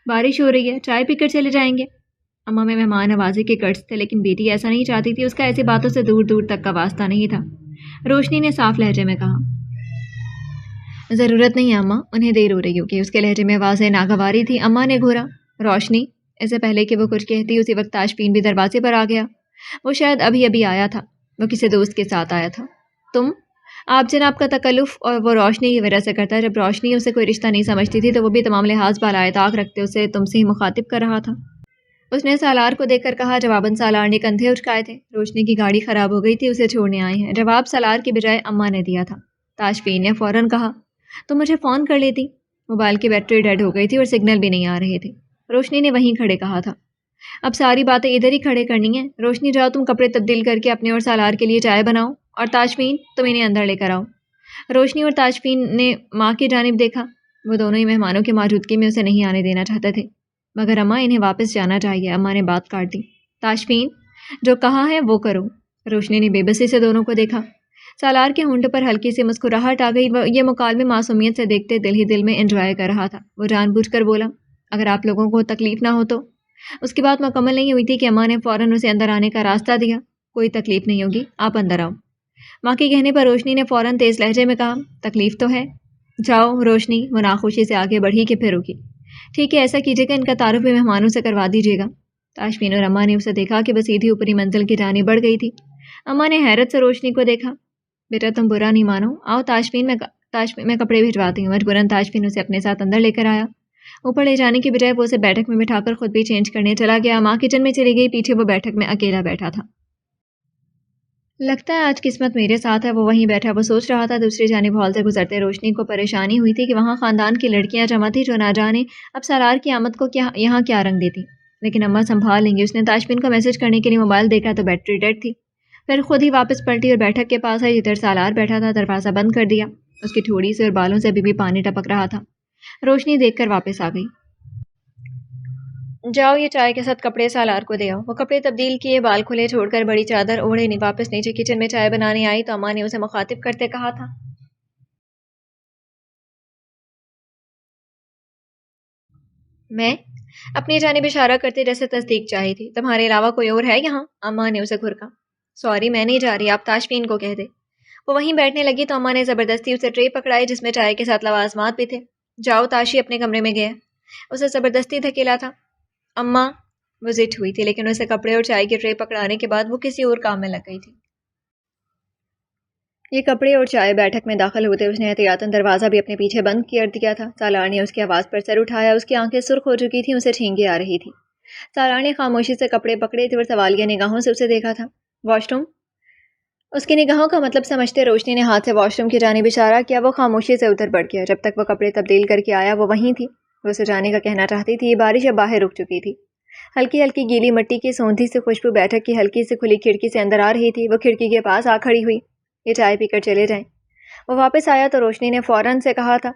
بارش ہو رہی ہے، چائے پی کر چلے جائیں گے؟ اماں میں مہمان نوازی کے گٹس تھے لیکن بیٹی ایسا نہیں چاہتی تھی، اس کا ایسی باتوں سے دور دور تک کا واسطہ نہیں تھا۔ روشنی نے صاف لہجے میں کہا، ضرورت نہیں ہے اماں، انہیں دیر ہو رہی ہوگی۔ اس کے لہجے میں واضح ناگواری تھی۔ اماں نے گھورا، روشنی، اسے پہلے کہ وہ کچھ کہتی اسی وقت تاشفین بھی دروازے پر آ گیا۔ وہ شاید ابھی آیا تھا، وہ کسی دوست کے ساتھ آیا تھا۔ تم؟ آپ جناب کا تکلف اور وہ روشنی کی وجہ سے کرتا ہے۔ جب روشنی اسے کوئی رشتہ نہیں سمجھتی تھی تو وہ بھی تمام لحاظ بالائے طاق رکھتے اسے تم سے ہی مخاطب کر رہا تھا، اس نے سالار کو دیکھ کر کہا۔ جواباً سالار نے کندھے اچکائے تھے۔ روشنی کی گاڑی خراب ہو گئی تھی، اسے چھوڑنے آئے ہیں، جواب سالار کی بجائے اماں نے دیا تھا۔ تاشفین نے فوراً کہا، تو مجھے فون کر لیتی۔ موبائل کی بیٹری ڈیڈ ہو گئی تھی اور سگنل بھی نہیں آ رہے تھے۔ روشنی نے وہیں کھڑے کہا تھا، اب ساری باتیں ادھر ہی کھڑے کرنی ہیں۔ روشنی جاؤ تم کپڑے تبدیل کر کے اپنے اور سالار کے لیے چائے بناؤ، اور تاشفین تم انہیں اندر لے کر آؤ۔ روشنی اور تاشفین نے ماں کی جانب دیکھا، وہ دونوں ہی مہمانوں کی موجودگی میں اسے نہیں آنے دینا چاہتے تھے، مگر اماں انہیں واپس جانا چاہیے۔ اماں نے بات کاٹ دی، تاشفین جو کہا ہے وہ کرو۔ روشنی نے بے بسی سے دونوں کو دیکھا۔ سالار کے ہونٹ پر ہلکی سی مسکراہٹ آ گئی، وہ یہ مکالمے معصومیت سے دیکھتے دل ہی دل میں انجوائے کر رہا تھا۔ وہ جان بوجھ کر بولا، اگر آپ لوگوں کو تکلیف نہ ہو تو۔ اس کی بات مکمل نہیں ہوئی تھی کہ اماں نے فوراً اسے اندر آنے کا راستہ دیا۔ کوئی تکلیف نہیں ہوگی، آپ اندر آؤ۔ ماں کے کہنے پر روشنی نے فوراً تیز لہجے میں کہا، تکلیف تو ہے۔ جاؤ روشنی، وہ ناخوشی سے آگے بڑھی کہ پھر رکی۔ ٹھیک ہے، ایسا کیجیے گا ان کا تعارف بھی مہمانوں سے کروا دیجیے گا۔ تاشفین اور اماں نے اسے دیکھا کہ وہ سیدھی اوپری منزل کی جانب بڑھ گئی تھی۔ اماں نے حیرت سے روشنی کو دیکھا، بیٹا تم برا نہیں مانو، آؤ تاشفین میں کپڑے بھجواتی ہوں۔ مجبوراً تاشفین اسے اپنے ساتھ اندر لے کر آیا۔ اوپر لے جانے کی بجائے وہ اسے بیٹھک میں بٹھا کر خود بھی چینج کرنے چلا گیا۔ ماں کچن میں چلی گئی، پیچھے وہ بیٹھک میں اکیلا بیٹھا تھا۔ لگتا ہے آج قسمت میرے ساتھ ہے، وہ وہیں بیٹھا وہ سوچ رہا تھا۔ دوسری جانب ہال سے گزرتے روشنی کو پریشانی ہوئی تھی کہ وہاں خاندان کی لڑکیاں جمع تھیں جو نہ جانے اب سالار کی آمد کو یہاں کیا رنگ دیتی، لیکن اماں سنبھال لیں گی۔ اس نے تاشفین کو میسج کرنے کے لیے موبائل دیکھا تو بیٹری ڈیڈ تھی، پھر خود ہی واپس پلٹی اور بیٹھک کے پاس آئی جدھر سالار بیٹھا تھا، دروازہ بند کر دیا۔ اس کی ٹھوڑی سے اور بالوں سے ابھی بھی پانی ٹپک رہا تھا۔ روشنی دیکھ کر واپس آ گئی، جاؤ یہ چائے کے ساتھ کپڑے سالار کو دے آؤ۔ وہ کپڑے تبدیل کیے، بال کھلے چھوڑ کر بڑی چادر اوڑھے واپس نیچے کچن میں چائے بنانے آئی تو اماں نے اسے مخاطب کرتے کہا تھا، میں اپنی جانب اشارہ کرتے جیسے تصدیق چاہی تھی، تمہارے علاوہ کوئی اور ہے یہاں؟ اماں نے اسے گھرکا۔ سوری میں نہیں جا رہی، آپ تاشفین کو کہہ دے۔ وہ وہیں بیٹھنے لگی تو اماں نے زبردستی اسے ٹرے پکڑائی جس میں چائے کے ساتھ لوازمات بھی تھے۔ جاؤ تاشی اپنے کمرے میں گیا، اسے زبردستی دھکیلا تھا۔ اماں، وہ زٹ ہوئی تھی لیکن اسے کپڑے اور چائے کی ٹرے پکڑانے کے بعد وہ کسی اور کام میں لگ گئی تھی۔ یہ کپڑے اور چائے بیٹھک میں داخل ہوتے اس نے احتیاطاً دروازہ بھی اپنے پیچھے بند کر دیا تھا۔ سالار نے اس کی آواز پر سر اٹھایا، اس کی آنکھیں سرخ ہو چکی تھیں، اسے چھینکیں آ رہی تھی۔ سالار نے خاموشی سے کپڑے پکڑے تھے اور سوالیہ نگاہوں سے اسے دیکھا تھا۔ Wash room? اس کی نگاہوں کا مطلب سمجھتے روشنی نے ہاتھ سے واش روم کی جانب اشارہ کیا۔ وہ خاموشی سے ادھر بڑھ گیا۔ جب تک وہ کپڑے تبدیل کر کے آیا وہ وہیں تھی۔ وہ اسے جانے کا کہنا چاہتی تھی، بارش اب باہر رک چکی تھی۔ ہلکی ہلکی گیلی مٹی کی سوندھی سے خوشبو بیٹھک کی ہلکی سے کھلی کھڑکی سے اندر آ رہی تھی۔ وہ کھڑکی کے پاس آ کھڑی ہوئی، یہ چائے پی کر چلے جائیں۔ وہ واپس آیا تو روشنی نے فوراً سے کہا تھا،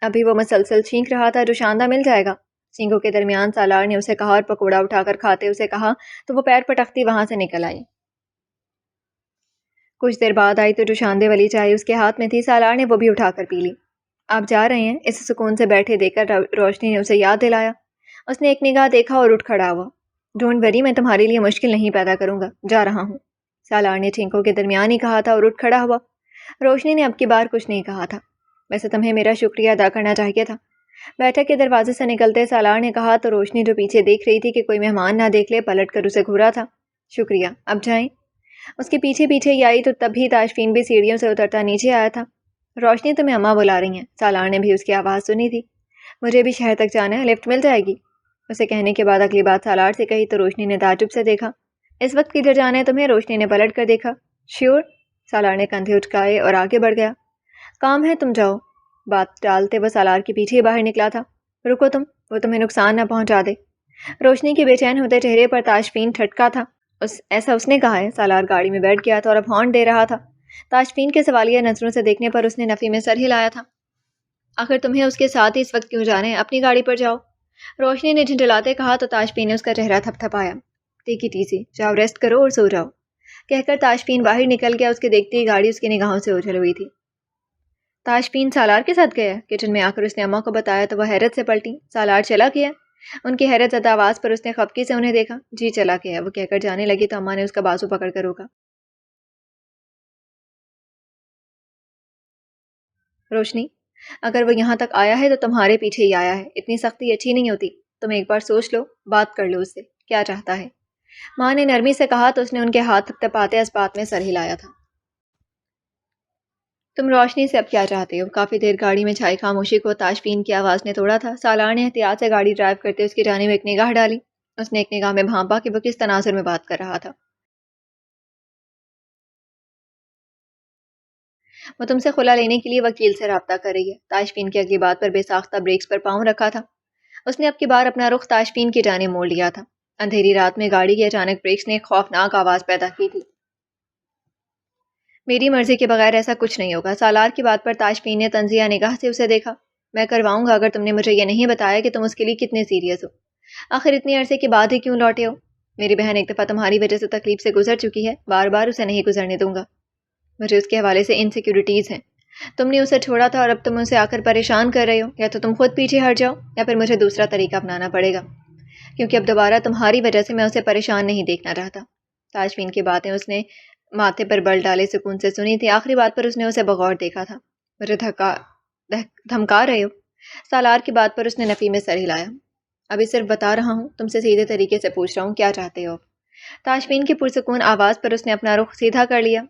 ابھی وہ مسلسل چھینک رہا تھا، جو شاندہ مل جائے گا۔ سینگوں کے درمیان سالار نے اسے کہا اور پکوڑا اٹھا کر کھاتے اسے کہا تو وہ پیر پٹکتی وہاں سے نکل آئی۔ کچھ دیر بعد آئی تو جو شاندے والی چائے اس کے ہاتھ میں تھی سالار نے وہ بھی اٹھا کر پی لی۔ آپ جا رہے ہیں؟ اسے سکون سے بیٹھے دیکھ کر روشنی نے اسے یاد دلایا۔ اس نے ایک نگاہ دیکھا اور اٹھ کھڑا ہوا۔ ڈونٹ وری، میں تمہارے لیے مشکل نہیں پیدا کروں گا، جا رہا ہوں، سالار نے چھینکوں کے درمیان ہی کہا تھا اور اٹھ کھڑا ہوا۔ روشنی نے اب کی بار کچھ نہیں کہا تھا، ویسے تمہیں میرا شکریہ ادا کرنا چاہیے تھا، بیٹھک کے دروازے سے نکلتے سالار نے کہا تو روشنی جو پیچھے دیکھ رہی تھی کہ کوئی مہمان نہ دیکھ لے پلٹ کر اسے گھورا تھا۔ شکریہ، اب جائیں۔ اس کے پیچھے پیچھے ہی آئی تو تب بھی تاشفین بھی سیڑھیوں سے اترتا نیچے آیا تھا۔ روشنی تمہیں اماں بلا رہی ہیں، سالار نے بھی اس کی آواز سنی تھی۔ مجھے بھی شہر تک جانا ہے، لفٹ مل جائے گی؟ اسے کہنے کے بعد اگلی بات سالار سے کہی تو روشنی نے تعجب سے دیکھا۔ اس وقت کدھر جانا ہے تمہیں؟ روشنی نے پلٹ کر دیکھا۔ شیور، سالار نے کندھے اٹکائے اور آگے بڑھ گیا۔ کام ہے، تم جاؤ۔ بات ٹالتے وہ سالار کے پیچھے باہر نکلا تھا۔ رکو تم، وہ تمہیں نقصان نہ پہنچا دے۔ روشنی کے بے چین ہوتے چہرے پر تاشفین ٹھٹکا تھا۔ ایسا اس نے کہا ہے؟ سالار گاڑی میں بیٹھ گیا تھا اور اب ہارن دے رہا تھا۔ تاشفین کے سوالیہ نظروں سے دیکھنے پر اس نے نفی میں سر ہلایا تھا۔ آخر تمہیں اس کے ساتھ ہی اس وقت کیوں جانا ہے؟ اپنی گاڑی پر جاؤ، روشنی نے جھنجھلاتے کہا تو تاشفین نے اس کا چہرہ تھپ تھپایا۔ ٹیک اٹ ایزی، جاؤ ریسٹ کرو اور سو جاؤ، کہہ کر تاشفین باہر نکل گیا۔ اس کے دیکھتے ہی گاڑی اس کی نگاہوں سے اوجھل ہوئی تھی۔ تاشفین سالار کے ساتھ گیا؟ کچن میں آ کر اس نے اماں کو بتایا تو وہ حیرت سے پلٹی۔ سالار چلا گیا؟ ان کی حیرت زدہ آواز پر اس نے خفگی سے انہیں دیکھا۔ جی چلا گیا، وہ کہہ کر جانے لگی تو اماں نے اس کا بازو پکڑ کر روکا۔ روشنی، اگر وہ یہاں تک آیا ہے تو تمہارے پیچھے ہی آیا ہے، اتنی سختی اچھی نہیں ہوتی، تم ایک بار سوچ لو، بات کر لو اس سے، کیا چاہتا ہے؟ ماں نے نرمی سے کہا تو اس نے ان کے ہاتھ تھپتھپاتے اس بات میں سر ہلایا تھا۔ تم روشنی سے اب کیا چاہتے ہو؟ کافی دیر گاڑی میں چھائی خاموشی کو تاشفین کی آواز نے توڑا تھا۔ سالار نے احتیاط سے گاڑی ڈرائیو کرتے اس کی جانب ایک نگاہ ڈالی۔ اس نے ایک نگاہ میں بھانپا کہ وہ کس تناظر میں بات کر رہا تھا۔ وہ تم سے خلا لینے کے لیے وکیل سے رابطہ کر رہی ہے۔ تاشفین کی اگلی بات پر بے ساختہ بریکس پر پاؤں رکھا تھا۔ اس نے اب کی بار اپنا رخ تاشفین کی جانب موڑ لیا تھا۔ اندھیری رات میں گاڑی کے اچانک بریکس نے ایک خوفناک آواز پیدا کی تھی۔ میری مرضی کے بغیر ایسا کچھ نہیں ہوگا۔ سالار کی بات پر تاشفین نے طنزیہ نگاہ سے اسے دیکھا۔ میں کرواؤں گا اگر تم نے مجھے یہ نہیں بتایا کہ تم اس کے لیے کتنے سیریس ہو۔ آخر اتنے عرصے کے بعد ہی کیوں لوٹے ہو؟ میری بہن ایک دفعہ تمہاری وجہ سے تکلیف سے گزر چکی ہے، بار بار اسے نہیں گزرنے دوں گا۔ مجھے اس کے حوالے سے انسیکیورٹیز ہیں۔ تم نے اسے چھوڑا تھا اور اب تم اسے آ کر پریشان کر رہے ہو۔ یا تو تم خود پیچھے ہٹ جاؤ یا پھر مجھے دوسرا طریقہ اپنانا پڑے گا، کیونکہ اب دوبارہ تمہاری وجہ سے میں اسے پریشان نہیں دیکھنا چاہتا۔ تاشفین کی باتیں اس نے ماتھے پر بل ڈالے سکون سے سنی تھی۔ آخری بات پر اس نے اسے بغور دیکھا تھا۔ مجھے دھمکا رہے ہو؟ سالار کی بات پر اس نے نفی میں سر ہلایا۔ ابھی صرف بتا رہا ہوں، تم سے سیدھے طریقے سے پوچھ رہا ہوں، کیا چاہتے ہو؟ تاشفین کی پرسکون آواز پر اس نے اپنا رخ سیدھا کر لیا۔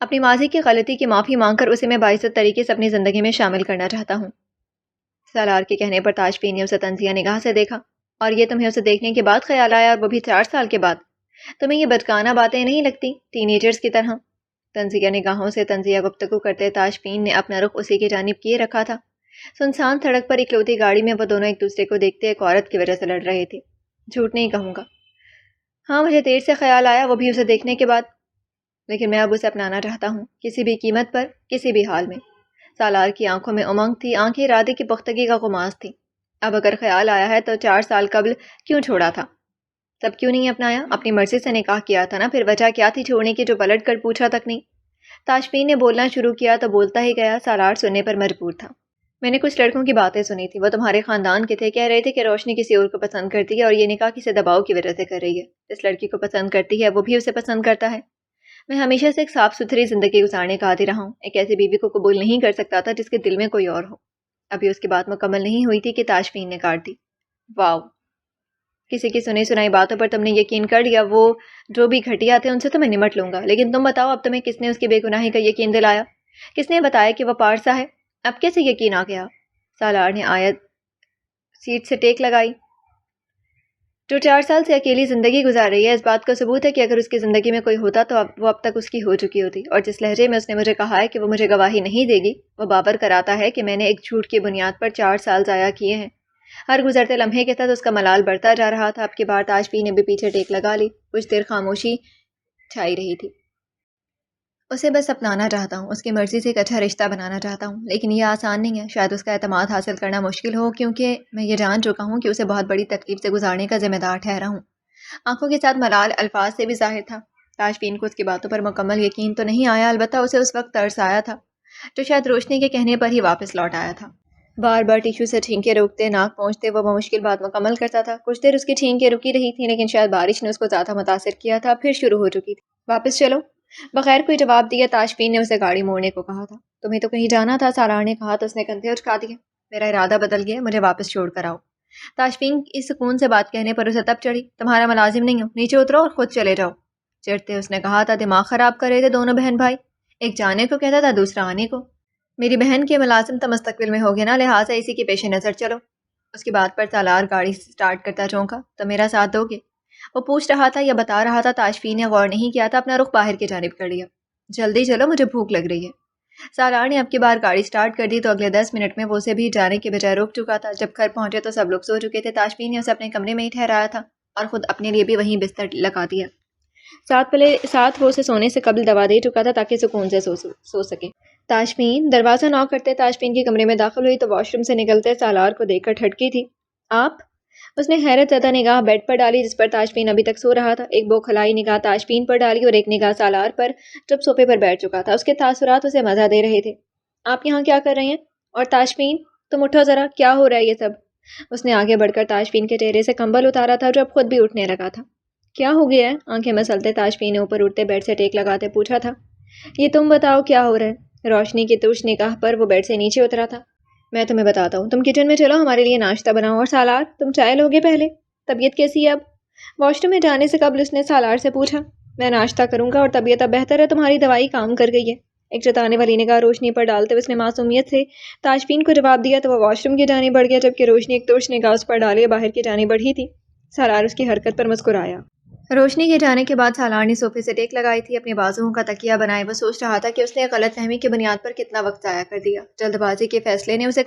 اپنی ماضی کی غلطی کی معافی مانگ کر اسے میں باعزت طریقے سے اپنی زندگی میں شامل کرنا چاہتا ہوں۔ سالار کے کہنے پر تاشفین نے اسے طنزیہ نگاہ سے دیکھا۔ اور یہ تمہیں اسے دیکھنے کے بعد خیال آیا، اور وہ بھی 4 سال کے بعد؟ تمہیں یہ بچکانہ باتیں نہیں لگتی، ٹین ایجرز کی طرح؟ طنزیہ نگاہوں سے طنزیہ گفتگو کرتے تاشفین نے اپنا رخ اسی کی جانب کیے رکھا تھا۔ سنسان سڑک پر اکلوتی گاڑی میں وہ دونوں ایک دوسرے کو دیکھتے ایک عورت کی وجہ سے لڑ رہے تھے۔ جھوٹ نہیں کہوں گا، ہاں مجھے دیر سے خیال آیا، وہ بھی اسے دیکھنے کے بعد، لیکن میں اب اسے اپنانا چاہتا ہوں، کسی بھی قیمت پر، کسی بھی حال میں۔ سالار کی آنکھوں میں امنگ تھی، آنکھیں ارادے کی پختگی کا غماز تھی۔ اب اگر خیال آیا ہے تو 4 سال قبل کیوں چھوڑا تھا؟ تب کیوں نہیں اپنایا؟ اپنی مرضی سے نکاح کیا تھا نا، پھر وجہ کیا تھی چھوڑنے کی جو پلٹ کر پوچھا تک نہیں؟ تاشفین نے بولنا شروع کیا تو بولتا ہی گیا۔ سالار سننے پر مجبور تھا۔ میں نے کچھ لڑکوں کی باتیں سنی تھی، وہ تمہارے خاندان کے تھے، کہہ رہے تھے کہ روشنی کسی اور کو پسند کرتی ہے اور یہ نکاح کسی دباؤ کی وجہ سے کر رہی ہے۔ جس لڑکی کو پسند کرتی ہے وہ بھی اسے پسند کرتا ہے۔ میں ہمیشہ سے ایک صاف ستھری زندگی گزارنے کا عادی رہا ہوں، ایک ایسی بیوی کو قبول نہیں کر سکتا تھا جس کے دل میں کوئی اور ہو۔ ابھی اس کی بات مکمل نہیں ہوئی تھی کہ تاشفین نے کاٹ دی۔ واو، کسی کی سنی سنائی باتوں پر تم نے یقین کر لیا، وہ جو بھی گھٹیا تھے ان سے تو میں نمٹ لوں گا، لیکن تم بتاؤ اب تمہیں کس نے اس کی بے گناہی کا یقین دلایا؟ کس نے بتایا کہ وہ پارسا ہے؟ اب کیسے یقین آ گیا؟ سالار نے آیت سیٹ سے ٹیک لگائی۔ جو 4 سال سے اکیلی زندگی گزار رہی ہے، اس بات کا ثبوت ہے کہ اگر اس کی زندگی میں کوئی ہوتا تو وہ اب تک اس کی ہو چکی ہوتی، اور جس لہجے میں اس نے مجھے کہا ہے کہ وہ مجھے گواہی نہیں دے گی، وہ باور کراتا ہے کہ میں نے ایک جھوٹ کی بنیاد پر 4 سال ضائع کیے ہیں۔ ہر گزرتے لمحے کے ساتھ اس کا ملال بڑھتا جا رہا تھا۔ اب کی بار تاشفین نے بھی پیچھے ٹیک لگا لی۔ کچھ دیر خاموشی چھائی رہی تھی۔ اسے بس اپنانا چاہتا ہوں، اس کی مرضی سے ایک اچھا رشتہ بنانا چاہتا ہوں، لیکن یہ آسان نہیں ہے۔ شاید اس کا اعتماد حاصل کرنا مشکل ہو، کیونکہ میں یہ جان چکا ہوں کہ اسے بہت بڑی تکلیف سے گزارنے کا ذمہ دار ٹھہرا ہوں۔ آنکھوں کے ساتھ ملال الفاظ سے بھی ظاہر تھا۔ تاشفین کو اس کی باتوں پر مکمل یقین تو نہیں آیا، البتہ اسے اس وقت ترس آیا تھا جو شاید روشنی کے کہنے پر ہی واپس لوٹ آیا تھا۔ بار بار ٹیشو سے چھینکیں روکتے، ناک پہنچتے وہ بمشکل بات مکمل کرتا تھا۔ کچھ دیر اس کی چھینکیں رکی رہی تھیں، لیکن شاید بارش نے اس کو زیادہ متاثر کیا تھا، پھر شروع ہو چکی تھی۔ واپس چلو۔ بغیر کوئی جواب دیے تاشفین نے اسے گاڑی موڑنے کو کہا تھا۔ تمہیں تو کہیں جانا تھا، سالار نے کہا تو اس نے کندھے اچکا دیے۔ میرا ارادہ بدل گیا، مجھے واپس چھوڑ کر آؤ۔ تاشفین اس سکون سے بات کہنے پر اسے تب چڑھی۔ تمہارا ملازم نہیں ہوں، نیچے اترو اور خود چلے جاؤ۔ چڑھتے اس نے کہا تھا، دماغ خراب کر رہے تھے دونوں بہن بھائی، ایک جانے کو کہتا تھا دوسرا آنے کو۔ میری بہن کے ملازم تو مستقبل میں ہوگے نا، لہٰذا اسی کے پیش نظر چلو۔ اس کی بات پر سالار گاڑی سٹارٹ کرتا چونکا۔ تو میرا ساتھ دو گے؟ وہ پوچھ رہا تھا یا بتا رہا تھا، تاشفین نے غور نہیں کیا تھا، اپنا رخ باہر کی جانب کر لیا۔ جلدی چلو، مجھے بھوک لگ رہی ہے۔ سالار نے اب کی بار گاڑی سٹارٹ کر دی تو اگلے 10 منٹ میں وہ اسے بھی جانے کے بجائے روک چکا تھا۔ جب گھر پہنچے تو سب لوگ سو چکے تھے۔ تاشفین نے اسے اپنے کمرے میں ہی ٹھہرایا تھا اور خود اپنے لیے بھی وہیں بستر لگا دیا۔ ساتھ وہ اسے سونے سے قبل دوا دے چکا تھا تاکہ سکون سے سو سکے۔ تاشفین دروازہ نوک کرتے تاشفین کے کمرے میں داخل ہوئی تو واش روم سے نکلتے سالار کو دیکھ کر ٹھٹکی تھی۔ آپ؟ اس نے حیرت زدہ نگاہ بیڈ پر ڈالی جس پر تاشفین ابھی تک سو رہا تھا، ایک بوکھلائی نگاہ تاشفین پر ڈالی اور ایک نگاہ سالار پر جب صوفے پر بیٹھ چکا تھا۔ اس کے تاثرات اسے مزہ دے رہے تھے۔ آپ یہاں کیا کر رہے ہیں؟ اور تاشفین، تم اٹھو ذرا، کیا ہو رہا ہے یہ سب؟ اس نے آگے بڑھ کر تاشفین کے چہرے سے کمبل اتارا تھا جو اب خود بھی اٹھنے لگا تھا۔ کیا ہو گیا ہے؟ آنکھیں مسلتے تاشفین نے اوپر اٹھتے بیڈ سے ٹیک لگاتے پوچھا تھا۔ یہ تم بتاؤ کیا ہو رہا ہے؟ روشنی کی ترش نگاہ پر وہ بیڈ سے نیچے اترا تھا۔ میں تمہیں بتاتا ہوں، تم کچن میں چلو، ہمارے لیے ناشتہ بناؤ، اور سالار تم چائے لوگے پہلے؟ طبیعت کیسی ہے اب؟ واش روم میں جانے سے قبل اس نے سالار سے پوچھا۔ میں ناشتہ کروں گا اور طبیعت اب بہتر ہے، تمہاری دوائی کام کر گئی ہے۔ ایک جتانے والی نگاہ روشنی پر ڈالتے اس نے معصومیت سے تاشفین کو جواب دیا تو وہ واش روم کی جانب بڑھ گیا، جبکہ روشنی ایک ترش نگاہ اس پر ڈالے باہر کی جانب بڑھی تھی۔ سالار اس کی حرکت پر مسکرایا۔ روشنی کے جانے کے بعد سالار نے صوفے سے ٹیک لگائی تھی، اپنے بازوؤں کا تکیہ بنائے وہ سوچ رہا تھا کہ اس نے غلط فہمی کی بنیاد پر کتنا وقت ضائع کر دیا۔ جلد بازی کے فیصلے نے اسے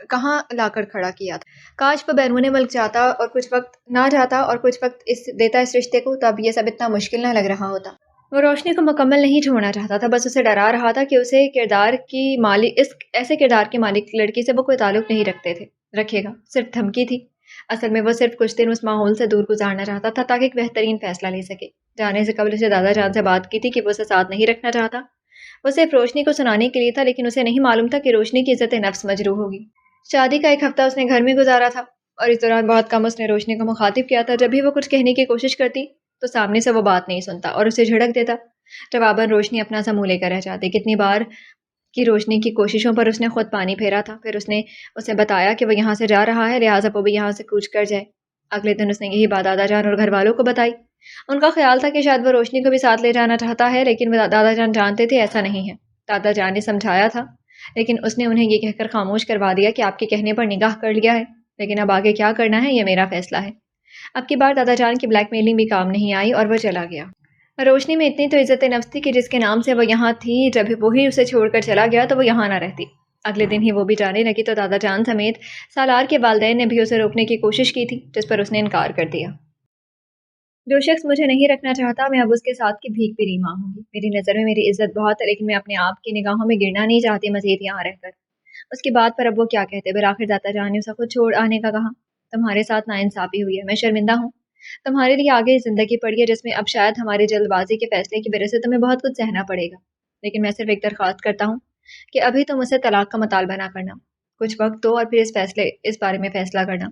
کہاں لا کر کھڑا کیا تھا۔ کاش وہ بیرون ملک جاتا اور کچھ وقت نہ جاتا اور کچھ وقت دیتا اس رشتے کو، تو اب یہ سب اتنا مشکل نہ لگ رہا ہوتا۔ وہ روشنی کو مکمل نہیں چھوڑنا چاہتا تھا، بس اسے ڈرا رہا تھا کہ اس ایسے کردار کے مالک لڑکی سے وہ کوئی تعلق نہیں رکھے گا، صرف دھمکی تھی۔ اصل میں وہ صرف کچھ دن اس ماحول سے دور گزارنا چاہتا تھا تاکہ ایک بہترین فیصلہ لے سکے۔ جانے سے قبل اسے دادا جان سے بات کی تھی کہ وہ اسے ساتھ نہیں رکھنا چاہتا۔ وہ صرف روشنی کو سنانے کے لیے تھا، لیکن اسے نہیں معلوم تھا کہ روشنی کی عزت نفس مجروح ہوگی۔ شادی کا ایک ہفتہ اس نے گھر میں گزارا تھا اور اس دوران بہت کم اس نے روشنی کو مخاطب کیا تھا۔ جب بھی وہ کچھ کہنے کی کوشش کرتی تو سامنے سے وہ بات نہیں سنتا اور اسے جھڑک دیتا۔ جواباً روشنی اپنا سا منہ لے کر رہ جاتی۔ کتنی بار کی روشنی کی کوششوں پر اس نے خود پانی پھیرا تھا، پھر اس نے اسے بتایا کہ وہ یہاں سے جا رہا ہے، لہٰذا وہ بھی یہاں سے کوچ کر جائے۔ اگلے دن اس نے یہی بات دادا جان اور گھر والوں کو بتائی۔ ان کا خیال تھا کہ شاید وہ روشنی کو بھی ساتھ لے جانا چاہتا ہے، لیکن دادا جان جانتے تھے ایسا نہیں ہے۔ دادا جان نے سمجھایا تھا، لیکن اس نے انہیں یہ کہہ کر خاموش کروا دیا کہ آپ کے کہنے پر نگاہ کر لیا ہے، لیکن اب آگے کیا کرنا ہے یہ میرا فیصلہ ہے۔ اب کی بار دادا جان کی بلیک میلنگ بھی کام نہیں آئی اور وہ چلا گیا۔ روشنی میں اتنی تو عزت نفس تھی کہ جس کے نام سے وہ یہاں تھی، جب وہی اسے چھوڑ کر چلا گیا تو وہ یہاں نہ رہتی۔ اگلے دن ہی وہ بھی جانے لگی تو دادا جان سمیت سالار کے والدین نے بھی اسے روکنے کی کوشش کی تھی، جس پر اس نے انکار کر دیا۔ جو شخص مجھے نہیں رکھنا چاہتا میں اب اس کے ساتھ کی بھیک بھی نہیں مانگوں گی۔ میری نظر میں میری عزت بہت ہے، لیکن میں اپنے آپ کی نگاہوں میں گرنا نہیں چاہتی مزید یہاں رہ کر۔ اس کی بات پر اب وہ کیا کہتے۔ بالآخر دادا جان نے اسے خود چھوڑ آنے کا کہا۔ تمہارے ساتھ ناانصافی ہوئی ہے، میں شرمندہ ہوں۔ تمہارے لیے آگے زندگی پڑی ہے جس میں اب شاید ہمارے جلد بازی کے فیصلے کی وجہ سے تمہیں بہت کچھ سہنا پڑے گا، لیکن میں صرف ایک درخواست کرتا ہوں کہ ابھی تم اسے طلاق کا مطالبہ نہ کرنا۔ کچھ وقت دو اور پھر اس بارے میں فیصلہ کرنا۔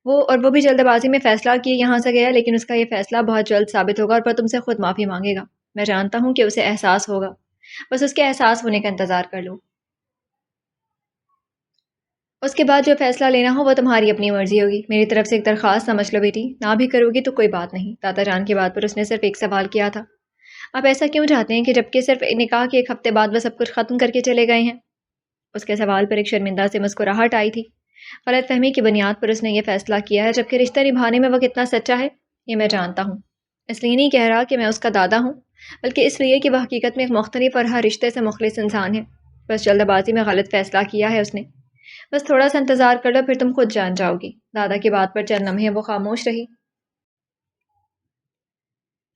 وہ بھی جلد بازی میں فیصلہ کیے یہاں سے گیا، لیکن اس کا یہ فیصلہ بہت جلد ثابت ہوگا اور پھر تم سے خود معافی مانگے گا۔ میں جانتا ہوں کہ اسے احساس ہوگا، بس اس کے احساس ہونے کا انتظار کر لو۔ اس کے بعد جو فیصلہ لینا ہو وہ تمہاری اپنی مرضی ہوگی۔ میری طرف سے ایک درخواست سمجھ لو بیٹی، نہ بھی کرو گی تو کوئی بات نہیں۔ دادا جان کی بات پر اس نے صرف ایک سوال کیا تھا، آپ ایسا کیوں چاہتے ہیں کہ جبکہ صرف نکاح کے ایک ہفتے بعد وہ سب کچھ ختم کر کے چلے گئے ہیں؟ اس کے سوال پر ایک شرمندہ سے مسکراہٹ آئی تھی۔ غلط فہمی کی بنیاد پر اس نے یہ فیصلہ کیا ہے، جبکہ رشتہ نبھانے میں وہ کتنا سچا ہے یہ میں جانتا ہوں۔ اس لیے نہیں کہہ رہا کہ میں اس کا دادا ہوں، بلکہ اس لیے کہ وہ حقیقت میں ایک مختلف اور ہر رشتے سے مخلص انسان ہے۔ بس جلد بازی میں غلط فیصلہ کیا ہے اس نے۔ بس تھوڑا سا انتظار کر لو، پھر تم خود جان جاؤ گی۔ دادا کی بات پر چند لمحے وہ خاموش رہی۔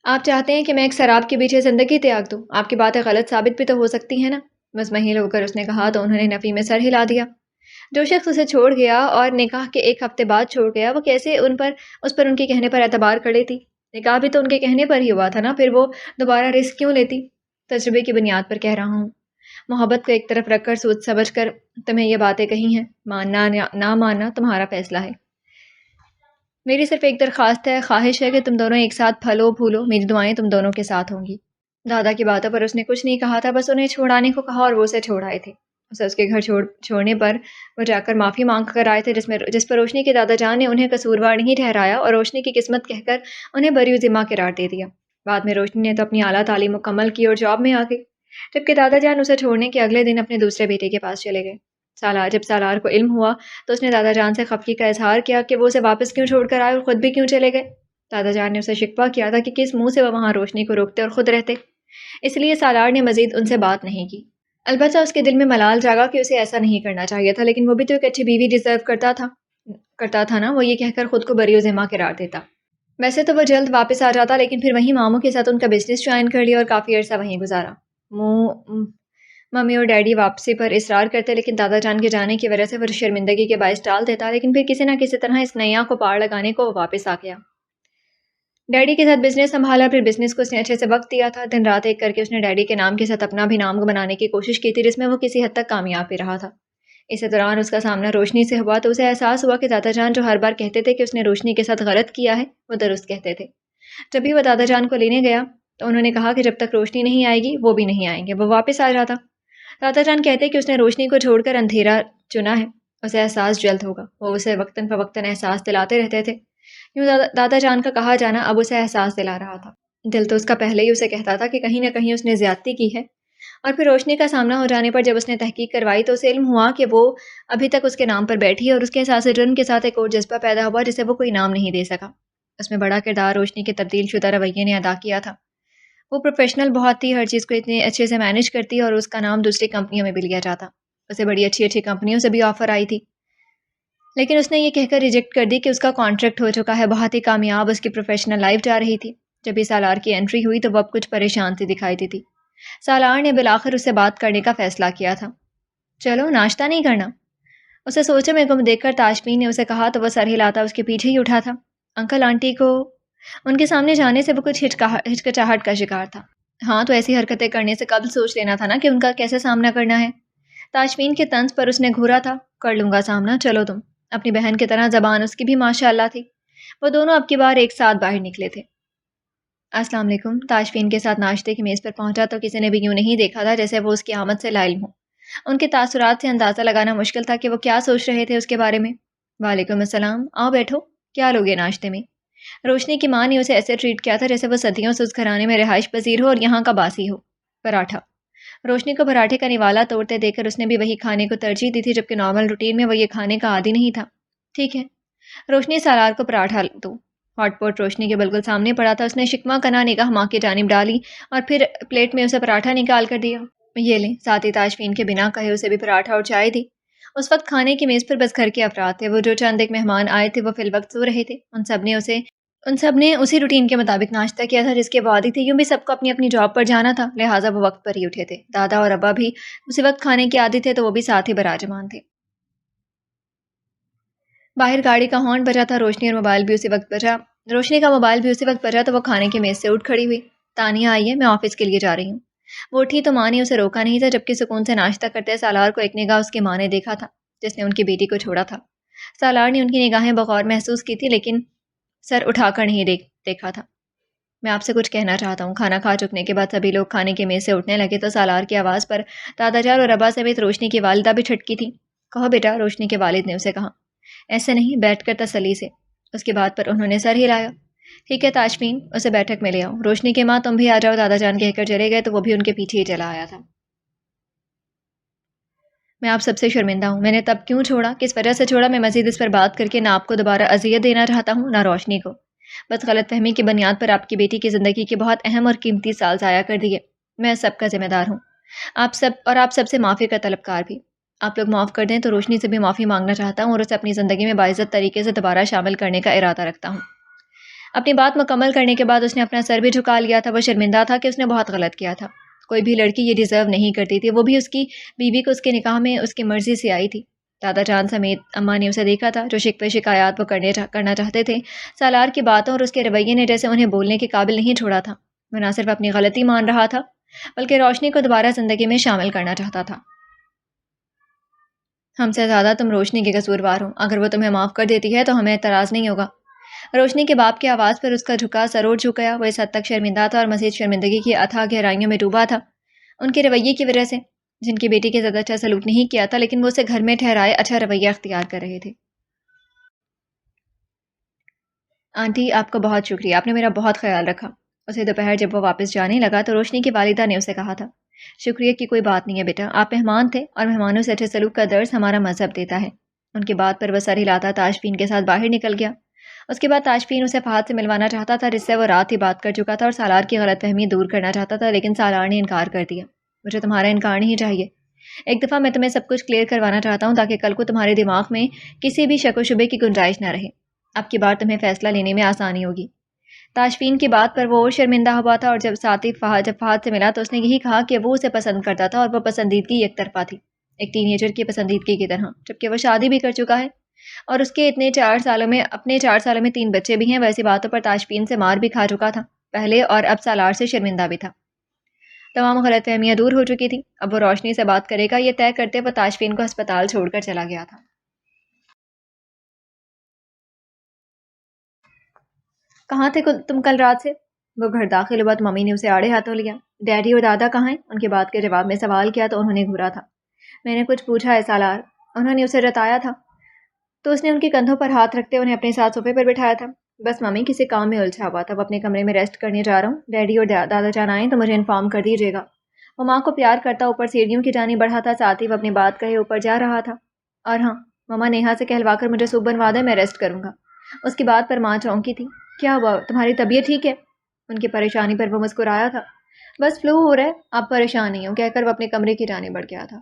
آپ چاہتے ہیں کہ میں ایک شراب کے پیچھے زندگی تیاگ دوں؟ آپ کی باتیں غلط ثابت بھی تو ہو سکتی ہیں نا؟ بس مہیل ہو کر اس نے کہا تو انہوں نے نفی میں سر ہلا دیا۔ جو شخص اسے چھوڑ گیا اور نکاح کے ایک ہفتے بعد چھوڑ گیا، وہ کیسے اس پر ان کے کہنے پر اعتبار کر لیتی؟ نکاح بھی تو ان کے کہنے پر ہی ہوا تھا نا، پھر وہ دوبارہ رسک کیوں لیتی؟ تجربے کی بنیاد پر کہہ رہا ہوں۔ محبت کو ایک طرف رکھ کر سوچ سمجھ کر تمہیں یہ باتیں کہی ہیں، ماننا نہ ماننا تمہارا فیصلہ ہے۔ میری صرف ایک درخواست ہے، خواہش ہے کہ تم دونوں ایک ساتھ پھلو پھولو، میری دعائیں تم دونوں کے ساتھ ہوں گی۔ دادا کی باتوں پر اس نے کچھ نہیں کہا تھا، بس انہیں چھوڑانے کو کہا اور وہ اسے چھوڑ آئے تھے۔ اسے اس کے گھر چھوڑنے پر وہ جا کر معافی مانگ کر آئے تھے، جس پر روشنی کے دادا جان نے انہیں قصوروار نہیں ٹھہرایا اور روشنی کی قسمت کہہ کر انہیں بری ذمہ قرار دے دیا۔ بعد میں روشنی نے تو اپنی اعلیٰ تعلیم مکمل کی اور جاب میں آ گئی، جبکہ دادا جان اسے چھوڑنے کے اگلے دن اپنے دوسرے بیٹے کے پاس چلے گئے۔ جب سالار کو علم ہوا تو اس نے دادا جان سے خفگی کا اظہار کیا کہ وہ اسے واپس کیوں چھوڑ کر آئے اور خود بھی کیوں چلے گئے۔ دادا جان نے اسے شکوہ کیا تھا کہ کس منہ سے وہ وہاں روشنی کو روکتے اور خود رہتے، اس لیے سالار نے مزید ان سے بات نہیں کی۔ البتہ اس کے دل میں ملال جاگا کہ اسے ایسا نہیں کرنا چاہیے تھا، لیکن وہ بھی تو ایک اچھی بیوی ڈیزرو کرتا تھا نا، وہ یہ کہہ کر خود کو بری و ذمہ قرار دیتا۔ ویسے تو وہ جلد واپس آ جاتا، لیکن پھر وہیں ماموں کے ساتھ ان کا بزنس جوائن کر لیا اور کافی عرصہ وہیں گزارا۔ ممی اور ڈیڈی واپسی پر اصرار کرتے، لیکن دادا جان کے جانے کی وجہ سے وہ شرمندگی کے باعث ٹال دیتا، لیکن پھر کسی نہ کسی طرح اس نیا کو پار لگانے کو وہ واپس آ گیا۔ ڈیڈی کے ساتھ بزنس سنبھالا، پھر بزنس کو اس نے اچھے سے وقت دیا تھا۔ دن رات ایک کر کے اس نے ڈیڈی کے نام کے ساتھ اپنا بھی نام بنانے کی کوشش کی تھی، جس میں وہ کسی حد تک کامیاب بھی رہا تھا۔ اسی دوران اس کا سامنا روشنی سے ہوا تو اسے احساس ہوا کہ دادا جان جو ہر بار کہتے تھے کہ اس نے روشنی کے ساتھ غلط کیا ہے، وہ درست کہتے تھے۔ جب بھی وہ دادا جان کو لینے گیا تو انہوں نے کہا کہ جب تک روشنی نہیں آئے گی وہ بھی نہیں آئیں گے، وہ واپس آ جاتا۔ دادا جان کہتے کہ اس نے روشنی کو چھوڑ کر اندھیرا چنا ہے، اسے احساس جلد ہوگا، وہ اسے وقتاً فوقتاً احساس دلاتے رہتے تھے۔ یوں دادا جان کا کہا جانا اب اسے احساس دلا رہا تھا۔ دل تو اس کا پہلے ہی اسے کہتا تھا کہ کہیں نہ کہیں اس نے زیادتی کی ہے، اور پھر روشنی کا سامنا ہو جانے پر جب اس نے تحقیق کروائی تو اسے علم ہوا کہ وہ ابھی تک اس کے نام پر بیٹھی ہے، اور اس کے احساس جرم کے ساتھ ایک اور جذبہ پیدا ہوا جسے وہ کوئی نام نہیں دے سکا۔ اس میں بڑا کردار روشنی کے تبدیل شدہ رویے نے ادا کیا تھا۔ وہ پروفیشنل بہت تھی، ہر چیز کو اتنے اچھے سے مینیج کرتی اور اس کا نام دوسری کمپنیوں میں بھی لیا جاتا۔ اسے بڑی اچھی اچھی کمپنیوں سے بھی آفر آئی تھی، لیکن اس نے یہ کہہ کر ریجیکٹ کر دی کہ اس کا کانٹریکٹ ہو چکا ہے۔ بہت ہی کامیاب اس کی پروفیشنل لائف جا رہی تھی۔ جب یہ سالار کی انٹری ہوئی تو وہ اب کچھ پریشان سی دکھائی دی تھی۔ سالار نے بالآخر اس سے بات کرنے کا فیصلہ کیا تھا۔ چلو ناشتہ نہیں کرنا؟ اسے سوچے میں گم دیکھ کر تاشفین نے اسے کہا تو وہ سر ہلاتا اس کے پیچھے ہی اٹھا تھا۔ انکل آنٹی کو ان کے سامنے جانے سے وہ کچھ ہچکچاہٹ کا شکار تھا۔ ہاں تو ایسی حرکتیں کرنے سے قبل سوچ لینا تھا نا کہ ان کا کیسے سامنا کرنا ہے۔ تاشفین کے طنز پر اس نے گھورا تھا۔ کر لوں گا سامنا، چلو تم۔ اپنی بہن کی طرح زبان اس کی بھی ماشاء اللہ تھی۔ وہ دونوں اب کی بار ایک ساتھ باہر نکلے تھے۔ السلام علیکم۔ تاشفین کے ساتھ ناشتے کی میز پر پہنچا تو کسی نے بھی یوں نہیں دیکھا تھا جیسے وہ اس کی آمد سے لائل ہوں۔ ان کے تاثرات سے اندازہ لگانا مشکل تھا کہ وہ کیا سوچ رہے تھے اس کے بارے میں۔ وعلیکم السلام، آؤ بیٹھو۔ کیا لوگے ناشتے میں؟ روشنی کی ماں نے اسے ایسے ٹریٹ کیا تھا جیسے وہ صدیوں سے اس گھرانے میں رہائش پذیر ہو اور یہاں کا باسی ہو۔ پراٹھا۔ روشنی کو پراٹھے کا نوالا توڑتے دیکھ کر اس نے بھی وہی کھانے کو ترجیح دی تھی، جبکہ نارمل روٹین میں وہ یہ کھانے کا عادی نہیں تھا۔ ٹھیک ہے۔ روشنی سالار کو پراٹھا دو۔ ہاٹ پوٹ روشنی کے بالکل سامنے پڑا تھا۔ اس نے شکمہ کنا نگاہ ماں کی جانب ڈالی اور پھر پلیٹ میں اسے پراٹھا نکال کر دیا۔ یہ لیں۔ ساتھ ہی تاشفین کے بنا کہے اسے بھی پراٹھا اور چائے دی۔ اس وقت کھانے کی میز پر بس گھر کے افراد تھے۔ وہ جو چند ایک مہمان آئے تھے وہ فی الوقت سو رہے تھے۔ ان سب نے اسی روٹین کے مطابق ناشتہ کیا تھا جس کے وعدے تھے۔ یوں بھی سب کو اپنی اپنی جاب پر جانا تھا، لہٰذا وہ وقت پر ہی اٹھے تھے۔ دادا اور ابا بھی اسی وقت کھانے کے عادی تھے تو وہ بھی ساتھ ہی براجمان تھے۔ باہر گاڑی کا ہارن بجا تھا۔ روشنی کا موبائل بھی اسی وقت بجا تو وہ کھانے کی میز سے اٹھ کھڑی ہوئی۔ تانیہ آئی ہے، میں آفس کے لیے جا رہی ہوں۔ وہ اٹھی تو ماں نے اسے روکا نہیں تھا، جبکہ سکون سے ناشتہ کرتے سالار کو ایک نگاہ اس کی ماں نے دیکھا تھا جس نے ان کی بیٹی کو چھوڑا تھا۔ سالار نے ان کی نگاہیں بغور محسوس کی تھی لیکن سر اٹھا کر نہیں دیکھا تھا۔ میں آپ سے کچھ کہنا چاہتا ہوں۔ کھانا کھا چکنے کے بعد سبھی لوگ کھانے کی میز سے اٹھنے لگے تو سالار کی آواز پر دادا جان اور ابا سمیت روشنی کی والدہ بھی چھٹکی تھی۔ کہو بیٹا، روشنی کے والد نے اسے کہا۔ ایسے نہیں، بیٹھ کر تسلی سے۔ اس کی بات پر انہوں نے سر ہلایا۔ ٹھیک ہے تاشفین، اسے بیٹھک میں لے آؤ۔ روشنی کے ماں تم بھی آ جاؤ، دادا جان کہہ کر چلے گئے تو وہ بھی ان کے پیچھے ہی چلا آیا تھا۔ میں آپ سب سے شرمندہ ہوں۔ میں نے تب کیوں چھوڑا، کس وجہ سے چھوڑا، میں مزید اس پر بات کر کے نہ آپ کو دوبارہ اذیت دینا چاہتا ہوں نہ روشنی کو۔ بس غلط فہمی کی بنیاد پر آپ کی بیٹی کی زندگی کے بہت اہم اور قیمتی سال ضائع کر دیے۔ میں سب کا ذمہ دار ہوں، آپ سب سے معافی کا طلبکار بھی۔ آپ لوگ معاف کر دیں تو روشنی سے بھی معافی مانگنا چاہتا ہوں اور اسے اپنی زندگی میں باعزت طریقے سے دوبارہ شامل کرنے کا ارادہ رکھتا ہوں۔ اپنی بات مکمل کرنے کے بعد اس نے اپنا سر بھی جھکا لیا تھا۔ وہ شرمندہ تھا کہ اس نے بہت غلط کیا تھا۔ کوئی بھی لڑکی یہ ڈیزرو نہیں کرتی تھی، وہ بھی اس کی بیوی کو اس کے نکاح میں اس کی مرضی سے آئی تھی۔ دادا جان سمیت اماں نے اسے دیکھا تھا، جو شکوے شکایات وہ کرنا چاہتے تھے۔ سالار کی باتوں اور اس کے رویے نے جیسے انہیں بولنے کے قابل نہیں چھوڑا تھا۔ وہ نہ صرف اپنی غلطی مان رہا تھا بلکہ روشنی کو دوبارہ زندگی میں شامل کرنا چاہتا تھا۔ ہم سے زیادہ تم روشنی کے قصوروار ہو۔ اگر وہ تمہیں معاف کر دیتی ہے تو ہمیں اعتراض نہیں ہوگا۔ روشنی کے باپ کی آواز پر اس کا جھکا سر اٹھ گیا۔ وہ اس حد تک شرمندہ تھا اور مزید شرمندگی کی اتھاہ گہرائیوں میں ڈوبا تھا ان کے رویے کی وجہ سے، جن کی بیٹی کے زیادہ اچھا سلوک نہیں کیا تھا لیکن وہ اسے گھر میں ٹھہرائے اچھا رویہ اختیار کر رہے تھے۔ آنٹی آپ کا بہت شکریہ، آپ نے میرا بہت خیال رکھا۔ اسے دوپہر جب وہ واپس جانے لگا تو روشنی کی والدہ نے اسے کہا تھا، شکریہ کی کوئی بات نہیں ہے بیٹا، آپ مہمان تھے اور مہمانوں سے اچھے سلوک کا درس ہمارا مذہب دیتا ہے۔ ان کی بات پر وہ سر ہلاتا تاشفین کے ساتھ باہر نکل گیا۔ اس کے بعد تاشفین اسے فہد سے ملوانا چاہتا تھا جس سے وہ رات ہی بات کر چکا تھا اور سالار کی غلط فہمی دور کرنا چاہتا تھا، لیکن سالار نے انکار کر دیا۔ مجھے تمہارا انکار نہیں چاہیے۔ ایک دفعہ میں تمہیں سب کچھ کلیئر کروانا چاہتا ہوں تاکہ کل کو تمہارے دماغ میں کسی بھی شک و شبے کی گنجائش نہ رہے۔ اب کی بار تمہیں فیصلہ لینے میں آسانی ہوگی۔ تاشفین کی بات پر وہ اور شرمندہ ہوا تھا اور جب فہد سے ملا تو اس نے یہی کہا کہ وہ اسے پسند کرتا تھا اور وہ پسندیدگی ایک طرفہ تھی، ایک ٹین ایجر کی پسندیدگی کی طرح، جبکہ وہ شادی بھی کر چکا ہے اور اس کے اپنے 4 سالوں میں 3 بچے بھی ہیں۔ ویسی باتوں پر تاشفین سے مار بھی کھا چکا تھا پہلے اور اب سالار سے شرمندہ بھی تھا۔ تمام غلط فہمیاں دور ہو چکی تھیں۔ اب وہ روشنی سے بات کرے گا یہ طے کرتے وہ تاشفین کو ہسپتال چھوڑ کر چلا گیا تھا۔ کہاں تھے تم کل رات سے؟ وہ گھر داخل ہوا تو ممی نے اسے آڑے ہاتھوں لیا۔ ڈیڈی اور دادا کہاں ہیں؟ ان کی بات کے جواب میں سوال کیا تو انہوں نے گھورا تھا۔ میں نے کچھ پوچھا ہے سالار، انہوں نے اسے جتایا تھا تو اس نے ان کے کندھوں پر ہاتھ رکھتے انہیں اپنے ساتھ صوفے پر بٹھایا تھا۔ بس ممی کسی کام میں الجھا ہوا تھا، وہ اپنے کمرے میں ریسٹ کرنے جا رہا ہوں، ڈیڈی اور دادا جان آئیں تو مجھے انفارم کر دیجیے گا۔ وہ ماں کو پیار کرتا اوپر سیڑھیوں کی جانب بڑھا تھا، ساتھ ہی وہ اپنی بات کہے اوپر جا رہا تھا۔ اور ہاں، مما نیہا سے کہلوا کر مجھے سوپ بنوا دے، میں ریسٹ کروں گا۔ اس کی بات پر ماں چونکی تھی۔ کیا ہوا؟ تمہاری طبیعت ٹھیک ہے؟ ان کی پریشانی پر وہ مسکرایا تھا۔ بس فلو ہو رہا ہے، آپ پریشان نہیں ہو، کہہ کر وہ اپنے کمرے کی جانب بڑھ گیا تھا۔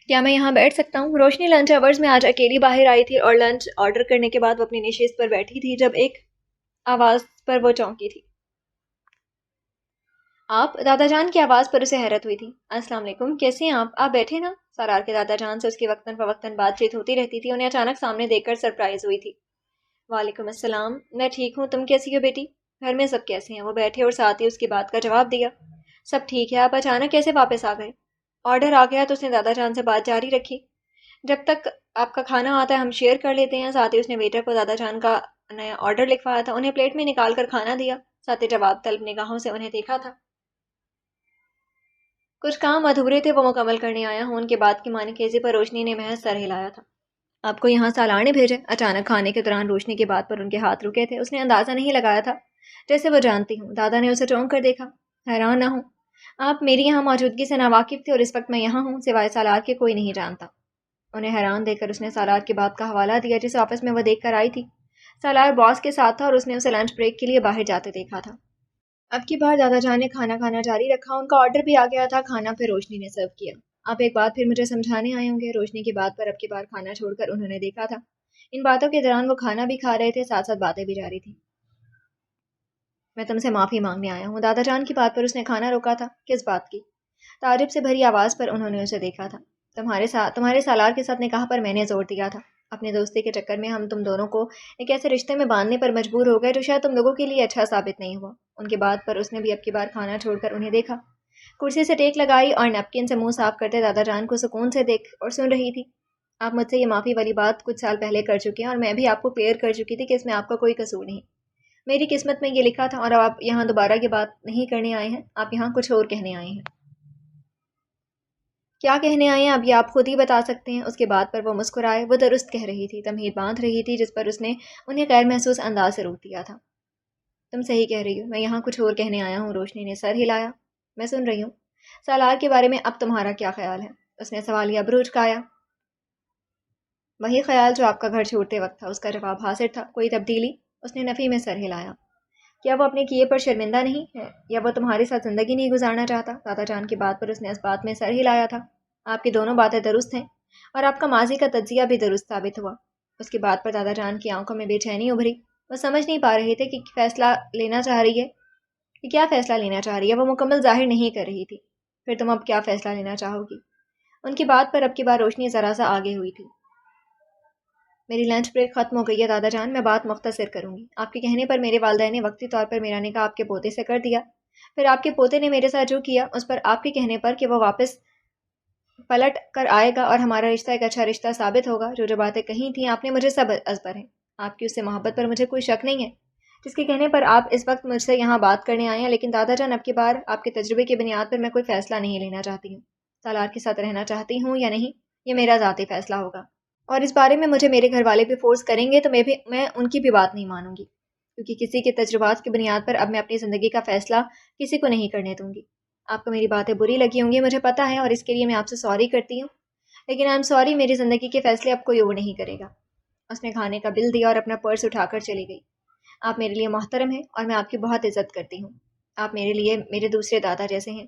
کیا میں یہاں بیٹھ سکتا ہوں؟ روشنی لنچ آورز میں آج اکیلی باہر آئی تھی اور لنچ آرڈر کرنے کے بعد وہ اپنی نشست پر بیٹھی تھی جب ایک آواز پر وہ چونکی تھی۔ آپ؟ دادا جان کی آواز پر اسے حیرت ہوئی تھی۔ السلام علیکم، کیسے ہیں آپ بیٹھے نا؟ سارار کے دادا جان سے اس کی وقتاً فوقتاً بات چیت ہوتی رہتی تھی، انہیں اچانک سامنے دیکھ کر سرپرائز ہوئی تھی۔ وعلیکم السلام، میں ٹھیک ہوں، تم کیسی ہو بیٹی؟ گھر میں سب کیسے ہیں؟ وہ بیٹھے اور ساتھ ہی اس کی بات کا جواب دیا۔ سب ٹھیک ہے، آپ اچانک کیسے واپس آ گئے؟ آرڈر آ گیا تو اس نے دادا جان سے بات جاری رکھی۔ جب تک آپ کا کھانا آتا ہے ہم شیئر کر لیتے ہیں۔ ساتھ ہی اس نے ویٹر کو دادا جان کا نیا آرڈر لکھوایا تھا، انہیں پلیٹ میں نکال کر کھانا دیا، ساتھ ہی جواب طلب نگاہوں سے انہیں دیکھا تھا۔ کچھ کام ادھورے تھے، وہ مکمل کرنے آیا ہوں۔ ان کے بعد کی معنی خیزی پر روشنی نے محض سر ہلایا تھا۔ آپ کو یہاں سالار نے بھیجے؟ اچانک کھانے کے دوران روشنی کی بات پر ان کے ہاتھ رکے تھے، اس نے اندازہ نہیں لگایا تھا جیسے وہ جانتی ہوں۔ دادا نے اسے چونک کر دیکھا۔ حیران نہ ہوں، آپ میری یہاں موجودگی سے ناواقف تھے اور اس وقت میں یہاں ہوں، سوائے سالار کے کوئی نہیں جانتا۔ انہیں حیران دیکھ کر اس نے سالار کی بات کا حوالہ دیا جس آفس میں وہ دیکھ کر آئی تھی۔ سالار باس کے ساتھ تھا اور اس نے اسے لنچ بریک کے لیے باہر جاتے دیکھا تھا۔ اب کی بار دادا جان نے کھانا کھانا جاری رکھا، ان کا آرڈر بھی آ گیا تھا، کھانا پھر روشنی نے سرو کیا۔ آپ ایک بات پھر مجھے سمجھانے آئے ہوں گے؟ روشنی کی بات پر اب کی بار کھانا چھوڑ کر انہوں نے دیکھا تھا۔ ان باتوں کے دوران وہ کھانا بھی کھا رہے تھے، ساتھ ساتھ باتیں بھی جاری تھیں۔ میں تم سے معافی مانگنے آیا ہوں۔ دادا جان کی بات پر اس نے کھانا روکا تھا۔ کس بات کی؟ تعجب سے بھری آواز پر انہوں نے اسے دیکھا تھا۔ تمہارے سالار کے ساتھ نکاح پر میں نے زور دیا تھا۔ اپنے دوستی کے چکر میں ہم تم دونوں کو ایک ایسے رشتے میں باندھنے پر مجبور ہو گئے جو شاید تم لوگوں کے لیے اچھا ثابت نہیں ہوا۔ ان کی بات پر اس نے بھی اب کی بار کھانا چھوڑ کر انہیں دیکھا۔ کرسی سے ٹیک لگائی اور نیپکن سے منہ صاف کرتے دادا جان کو سکون سے دیکھ اور سن رہی تھی۔ آپ مجھ سے یہ معافی والی بات کچھ سال پہلے کر چکے ہیں اور میں بھی آپ کو کلیئر کر چکی تھی کہ اس میں آپ کا کوئی قصور نہیں۔ میری قسمت میں یہ لکھا تھا اور اب آپ یہاں دوبارہ یہ بات نہیں کرنے آئے ہیں، آپ یہاں کچھ اور کہنے آئے ہیں۔ کیا کہنے آئے ہیں اب یہ آپ خود ہی بتا سکتے ہیں۔ اس کے بعد پر وہ مسکرائے۔ وہ درست کہہ رہی تھی، تمہید باندھ رہی تھی جس پر اس نے انہیں غیر محسوس انداز سے روک دیا تھا۔ تم صحیح کہہ رہی ہو، میں یہاں کچھ اور کہنے آیا ہوں۔ روشنی نے سر ہلایا۔ میں سن رہی ہوں۔ سالار کے بارے میں اب تمہارا کیا خیال ہے؟ اس نے سوالیہ ابرو اچکایا۔ وہی خیال جو آپ کا گھر چھوڑتے وقت تھا، اس کا جواب حاضر تھا۔ کوئی تبدیلی؟ اس نے نفی میں سر ہلایا۔ کیا وہ اپنے کیے پر شرمندہ نہیں ہے یا وہ تمہارے ساتھ زندگی نہیں گزارنا چاہتا؟ دادا جان کی بات پر اس نے اس بات میں سر ہلایا تھا۔ آپ کی دونوں باتیں درست ہیں اور آپ کا ماضی کا تجزیہ بھی درست ثابت ہوا۔ اس کی بات پر دادا جان کی آنکھوں میں بے چینی ابھری۔ وہ سمجھ نہیں پا رہے تھے کہ فیصلہ لینا چاہ رہی ہے کہ کیا فیصلہ لینا چاہ رہی ہے۔ وہ مکمل ظاہر نہیں کر رہی تھی۔ پھر تم اب کیا فیصلہ لینا چاہو گی؟ ان کی بات پر اب کی بار روشنی ذرا سا آگے ہوئی تھی۔ میری لنچ بریک ختم ہو گئی ہے دادا جان، میں بات مختصر کروں گی۔ آپ کے کہنے پر میرے والدین نے وقتی طور پر میرا نکاح آپ کے پوتے سے کر دیا۔ پھر آپ کے پوتے نے میرے ساتھ جو کیا اس پر آپ کے کہنے پر کہ وہ واپس پلٹ کر آئے گا اور ہمارا رشتہ ایک اچھا رشتہ ثابت ہوگا، جو باتیں کہی تھیں آپ نے مجھے سب ازبر ہیں۔ آپ کی اس سے محبت پر مجھے کوئی شک نہیں ہے جس کے کہنے پر آپ اس وقت مجھ سے یہاں بات کرنے آئے ہیں، لیکن دادا جان اب کی بار آپ کے تجربے کی بنیاد پر میں کوئی فیصلہ نہیں لینا چاہتی ہوں۔ سالار کے ساتھ رہنا چاہتی ہوں یا نہیں یہ میرا ذاتی فیصلہ ہوگا، اور اس بارے میں مجھے میرے گھر والے بھی فورس کریں گے تو میں ان کی بھی بات نہیں مانوں گی، کیونکہ کسی کے تجربات کی بنیاد پر اب میں اپنی زندگی کا فیصلہ کسی کو نہیں کرنے دوں گی۔ آپ کو میری باتیں بری لگی ہوں گی مجھے پتہ ہے، اور اس کے لیے میں آپ سے سوری کرتی ہوں، لیکن آئی ایم سوری، میری زندگی کے فیصلے اب کوئی اور نہیں کرے گا۔ اس نے کھانے کا بل دیا اور اپنا پرس اٹھا کر چلی گئی۔ آپ میرے لیے محترم ہیں اور میں آپ کی بہت عزت کرتی ہوں۔ آپ میرے لیے میرے دوسرے دادا جیسے ہیں۔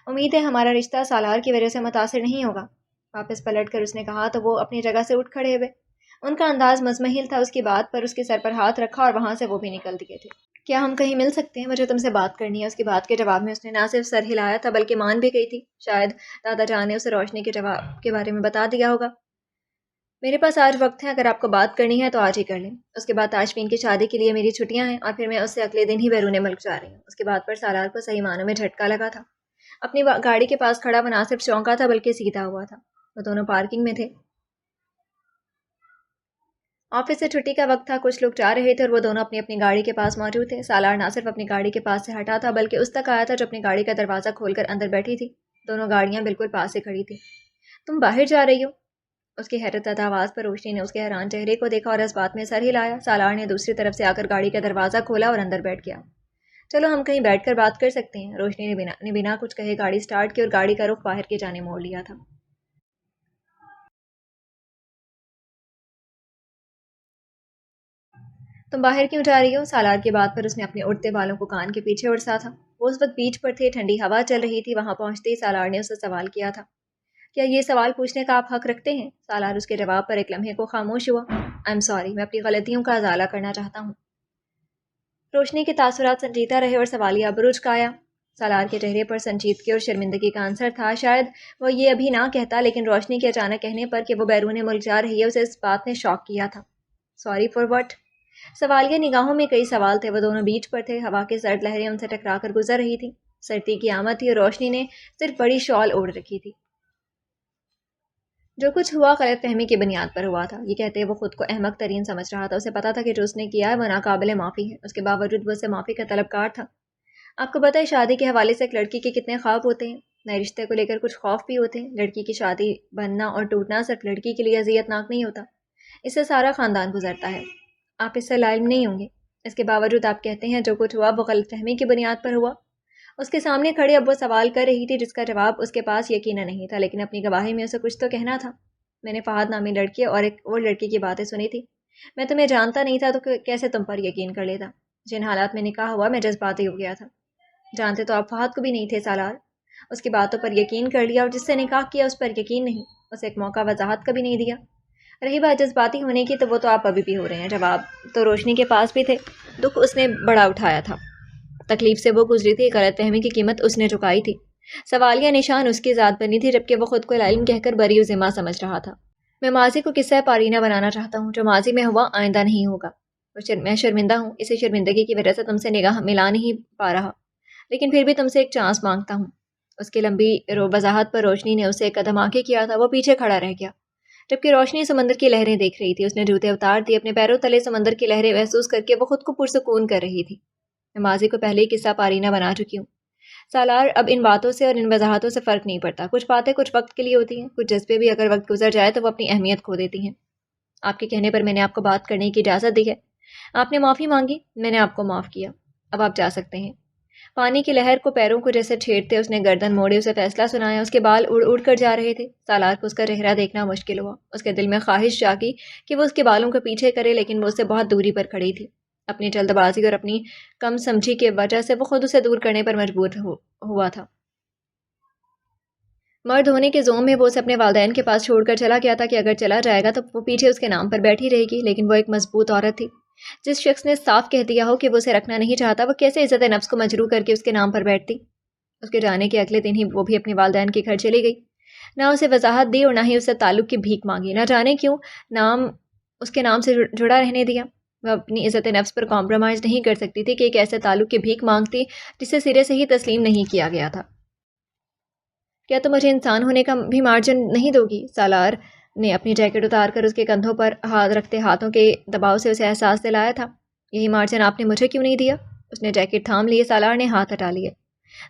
امید ہے ہمارا رشتہ سالار کی وجہ سے متاثر نہیں ہوگا۔ واپس پلٹ کر اس نے کہا تو وہ اپنی جگہ سے اٹھ کھڑے ہوئے۔ ان کا انداز مزمحل تھا۔ اس کی بات پر اس کے سر پر ہاتھ رکھا اور وہاں سے وہ بھی نکل دیے تھے۔ کیا ہم کہیں مل سکتے ہیں؟ مجھے تم سے بات کرنی ہے۔ اس کی بات کے جواب میں اس نے نہ صرف سر ہلایا تھا بلکہ مان بھی گئی تھی۔ شاید دادا جان نے اسے روشنی کے جواب کے بارے میں بتا دیا ہوگا۔ میرے پاس آج وقت ہے، اگر آپ کو بات کرنی ہے تو آج ہی کر لیں۔ اس کے بعد تاشفین کی شادی کے لیے میری چھٹیاں ہیں اور پھر میں اس سے اگلے دن ہی بیرون ملک جا رہی ہوں۔ اس کے بعد پر سالار کو صحیح معنوں میں جھٹکا لگا تھا۔ اپنی گاڑی کے پاس کھڑا وہ نہ صرف چونکا تھا بلکہ سیدھا ہوا تھا۔ وہ دونوں پارکنگ میں تھے۔ آفس سے چھٹی کا وقت تھا، کچھ لوگ جا رہے تھے اور وہ دونوں اپنی اپنی گاڑی کے پاس موجود تھے۔ سالار نہ صرف اپنی گاڑی کے پاس سے ہٹا تھا بلکہ اس تک آیا تھا جو اپنی گاڑی کا دروازہ کھول کر اندر بیٹھی تھی۔ دونوں گاڑیاں بالکل پاس سے کھڑی تھیں۔ تم باہر جا رہی ہو؟ اس کی حیرت زدہ آواز پر روشنی نے اس کے حیران چہرے کو دیکھا اور اس بات میں سر ہلایا۔ سالار نے دوسری طرف سے آ کر گاڑی کا دروازہ کھولا اور اندر بیٹھ گیا۔ چلو ہم کہیں بیٹھ کر بات کر سکتے ہیں۔ روشنی نے بنا کچھ کہے گاڑی سٹارٹ کی اور گاڑی کا رخ باہر کی جانب موڑ لیا تھا۔ تم باہر کیوں جا رہی ہو؟ سالار کی بات پر اس نے اپنے اڑتے بالوں کو کان کے پیچھے اڑسا تھا۔ وہ اس وقت بیچ پر تھے، ٹھنڈی ہوا چل رہی تھی۔ وہاں پہنچتے ہی سالار نے اسے سوال کیا تھا، کیا یہ سوال پوچھنے کا آپ حق رکھتے ہیں؟ سالار اس کے جواب پر ایک لمحے کو خاموش ہوا۔ آئی ایم سوری، میں اپنی غلطیوں کا ازالہ کرنا چاہتا ہوں۔ روشنی کے تاثرات سنجیدہ رہے اور سوالیہ بروج کا آیا۔ سالار کے چہرے پر سنجیدگی اور شرمندگی کا عنصر تھا۔ شاید وہ یہ ابھی نہ کہتا، لیکن روشنی کے اچانک کہنے پر کہ وہ بیرون ملک جا رہی ہے، اسے اس بات نے شاک کیا تھا۔ Sorry for what? سوالیہ نگاہوں میں کئی سوال تھے۔ وہ دونوں بیچ پر تھے، ہوا کی سرد لہریں ان سے ٹکرا کر گزر رہی تھیں۔ سردی کی آمد تھی اور روشنی نے صرف بڑی شال اوڑھ رکھی تھی۔ جو کچھ ہوا غلط فہمی کی بنیاد پر ہوا تھا، یہ کہتے وہ خود کو احمق ترین سمجھ رہا تھا۔ اسے پتا تھا کہ جو اس نے کیا ہے وہ ناقابل معافی ہے، اس کے باوجود وہ اسے معافی کا طلبگار تھا۔ آپ کو پتہ ہے شادی کے حوالے سے ایک لڑکی کے کتنے خواب ہوتے ہیں؟ نئے رشتے کو لے کر کچھ خوف بھی ہوتے ہیں۔ لڑکی کی شادی بننا اور ٹوٹنا صرف لڑکی کے لیے اذیت ناک نہیں ہوتا، اس سے سارا خاندان گزرتا ہے۔ آپ اس سے لائم نہیں ہوں گے۔ اس کے باوجود آپ کہتے ہیں جو کچھ ہوا وہ غلط فہمی کی بنیاد پر ہوا۔ اس کے سامنے کھڑے اب وہ سوال کر رہی تھی جس کا جواب اس کے پاس یقیناً نہیں تھا، لیکن اپنی گواہی میں اسے کچھ تو کہنا تھا۔ میں نے فہد نامی لڑکی اور ایک اور لڑکی کی باتیں سنی تھی۔ میں تمہیں جانتا نہیں تھا تو کیسے تم پر یقین کر لیتا؟ جن حالات میں نکاح ہوا میں جذباتی ہو گیا تھا۔ جانتے تو آپ فہد کو بھی نہیں تھے سالار۔ اس کی باتوں پر یقین کر لیا اور جس سے نکاح کیا اس پر یقین نہیں، اسے ایک موقع وضاحت کا بھی نہیں دیا۔ رہی بات جذباتی ہونے کی تو وہ تو آپ ابھی بھی ہو رہے ہیں۔ جواب تو روشنی کے پاس بھی تھے۔ دکھ اس نے بڑا اٹھایا تھا، تکلیف سے وہ گزری تھی، غلط فہمی کی قیمت اس نے چکائی تھی۔ سوالیہ نشان اس کی ذات بنی تھی، جبکہ وہ خود کو علم کہہ کر بری و ذمہ سمجھ رہا تھا۔ میں ماضی کو قصہ پارینہ بنانا چاہتا ہوں۔ جو ماضی میں ہوا آئندہ نہیں ہوگا۔ میں شرمندہ ہوں، اسی شرمندگی کی وجہ سے تم سے نگاہ ملا نہیں پا رہا، لیکن پھر بھی تم سے ایک چانس مانگتا ہوں۔ اس کی لمبی وضاحت پر روشنی نے اسے ایک قدم آگے کیا تھا۔ وہ پیچھے کھڑا رہ گیا، جبکہ روشنی سمندر کی لہریں دیکھ رہی تھی۔ اس نے جوتے اتار دیے، اپنے پیروں تلے سمندر کی لہریں محسوس کر کے وہ خود کو پرسکون کر رہی تھی۔ میں ماضی کو پہلے ہی قصہ پارینہ بنا چکی ہوں سالار۔ اب ان باتوں سے اور ان وضاحتوں سے فرق نہیں پڑتا۔ کچھ باتیں کچھ وقت کے لیے ہوتی ہیں، کچھ جذبے بھی اگر وقت گزر جائے تو وہ اپنی اہمیت کھو دیتی ہیں۔ آپ کے کہنے پر میں نے آپ کو بات کرنے کی اجازت دی ہے۔ آپ نے معافی مانگی، میں نے آپ کو معاف کیا، اب آپ جا سکتے ہیں۔ پانی کی لہر کو پیروں کو جیسے چھیڑتے اس نے گردن موڑی، اسے فیصلہ سنایا۔ اس کے بال اڑ اڑ کر جا رہے تھے۔ سالار کو اس کا چہرہ دیکھنا مشکل ہوا۔ اس کے دل میں خواہش جاگی کہ وہ اس کے بالوں کو پیچھے کرے، لیکن وہ اس سے بہت دوری پر کھڑی تھی۔ اپنی جلد بازی اور اپنی کم سمجھی کی وجہ سے وہ خود اسے دور کرنے پر مجبور ہوا تھا۔ مرد ہونے کے زوم میں وہ اسے اپنے والدین کے پاس چھوڑ کر چلا گیا تھا کہ اگر چلا جائے گا تو وہ پیچھے اس کے نام پر بیٹھی رہے گی، لیکن وہ ایک مضبوط عورت تھی۔ جس شخص نے صاف کہہ دیا ہو کہ وہ اسے رکھنا نہیں چاہتا، وہ کیسے عزت نفس کو مجروح کر کے اس کے نام پر بیٹھتی؟ اس کے جانے کے اگلے دن ہی وہ بھی اپنے والدین کے گھر چلی گئی۔ نہ اسے وضاحت دی اور نہ ہی اسے تعلق کی بھیک مانگی۔ نہ جانے کیوں نام اس کے نام سے جڑا رہنے دیا۔ وہ اپنی عزت نفس پر کمپرومائز نہیں کر سکتی تھی کہ ایک ایسے تعلق کی بھیک مانگتی جسے سرے سے ہی تسلیم نہیں کیا گیا تھا۔ کیا تم مجھے انسان ہونے کا بھی مارجن نہیں دو گی؟ سالار نے اپنی جیکٹ اتار کر اس کے کندھوں پر ہاتھ رکھتے ہاتھوں کے دباؤ سے اسے احساس دلایا تھا۔ یہی مارجن آپ نے مجھے کیوں نہیں دیا؟ اس نے جیکٹ تھام لیے۔ سالار نے ہاتھ ہٹا لیے۔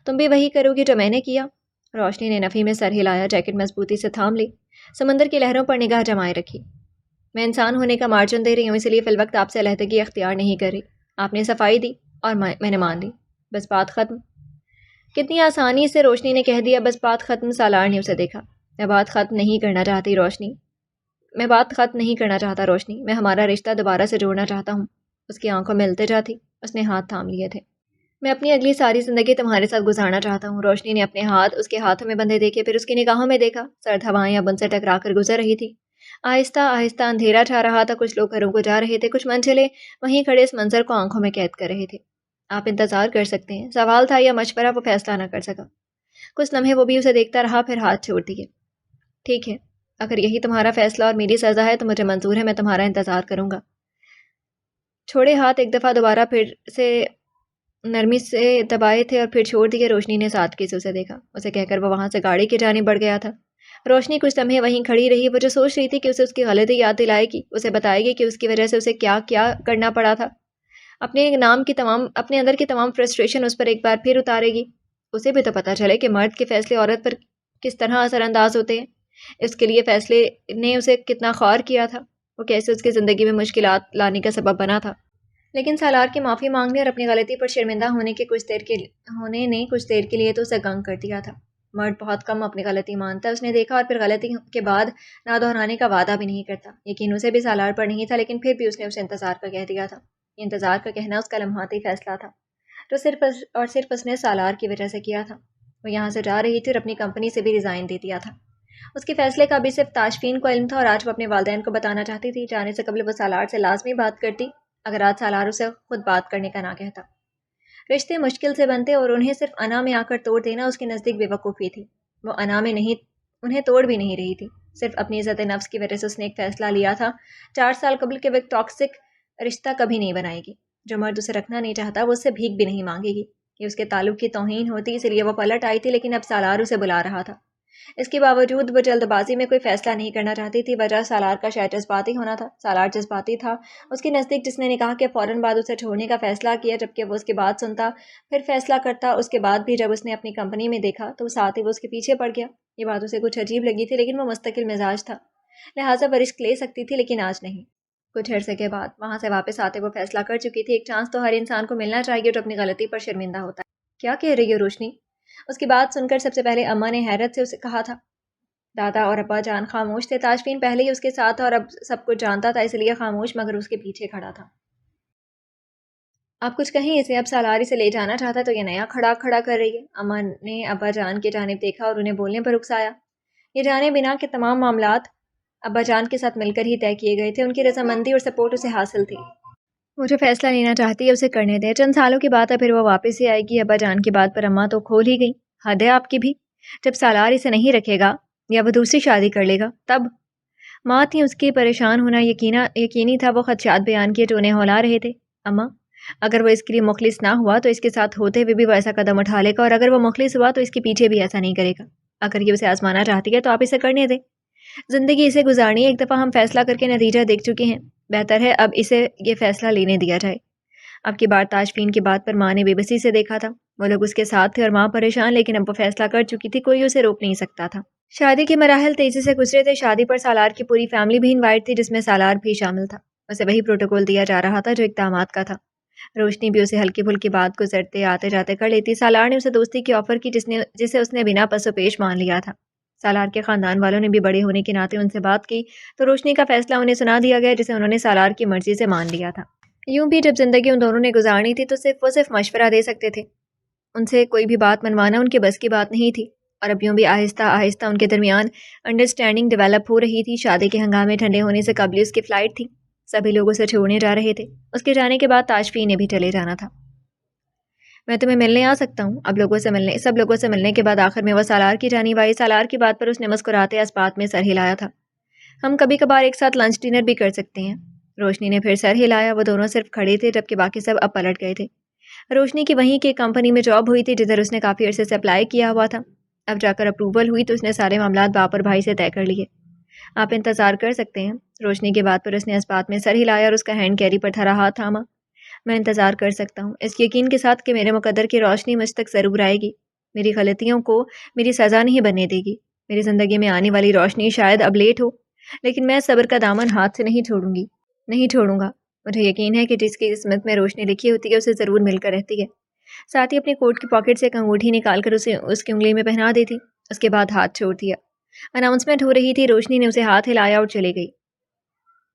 تم بھی وہی کرو گی جو میں نے کیا؟ روشنی نے نفی میں سر ہلایا، جیکٹ مضبوطی سے تھام لی، سمندر کی لہروں پر نگاہ جمائے رکھی۔ میں انسان ہونے کا مارجن دے رہی ہوں، اس لیے فی الوقت آپ سے علیحدگی اختیار نہیں کر رہی۔ آپ نے صفائی دی اور میں نے مان لی، بس بات ختم۔ کتنی آسانی سے روشنی نے کہہ دیا بس بات ختم۔ سالار نے اسے دیکھا۔ میں بات ختم نہیں کرنا چاہتی روشنی، میں ہمارا رشتہ دوبارہ سے جوڑنا چاہتا ہوں۔ اس کی آنکھوں میں التجا تھی، اس نے ہاتھ تھام لیے تھے۔ میں اپنی اگلی ساری زندگی تمہارے ساتھ گزارنا چاہتا ہوں۔ روشنی نے اپنے ہاتھ اس کے ہاتھوں میں بندھے دیکھے، پھر اس کی نگاہوں میں دیکھا۔ سرد ہوائیں اب ان سے ٹکرا کر گزر رہی تھی۔ آہستہ آہستہ اندھیرا چھا رہا تھا، کچھ لوگ گھروں کو جا رہے تھے، کچھ منزلیں وہیں کھڑے اس منظر کو آنکھوں میں قید کر رہے تھے۔ آپ انتظار کر سکتے ہیں، سوال تھا یا مشورہ، وہ فیصلہ نہ کر سکا۔ کچھ لمحے وہ بھی اسے دیکھتا رہا، پھر ہاتھ چھوڑ دیے۔ ٹھیک ہے، اگر یہی تمہارا فیصلہ اور میری سزا ہے تو مجھے منظور ہے، میں تمہارا انتظار کروں گا۔ چھوڑے ہاتھ ایک دفعہ دوبارہ پھر سے نرمی سے دبائے تھے اور پھر چھوڑ دیے۔ روشنی نے سادگی سے اسے دیکھا، اسے کہہ کر وہ وہاں سے گاڑی کی جانب بڑھ گیا تھا۔ روشنی کچھ لمحے وہیں کھڑی رہی، وہ جو سوچ رہی تھی کہ اسے اس کی غلطی یاد دلائے گی، اسے بتائے گی کہ اس کی وجہ سے اسے کیا کیا کرنا پڑا تھا، اپنے اندر کی تمام فرسٹریشن اس پر ایک بار پھر اتارے گی۔ اسے بھی تو پتہ چلے کہ مرد کے فیصلے عورت پر کس طرح اثر انداز ہوتے ہیں، اس کے لیے فیصلے نے اسے کتنا خوار کیا تھا، وہ کیسے اس کی زندگی میں مشکلات لانے کا سبب بنا تھا۔ لیکن سالار کی معافی مانگنے اور اپنی غلطی پر شرمندہ ہونے نے کچھ دیر کے لیے تو اسے گنگ کر دیا تھا۔ مرد بہت کم اپنی غلطی مانتا ہے، اس نے دیکھا، اور پھر غلطی کے بعد نہ دہرانے کا وعدہ بھی نہیں کرتا۔ یقین اسے بھی سالار پر نہیں تھا، لیکن پھر بھی اس نے اسے انتظار کا کہہ دیا تھا۔ یہ انتظار کا کہنا اس کا لمحاتی فیصلہ تھا جو صرف اس نے سالار کی وجہ سے کیا تھا۔ وہ یہاں سے جا رہی تھی اور اپنی کمپنی سے بھی ریزائن دے دیا تھا۔ اس کے فیصلے کا بھی صرف تاشفین کو علم تھا اور آج وہ اپنے والدین کو بتانا چاہتی تھی۔ جانے سے قبل وہ سالار سے لازمی بات کرتی، اگر آج سالار اسے خود بات کرنے کا نہ کہتا۔ رشتے مشکل سے بنتے اور انہیں صرف انا میں آ کر توڑ دینا اس کے نزدیک بے وقوفی تھی۔ وہ انا میں نہیں، انہیں توڑ بھی نہیں رہی تھی، صرف اپنی عزت نفس کی وجہ سے اس نے ایک فیصلہ لیا تھا 4 سال قبل کہ وہ ایک ٹاکسک رشتہ کبھی نہیں بنائے گی۔ جو مرد اسے رکھنا نہیں چاہتا وہ اس سے بھیک بھی نہیں مانگے گی۔ یہ اس کے تعلق کی توہین ہوتی، اس لیے وہ پلٹ آئی تھی، لیکن اب سالار اسے بلا رہا تھا۔ اس کے باوجود وہ جلد بازی میں کوئی فیصلہ نہیں کرنا چاہتی تھی۔ وجہ سالار کا شاید جذباتی ہونا تھا۔ سالار جذباتی تھا اس کے نزدیک، جس نے نکاح کے فوراً بعد اسے چھوڑنے کا فیصلہ کیا، جبکہ وہ اس کی بات سنتا پھر فیصلہ کرتا۔ اس کے بعد بھی جب اس نے اپنی کمپنی میں دیکھا تو ساتھ ہی وہ اس کے پیچھے پڑ گیا۔ یہ بات اسے کچھ عجیب لگی تھی، لیکن وہ مستقل مزاج تھا، لہٰذا وہ رسک لے سکتی تھی، لیکن آج نہیں۔ کچھ عرصے کے بعد وہاں سے واپس آتے وہ فیصلہ کر چکی تھی، ایک چانس تو ہر انسان کو ملنا چاہیے جو اپنی غلطی پر شرمندہ ہوتا ہے۔ کیا کہہ رہی ہے روشنی؟ اس کی بات سن کر سب سے پہلے اماں نے حیرت سے اسے کہا تھا۔ دادا اور ابا جان خاموش تھے۔ تاشفین پہلے ہی اس کے ساتھ تھا اور اب سب کچھ جانتا تھا، اس لیے خاموش مگر اس کے پیچھے کھڑا تھا۔ آپ کچھ کہیں اسے، اب سالاری سے لے جانا چاہتا تو یہ نیا کھڑا کر رہی ہے۔ اماں نے ابا جان کی جانب دیکھا اور انہیں بولنے پر اکسایا، یہ جانے بنا کہ تمام معاملات ابا جان کے ساتھ مل کر ہی طے کیے گئے تھے۔ ان کی رضامندی اور سپورٹ اسے حاصل تھی۔ وہ جو فیصلہ لینا چاہتی ہے اسے کرنے دے، چند سالوں کی بات ہے، پھر وہ واپس ہی آئے گی۔ ابا جان کی بات پر اماں تو کھول ہی گئی۔ حد ہے آپ کی بھی، جب سالار اسے نہیں رکھے گا یا وہ دوسری شادی کر لے گا تب؟ ماں تھی، اس کی پریشان ہونا یقینی تھا۔ وہ خدشات بیان کیے جو انہیں ہولا رہے تھے۔ اماں، اگر وہ اس کے لیے مخلص نہ ہوا تو اس کے ساتھ ہوتے ہوئے بھی وہ ایسا قدم اٹھا لے گا، اور اگر وہ مخلص ہوا تو اس کے پیچھے بھی ایسا نہیں کرے گا۔ اگر یہ اسے آزمانا چاہتی ہے تو آپ اسے کرنے دیں، زندگی اسے گزارنی ہے۔ ایک دفعہ ہم فیصلہ کر کے نتیجہ دیکھ چکے ہیں، بہتر ہے اب اسے یہ فیصلہ لینے دیا جائے۔ اب کی بار تاشفین کی بات پر ماں نے بے بسی سے دیکھا تھا۔ وہ لوگ اس کے ساتھ تھے اور ماں پریشان، لیکن اب وہ فیصلہ کر چکی تھی، کوئی اسے روک نہیں سکتا تھا۔ شادی کے مراحل تیزی سے گزرے تھے۔ شادی پر سالار کی پوری فیملی بھی انوائٹ تھی، جس میں سالار بھی شامل تھا۔ اسے وہی پروٹوکول دیا جا رہا تھا جو اقدامات کا تھا۔ روشنی بھی اسے ہلکی پھلکی بات گزرتے آتے جاتے کر لیتی۔ سالار نے اسے دوستی کی آفر کی جسے اس نے بنا پس و پیش مان لیا تھا۔ سالار کے خاندان والوں نے بھی بڑے ہونے کے ناطے ان سے بات کی تو روشنی کا فیصلہ انہیں سنا دیا گیا، جسے انہوں نے سالار کی مرضی سے مان لیا تھا۔ یوں بھی جب زندگی ان دونوں نے گزارنی تھی تو صرف مشورہ دے سکتے تھے، ان سے کوئی بھی بات منوانا ان کے بس کی بات نہیں تھی۔ اور اب یوں بھی آہستہ آہستہ ان کے درمیان انڈرسٹینڈنگ ڈیولپ ہو رہی تھی۔ شادی کے ہنگامے ٹھنڈے ہونے سے قبل اس کی فلائٹ تھی، سبھی لوگ اسے چھوڑنے جا رہے تھے۔ اس کے جانے کے بعد تاشفین نے بھی چلے جانا تھا۔ میں تمہیں ملنے آ سکتا ہوں؟ سب لوگوں سے ملنے کے بعد آخر میں وہ سالار کی جانب آئی۔ سالار کی بات پر اس نے مسکراتے اس بات میں سر ہلایا تھا، ہم کبھی کبھار ایک ساتھ لنچ ڈنر بھی کر سکتے ہیں۔ روشنی نے پھر سر ہلایا۔ وہ دونوں صرف کھڑے تھے جبکہ باقی سب اب پلٹ گئے تھے۔ روشنی کی وہیں کی کمپنی میں جاب ہوئی تھی جدھر اس نے کافی عرصے سے اپلائی کیا ہوا تھا۔ اب جا کر اپروول ہوئی تو اس نے سارے معاملات باپ اور بھائی سے طے کر لیے۔ آپ انتظار کر سکتے ہیں؟ روشنی کی بات پر اس نے اس بات میں سر ہلایا اور اس کا ہینڈ کیری پر دھرا ہاتھ تھاما۔ میں انتظار کر سکتا ہوں، اس یقین کے ساتھ کہ میرے مقدر کی روشنی مجھ تک ضرور آئے گی، میری غلطیوں کو میری سزا نہیں بننے دے گی۔ میری زندگی میں آنے والی روشنی شاید اب لیٹ ہو، لیکن میں صبر کا دامن ہاتھ سے نہیں چھوڑوں گا۔ مجھے یقین ہے کہ جس کی قسمت میں روشنی لکھی ہوتی ہے اسے ضرور مل کر رہتی ہے۔ ساتھ ہی اپنے کوٹ کی پاکٹ سے ایک انگوٹھی نکال کر اسے اس کی انگلی میں پہنا دی تھی۔ اس کے بعد ہاتھ چھوڑ دیا۔ اناؤنسمنٹ ہو رہی تھی۔ روشنی نے اسے ہاتھ ہلایا اور چلی گئی۔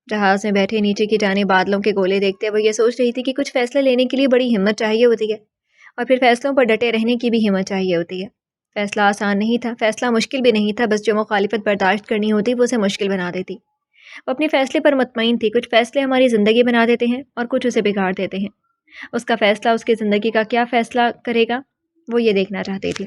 جہاز میں بیٹھے نیچے کی جانب بادلوں کے گولے دیکھتے وہ یہ سوچ رہی تھی کہ کچھ فیصلے لینے کے لیے بڑی ہمت چاہیے ہوتی ہے، اور پھر فیصلوں پر ڈٹے رہنے کی بھی ہمت چاہیے ہوتی ہے۔ فیصلہ آسان نہیں تھا، فیصلہ مشکل بھی نہیں تھا، بس جو مخالفت برداشت کرنی ہوتی وہ اسے مشکل بنا دیتی۔ وہ اپنے فیصلے پر مطمئن تھی۔ کچھ فیصلے ہماری زندگی بنا دیتے ہیں اور کچھ اسے بگاڑ دیتے ہیں۔ اس کا فیصلہ اس کی زندگی کا کیا فیصلہ کرے گا وہ یہ دیکھنا چاہتی تھی۔